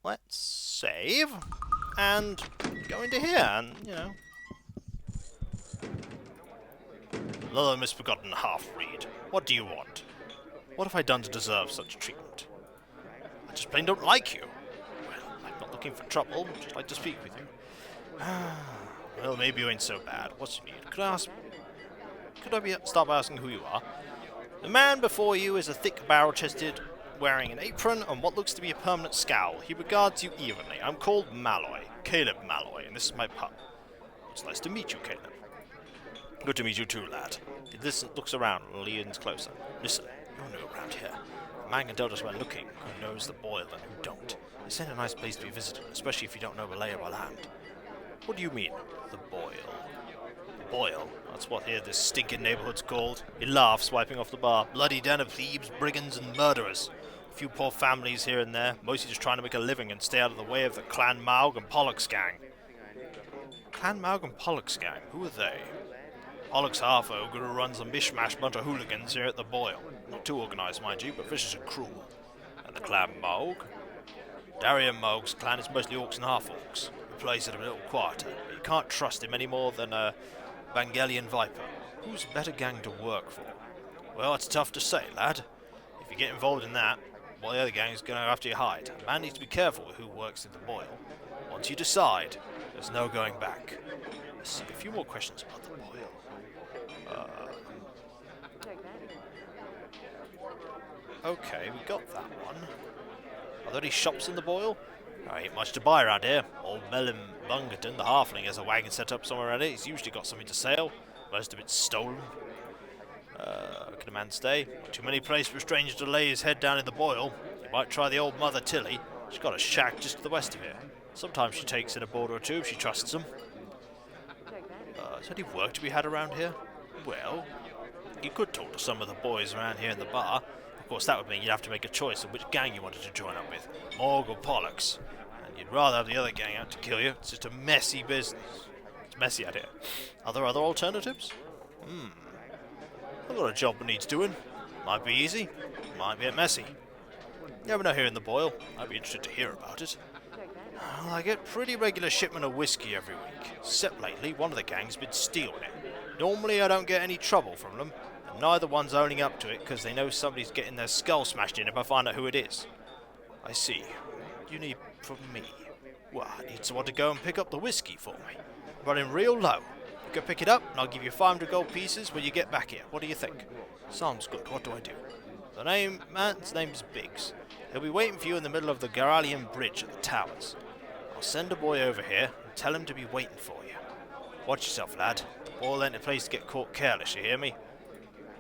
let's save and go into here and, you know. Another misbegotten half-breed. What do you want? What have I done to deserve such treatment? I just plain don't like you. Well, I'm not looking for trouble, just like to speak with you. Well, maybe you ain't so bad. What's you need? Could I start by asking who you are? The man before you is a thick barrel-chested, wearing an apron and what looks to be a permanent scowl. He regards you evenly. I'm called Malloy, Caleb Malloy, and this is my pup. It's nice to meet you, Caleb. Good to meet you too, lad. He looks around and leans closer. Listen, you're new around here. A man can tell just by looking who knows the Boil and who don't. This ain't a nice place to be visited, especially if you don't know the lay of our land. What do you mean, the Boil? The Boil? That's what here this stinking neighborhood's called. He laughs, wiping off the bar. Bloody den of thieves, brigands, and murderers. A few poor families here and there, mostly just trying to make a living and stay out of the way of the Clan Maug and Pollock's gang. Clan Maug and Pollock's gang? Who are they? Pollock's half-ogre who runs a mishmash bunch of hooligans here at the Boil. Not too organised, mind you, but vicious and cruel. And the Clan Maug? Darian Maug's clan is mostly orcs and half-orcs. He plays it a little quieter, but you can't trust him any more than a Vangelian Viper. Who's a better gang to work for? Well, it's tough to say, lad. If you get involved in that, well, the other gang's going to have to hide. A man needs to be careful with who works in the Boil. Once you decide, there's no going back. Let's see, a few more questions about the Boil. Okay, we got that one. Are there any shops in the Boil? There ain't much to buy around here. Old Melon Bungerton, the halfling, has a wagon set up somewhere around it. He's usually got something to sell. Most of it's stolen. Can a man stay? Not too many places for a stranger to lay his head down in the Boil. You might try the old Mother Tilly. She's got a shack just to the west of here. Sometimes she takes in a boarder or two if she trusts them. Is there any work to be had around here? Well, you could talk to some of the boys around here in the bar. Of course, that would mean you'd have to make a choice of which gang you wanted to join up with, Morg or Pollux. And you'd rather have the other gang out to kill you. It's just a messy business. It's messy out here. Are there other alternatives? I've got a job that needs doing. Might be easy, might be a bit messy. You never know here in the Boil. I'd be interested to hear about it. Well, I get pretty regular shipment of whiskey every week. Except lately, one of the gang's been stealing it. Normally I don't get any trouble from them, and neither one's owning up to it because they know somebody's getting their skull smashed in if I find out who it is. I see. What do you need from me? Well, I need someone to go and pick up the whiskey for me. Running real low. You can pick it up, and I'll give you 500 gold pieces when you get back here. What do you think? Sounds good. What do I do? The man's name's Biggs. He'll be waiting for you in the middle of the Garalian Bridge at the towers. I'll send a boy over here and tell him to be waiting for you. Watch yourself, lad. The Boil ain't a place to get caught careless, you hear me?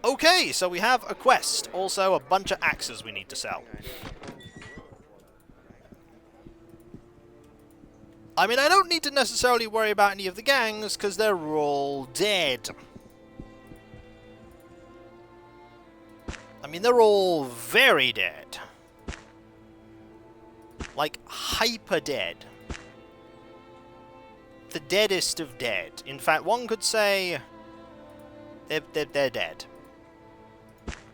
Okay, so we have a quest. Also, a bunch of axes we need to sell. I mean, I don't need to necessarily worry about any of the gangs, because they're all dead. I mean, they're all very dead. Like, hyper dead. The deadest of dead. In fact, one could say they're dead.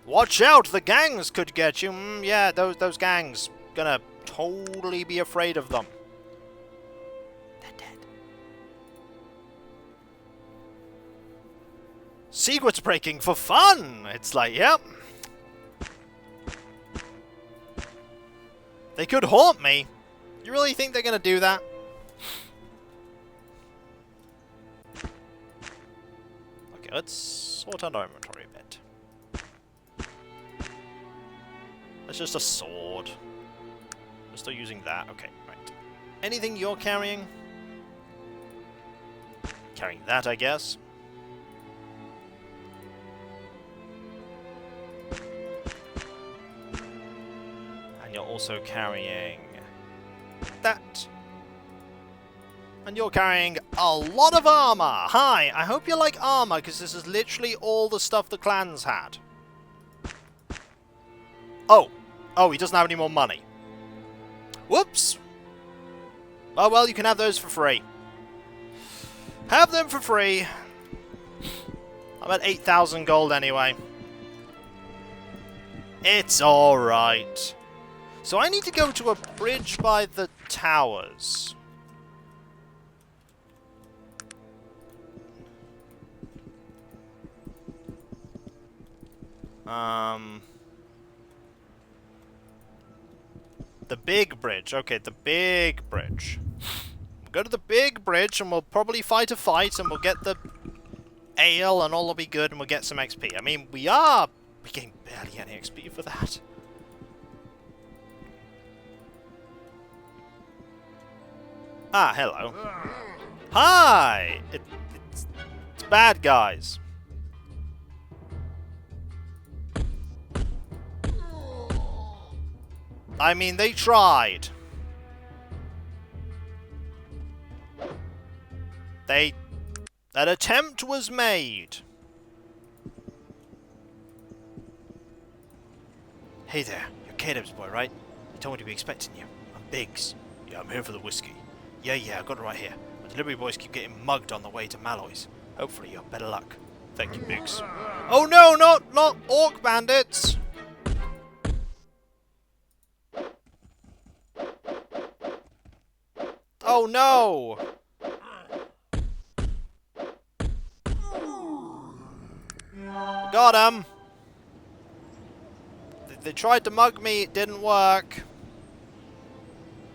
Watch out, the gangs could get you. Yeah, those gangs. Gonna totally be afraid of them. They're dead. Secrets breaking for fun! It's like, yep. They could haunt me. You really think they're gonna do that? Okay, let's sort out our inventory a bit. That's just a sword. We're still using that. Okay, right. Anything you're carrying? Carrying that, I guess. And you're also carrying that. And you're carrying a lot of armor. Hi, I hope you like armor, because this is literally all the stuff the clans had. Oh. Oh, he doesn't have any more money. Whoops. Oh, well, you can have those for free. Have them for free. I'm at 8,000 gold anyway. It's alright. So I need to go to a bridge by the towers. The big bridge. Okay, the big bridge. We'll go to the big bridge and we'll probably fight a fight and we'll get the ale and all will be good and we'll get some XP. I mean, we're getting barely any XP for that. Ah, hello. Hi! It's bad guys. I mean, they tried. An attempt was made. Hey there, you're Caleb's boy, right? He told me to be expecting you. I'm Biggs. Yeah, I'm here for the whiskey. Yeah, I got it right here. My delivery boys keep getting mugged on the way to Malloy's. Hopefully you have better luck. Thank you, Biggs. Oh no, not orc bandits! Oh no! Got him! They tried to mug me, it didn't work.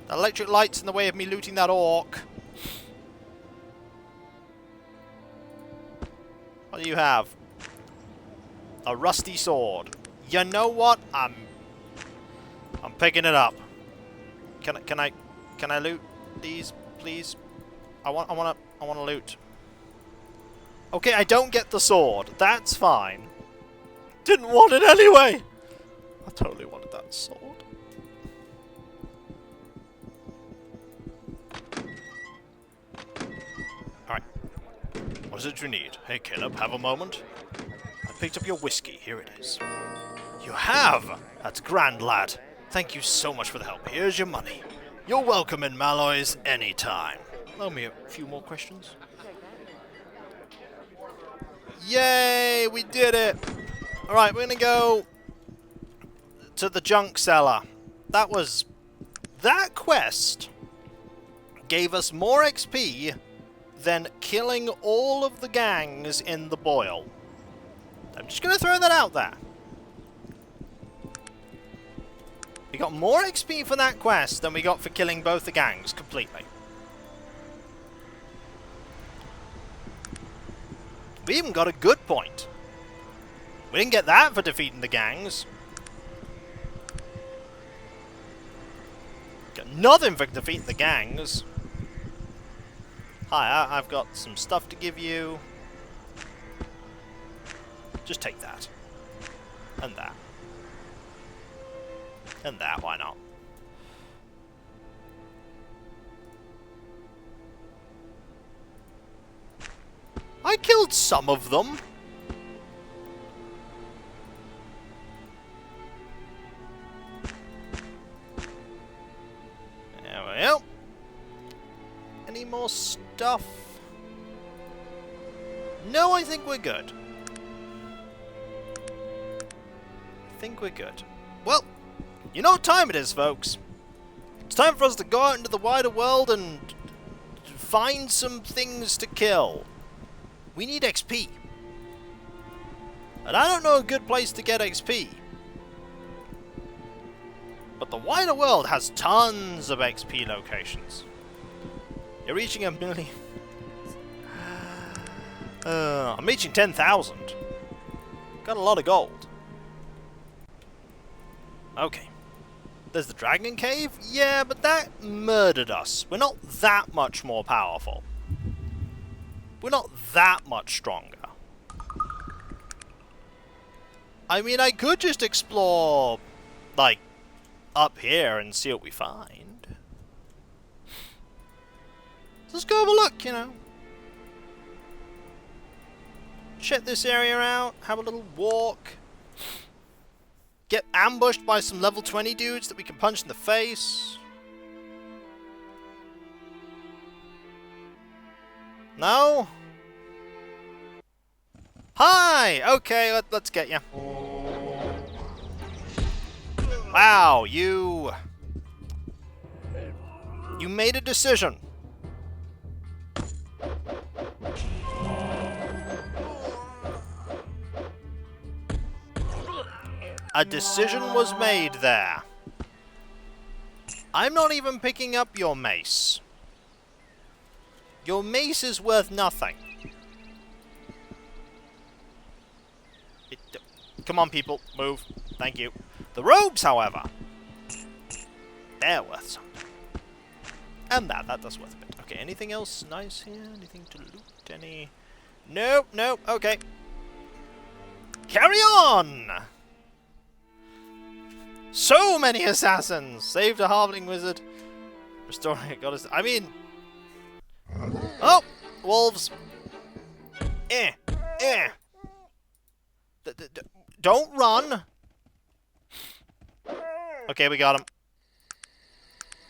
The electric light's in the way of me looting that orc. What do you have? A rusty sword. You know what? I'm picking it up. Can I loot these, please? I wanna loot. Okay, I don't get the sword. That's fine. Didn't want it anyway. I totally wanted that sword. Alright. What is it you need? Hey, Caleb, have a moment? I picked up your whiskey. Here it is. You have? That's grand, lad. Thank you so much for the help. Here's your money. You're welcome in Malloy's anytime. Allow me a few more questions. Yay! We did it! Alright, we're gonna go to the junk cellar. That quest gave us more XP than killing all of the gangs in the boil. I'm just gonna throw that out there. We got more XP for that quest than we got for killing both the gangs completely. We even got a good point. We didn't get that for defeating the gangs. Got nothing for defeating the gangs. Hi, I've got some stuff to give you. Just take that. And that. And that, why not? I killed some of them. There we go. Any more stuff? No, I think we're good. I think we're good. Well, you know what time it is, folks. It's time for us to go out into the wider world and find some things to kill. We need XP. And I don't know a good place to get XP. But the wider world has tons of XP locations. You're reaching 1 million. I'm reaching 10,000. Got a lot of gold. Okay. There's the Dragon Cave? Yeah, but that murdered us. We're not that much more powerful. We're not that much stronger. I mean, I could just explore, like, up here and see what we find. Let's go have a look, you know. Check this area out, have a little walk. Get ambushed by some level 20 dudes that we can punch in the face. No? Hi! Okay, let's get you. Wow, you made a decision. A decision was made there. I'm not even picking up your mace. Your mace is worth nothing. Come on, people. Move. Thank you. The robes, however, they're worth something. And that's worth a bit. Okay, anything else nice here? Anything to loot? Any... Nope, nope. Okay. Carry on! So many assassins! Saved a halfling wizard. Restoring a goddess. I mean... Oh! Wolves! Don't run! Okay, we got him.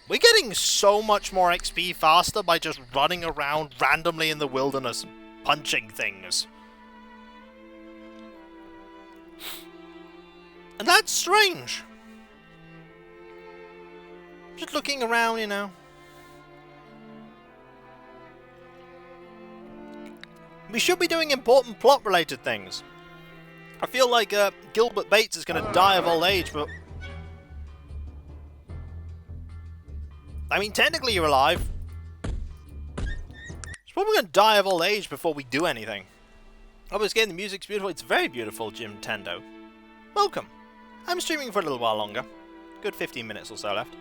We're getting so much more XP faster by just running around randomly in the wilderness, punching things. And that's strange. Just looking around, you know. We should be doing important plot-related things. I feel like Gilbert Bates is going to die of old age, but... I mean, technically you're alive. He's probably going to die of old age before we do anything. Obviously, again, the music's beautiful. It's very beautiful, Jim Tendo. Welcome. I'm streaming for a little while longer. Good 15 minutes or so left.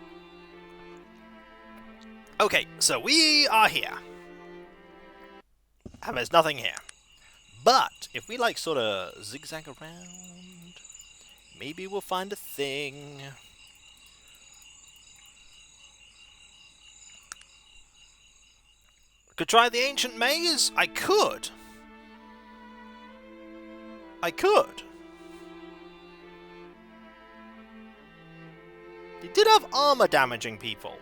Okay, so we are here. And there's nothing here. But, if we, like, sort of zigzag around, maybe we'll find a thing. Could try the ancient maze? I could. I could. They did have armor damaging people.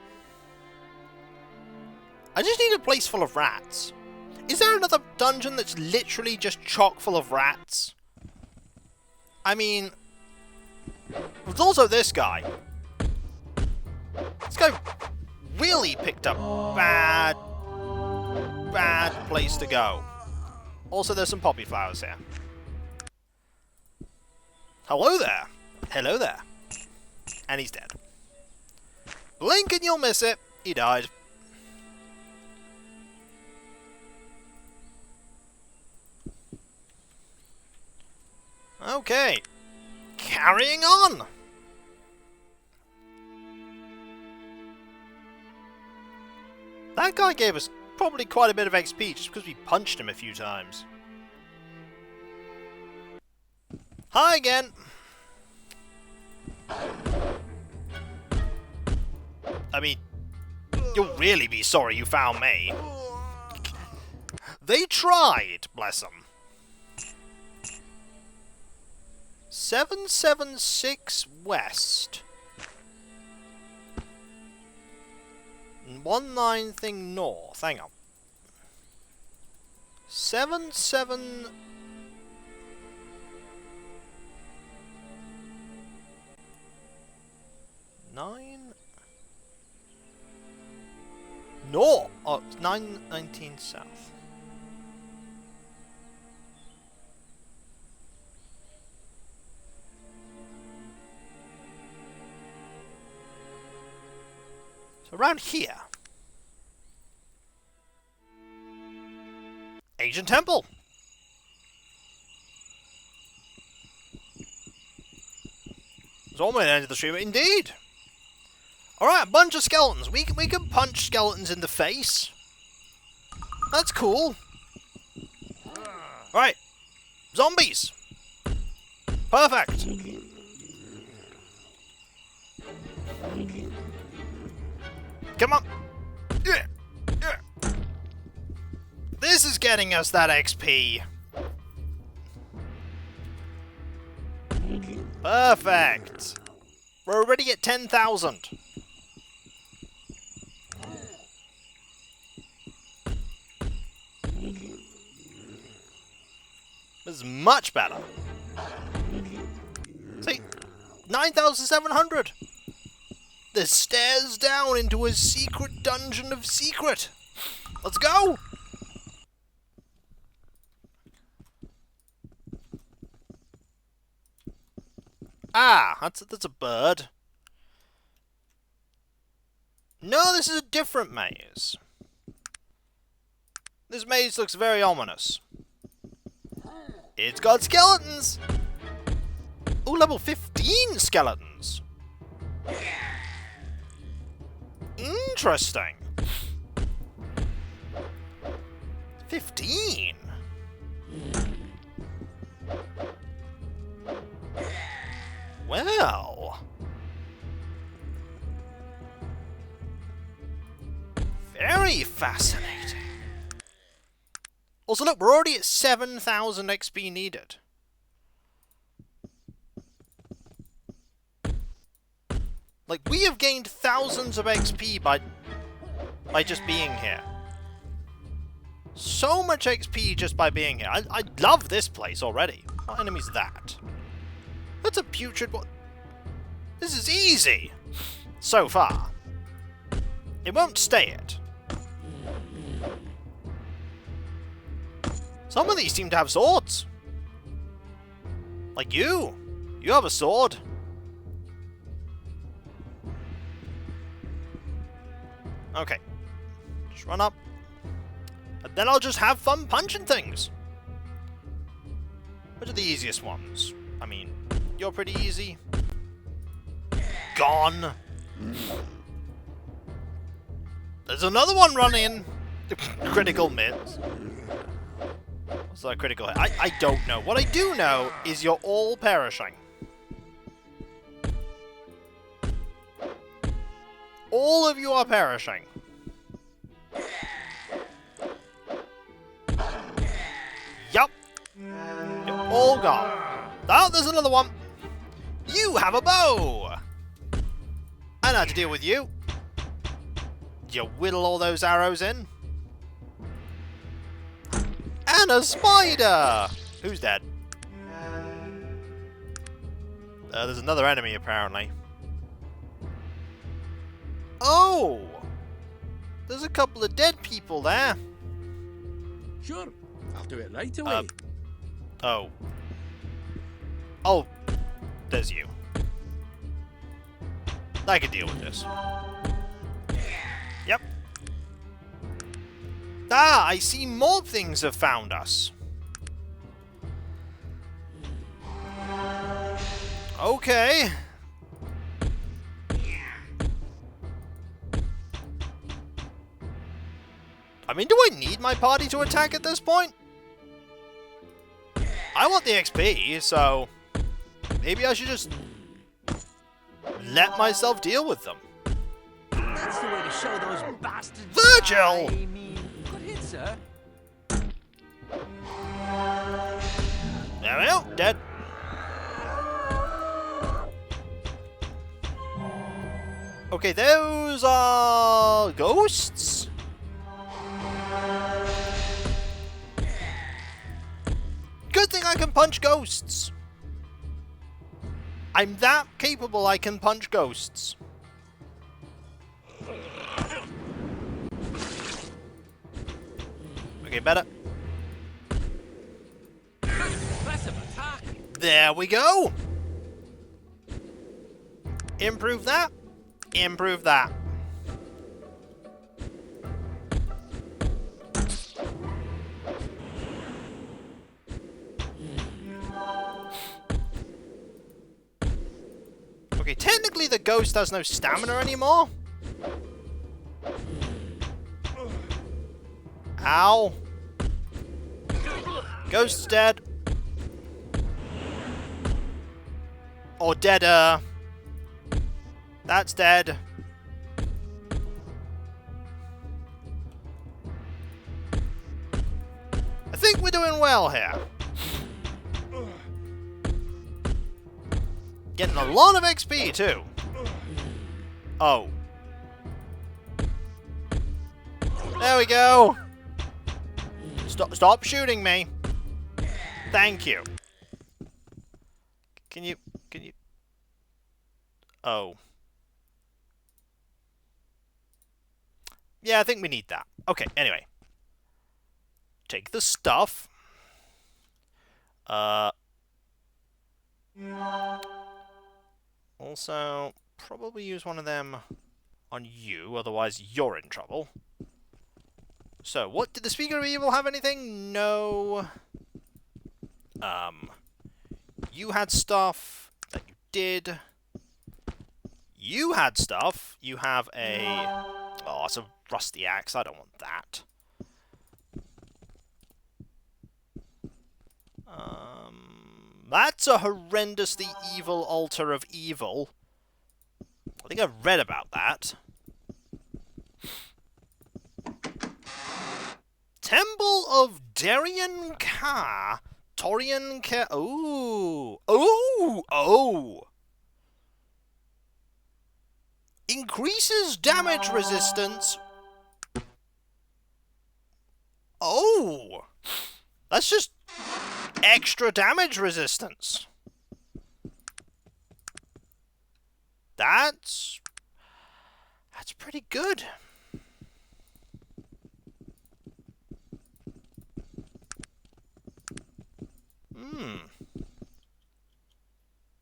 I just need a place full of rats. Is there another dungeon that's literally just chock full of rats? I mean... There's also this guy. This guy really picked up bad place to go. Also, there's some poppy flowers here. Hello there. Hello there. And he's dead. Blink and you'll miss it. He died. Okay. Carrying on. That guy gave us probably quite a bit of XP just because we punched him a few times. Hi again. I mean, you'll really be sorry you found me. They tried, bless them. 776 west. 19 thing north. Hang on. 77... 9... North! Oh, 919 south. So around here. Ancient Temple! It's almost the end of the stream, indeed! Alright, a bunch of skeletons. We can punch skeletons in the face. That's cool. Right. Zombies! Perfect! Come on! This is getting us that XP. Perfect! We're already at 10,000. This is much better. See? 9,700! The stairs down into a secret dungeon of secret. Let's go! Ah, that's a bird. No, this is a different maze. This maze looks very ominous. It's got skeletons! Ooh, level 15 skeletons! Interesting. 15? Well... very fascinating. Also, look, we're already at 7,000 XP needed. Like, we have gained thousands of XP by just being here. So much XP just by being here. I love this place already. What enemy is that? That's a putrid one. This is easy. So far. It won't stay it. Some of these seem to have swords. Like you. You have a sword. Okay. Just run up. And then I'll just have fun punching things. Which are the easiest ones? I mean, you're pretty easy. Gone. There's another one running. Critical miss. What's that critical hit? I don't know. What I do know is you're all perishing. All of you are perishing. Yup. You're all gone. Oh, there's another one. You have a bow. I know how to deal with you. You whittle all those arrows in. And a spider! Who's dead? There's another enemy, apparently. Oh! There's a couple of dead people there. Sure, I'll do it right away. Oh. Oh, there's you. I can deal with this. Yep. Ah, I see more things have found us. Okay. I mean, do I need my party to attack at this point? I want the XP, so maybe I should just let myself deal with them. That's the way to show those bastards. Virgil! I mean, good hit, sir. There we go. Dead. Okay, those are ghosts. Good thing I can punch ghosts. I'm that capable I can punch ghosts. Okay, better. Impressive attack. There we go. Improve that. Improve that. Okay, technically the ghost has no stamina anymore. Ow. Ghost's dead. Or deader. That's dead. I think we're doing well here. Getting a lot of XP too. Oh. There we go. Stop shooting me. Thank you. Can you... Oh. Yeah, I think we need that. Okay, anyway. Take the stuff. Also, probably use one of them on you, otherwise you're in trouble. So, what did the Speaker of Evil have anything? No. You had stuff that you did. You had stuff. You have a... Oh, it's a rusty axe. I don't want that. That's a horrendously evil altar of evil. I think I've read about that. Temple of Darien Ka. Torian Ka. Ooh. Ooh. Oh. Increases damage resistance. Oh. That's just extra damage resistance. That's pretty good.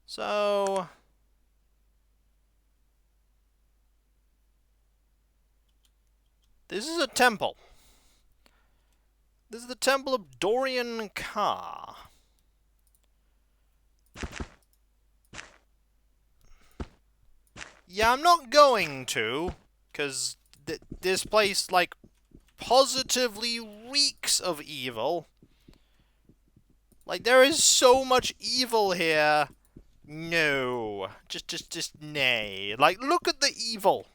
So this is a temple. This is the Temple of Dorian Ka. Yeah, I'm not going to, because this place, like, positively reeks of evil. Like, there is so much evil here. No. Just nay. Like, look at the evil.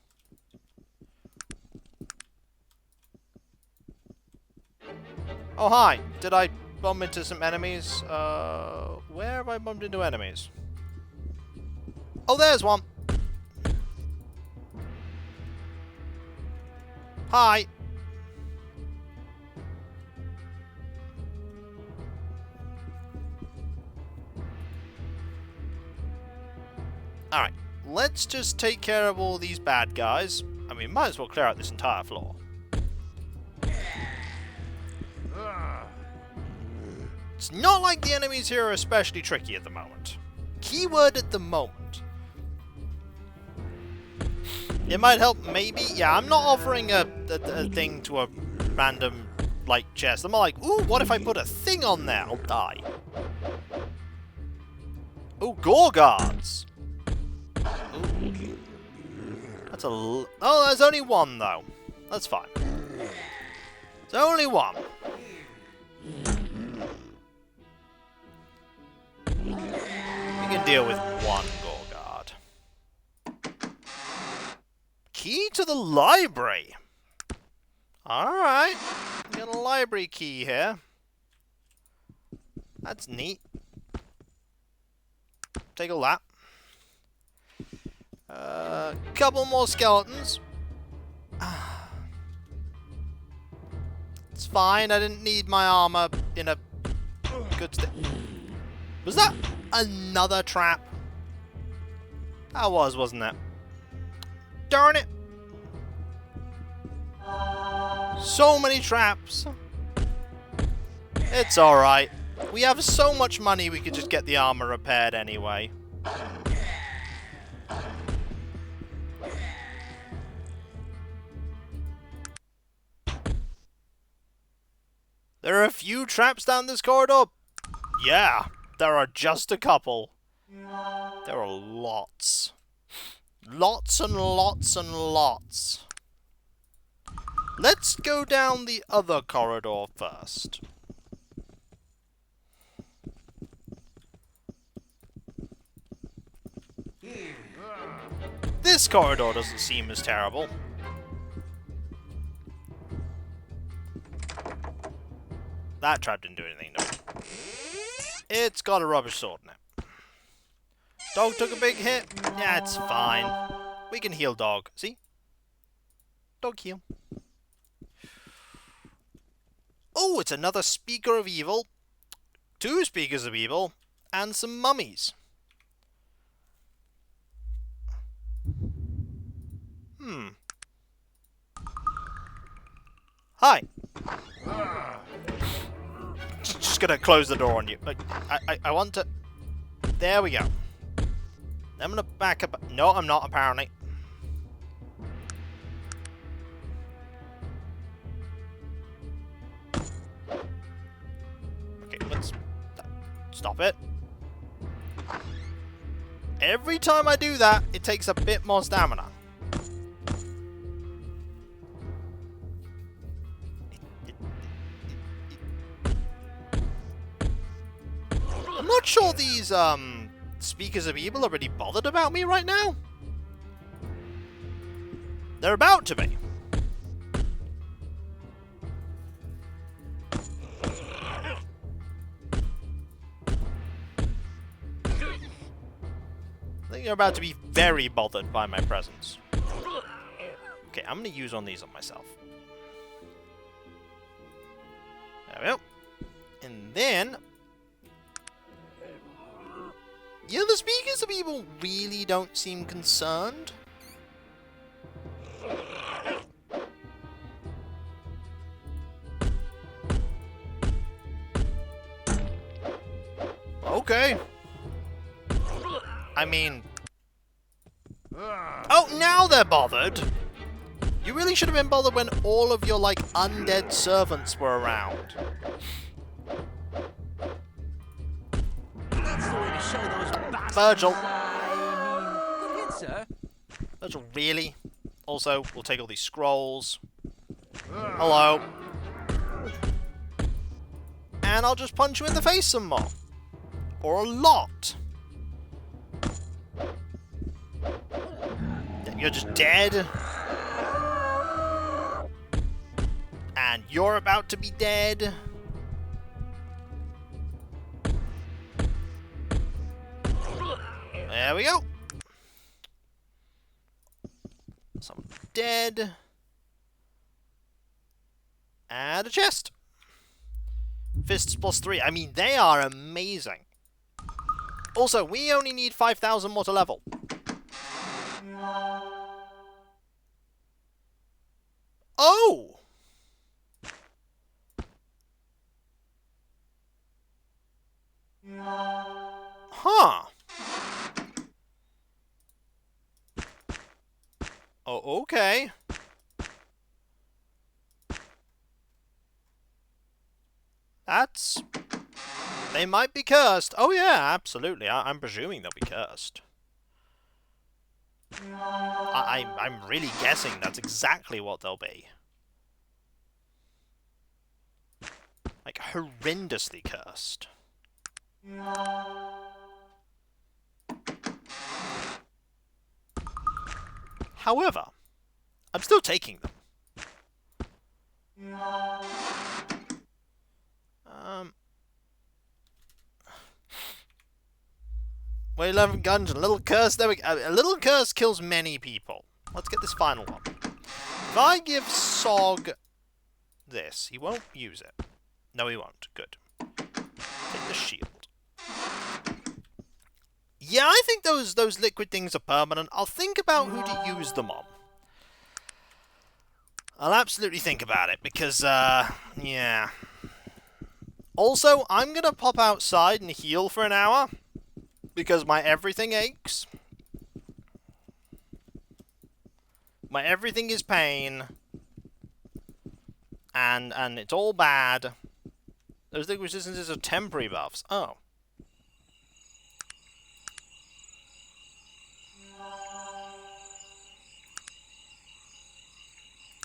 Oh, hi. Did I bump into some enemies? Where have I bumped into enemies? Oh, there's one. Hi. Alright, let's just take care of all these bad guys. I mean, might as well clear out this entire floor. It's not like the enemies here are especially tricky at the moment. Keyword at the moment. It might help, maybe. Yeah, I'm not offering a thing to a random, like, chest. I'm not like, ooh, what if I put a thing on there? I'll die. Ooh, gore guards. Ooh. That's a... Oh, there's only one, though. That's fine. There's only one. We can deal with one gore guard. Key to the library. Alright. We got a library key here. That's neat. take all that. Couple more skeletons. It's fine, I didn't need my armor in a good state. Was that another trap? That was, wasn't it? Darn it! So many traps. It's alright. We have so much money we could just get the armor repaired anyway. There are a few traps down this corridor. Yeah, there are just a couple. There are lots. Lots and lots and lots. Let's go down the other corridor first. This corridor doesn't seem as terrible. That trap didn't do anything to me. It's got a rubber sword in it. Dog took a big hit. Yeah, it's fine. We can heal dog. See? Dog heal. Oh, it's another speaker of evil. 2 speakers of evil. And some mummies. Hi. Just gonna close the door on you. Like, I want to... There we go. I'm gonna back up... No, I'm not, apparently. Okay, let's... Stop it. Every time I do that, it takes a bit more stamina. I'm not sure these, speakers of evil are really bothered about me right now. They're about to be. I think they're about to be very bothered by my presence. Okay, I'm going to use one of these on myself. There we go. And then... Yeah, the speakers of evil really don't seem concerned. Okay. I mean... Oh, now they're bothered! You really should have been bothered when all of your, like, undead servants were around. That's the way to show those bastards. Virgil. Good hit, sir. Virgil, really? Also, we'll take all these scrolls. Hello. And I'll just punch you in the face some more. Or a lot. You're just dead. And you're about to be dead. There we go. Someone dead. And a chest. Fists +3. I mean, they are amazing. Also, we only need 5,000 more to level. Oh! Huh. Oh, okay. That's... They might be cursed. Oh yeah, absolutely. I'm presuming they'll be cursed. I'm really guessing that's exactly what they'll be. Like, horrendously cursed. However, I'm still taking them. We're 11th dungeon. A little curse. There we go. A little curse kills many people. Let's get this final one. If I give Sog this, he won't use it. No, he won't. Good. Take the shield. Yeah, I think those liquid things are permanent. I'll think about who to use them on. I'll absolutely think about it, because, yeah. Also, I'm going to pop outside and heal for an hour, because my everything aches. My everything is pain. And it's all bad. Those liquid resistances are temporary buffs. Oh.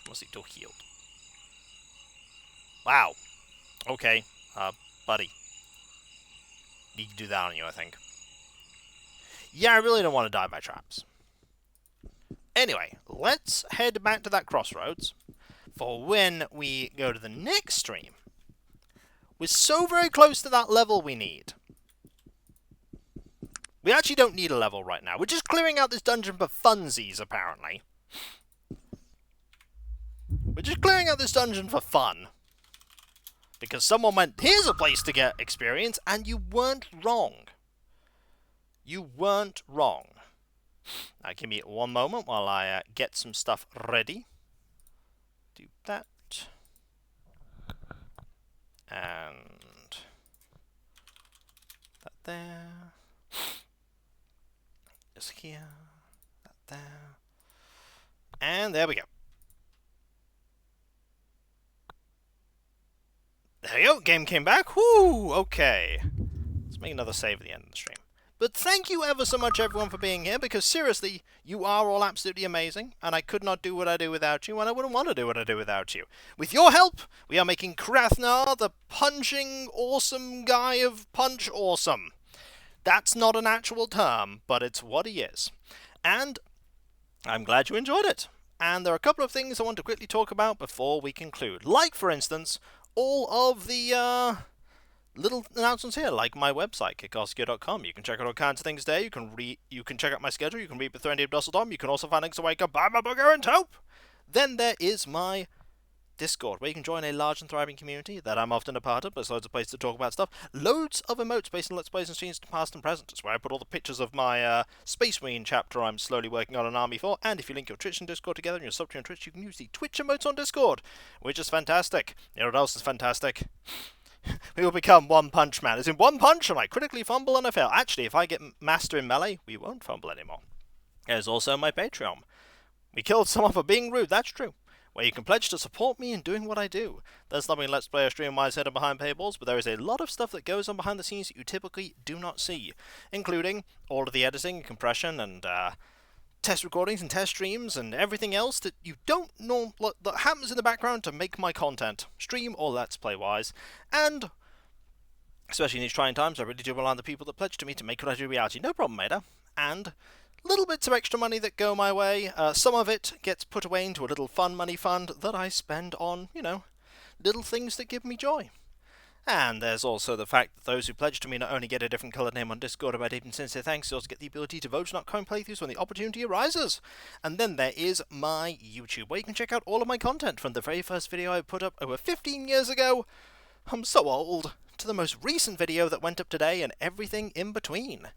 What's he still healed? Wow. Okay. Buddy. Need to do that on you, I think. Yeah, I really don't want to die by traps. Anyway, let's head back to that crossroads for when we go to the next stream. We're so very close to that level we need. We actually don't need a level right now. We're just clearing out this dungeon for funsies, apparently. We're just clearing out this dungeon for fun. Because someone went, here's a place to get experience, and you weren't wrong. You weren't wrong. Now, give me one moment while I get some stuff ready. Do that. And that there. Just here. That there. And there we go. There we go, game came back. Whoo, okay. Let's make another save at the end of the stream. But thank you ever so much, everyone, for being here, because seriously, you are all absolutely amazing, and I could not do what I do without you, and I wouldn't want to do what I do without you. With your help, we are making Krathnar the punching awesome guy of Punch Awesome. That's not an actual term, but it's what he is. And I'm glad you enjoyed it. And there are a couple of things I want to quickly talk about before we conclude. Like, for instance, all of the little announcements here, like my website, Kikoskia.com. You can check out all kinds of things there. You can check out my schedule. You can read Bethrendy of Dusseldom. You can also find links where you can buy my book, Aaron Taupe. Then there is my Discord, where you can join a large and thriving community that I'm often a part of. There's loads of places to talk about stuff. Loads of emotes based on Let's Plays and streams past and present. It's where I put all the pictures of my Space Marine chapter I'm slowly working on an army for. And if you link your Twitch and Discord together and you're sub to on Twitch, you can use the Twitch emotes on Discord, which is fantastic. You know what else is fantastic? We will become One Punch Man. As in One Punch, and I critically fumble and I fail. Actually, if I get Master in Melee, we won't fumble anymore. There's also my Patreon. We killed someone for being rude, that's true. Where you can pledge to support me in doing what I do. There's nothing Let's Play or stream-wise hidden behind paywalls, but there is a lot of stuff that goes on behind the scenes that you typically do not see, including all of the editing and compression and test recordings and test streams and everything else that you don't know that happens in the background to make my content, stream or Let's Play-wise. And especially in these trying times, I really do rely on the people that pledge to me to make what I do reality. No problem, Ada. And little bits of extra money that go my way. Some of it gets put away into a little fun money fund that I spend on, you know, little things that give me joy. And there's also the fact that those who pledge to me not only get a different coloured name on Discord about even sincere thanks, they also get the ability to vote on upcoming playthroughs when the opportunity arises. And then there is my YouTube, where you can check out all of my content from the very first video I put up over 15 years ago. I'm so old. To the most recent video that went up today and everything in between.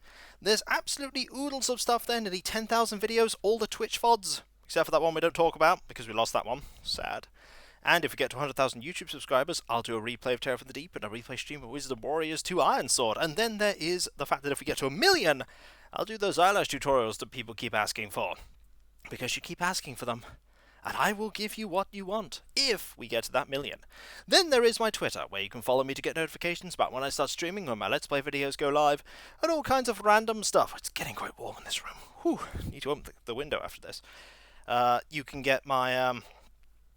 There's absolutely oodles of stuff there, nearly 10,000 videos, all the Twitch VODs, except for that one we don't talk about, because we lost that one. Sad. And if we get to 100,000 YouTube subscribers, I'll do a replay of Terror from the Deep and a replay stream of Wizards and Warriors 2 Iron Sword. And then there is the fact that if we get to 1 million, I'll do those eyelash tutorials that people keep asking for. Because you keep asking for them. And I will give you what you want, if we get to that 1 million. Then there is my Twitter, where you can follow me to get notifications about when I start streaming, when my Let's Play videos go live, and all kinds of random stuff. It's getting quite warm in this room. Whew, need to open the window after this. You can get my,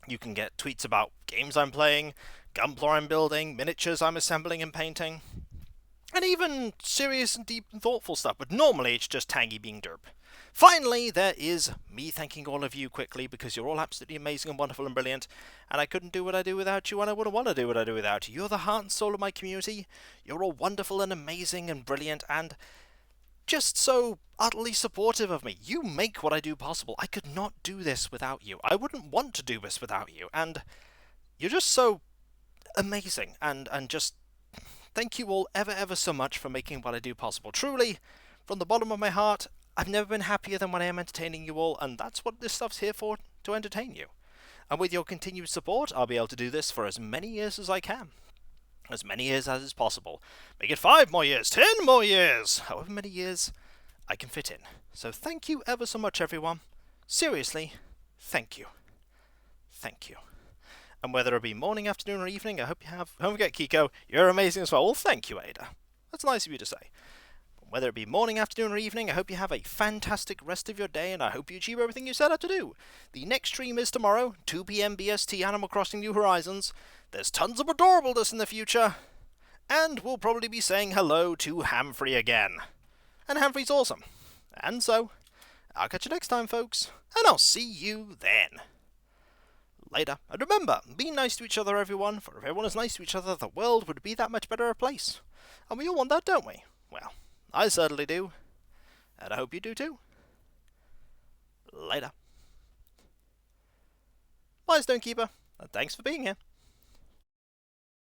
you can get tweets about games I'm playing, gunpla I'm building, miniatures I'm assembling and painting, and even serious and deep and thoughtful stuff, but normally it's just Tangy being derp. Finally, there is me thanking all of you quickly, because you're all absolutely amazing and wonderful and brilliant, and I couldn't do what I do without you, and I wouldn't want to do what I do without you. You're the heart and soul of my community. You're all wonderful and amazing and brilliant, and just so utterly supportive of me. You make what I do possible. I could not do this without you. I wouldn't want to do this without you. And you're just so amazing. And just thank you all ever so much for making what I do possible. Truly, from the bottom of my heart, I've never been happier than when I am entertaining you all, and that's what this stuff's here for, to entertain you. And with your continued support, I'll be able to do this for as many years as I can. As many years as is possible. Make it 5 more years, 10 more years, however many years I can fit in. So thank you ever so much, everyone. Seriously, thank you. Thank you. And whether it be morning, afternoon, or evening, I hope you have... Don't forget, Kiko, you're amazing as well. Well, thank you, Ada. That's nice of you to say. Whether it be morning, afternoon, or evening, I hope you have a fantastic rest of your day, and I hope you achieve everything you set out to do. The next stream is tomorrow, 2 PM BST, Animal Crossing New Horizons. There's tons of adorableness in the future. And we'll probably be saying hello to Hamfrey again. And Hamfrey's awesome. And so, I'll catch you next time, folks. And I'll see you then. Later. And remember, be nice to each other, everyone. For if everyone is nice to each other, the world would be that much better a place. And we all want that, don't we? Well, I certainly do. And I hope you do too. Later. Bye, Stonekeeper. And thanks for being here.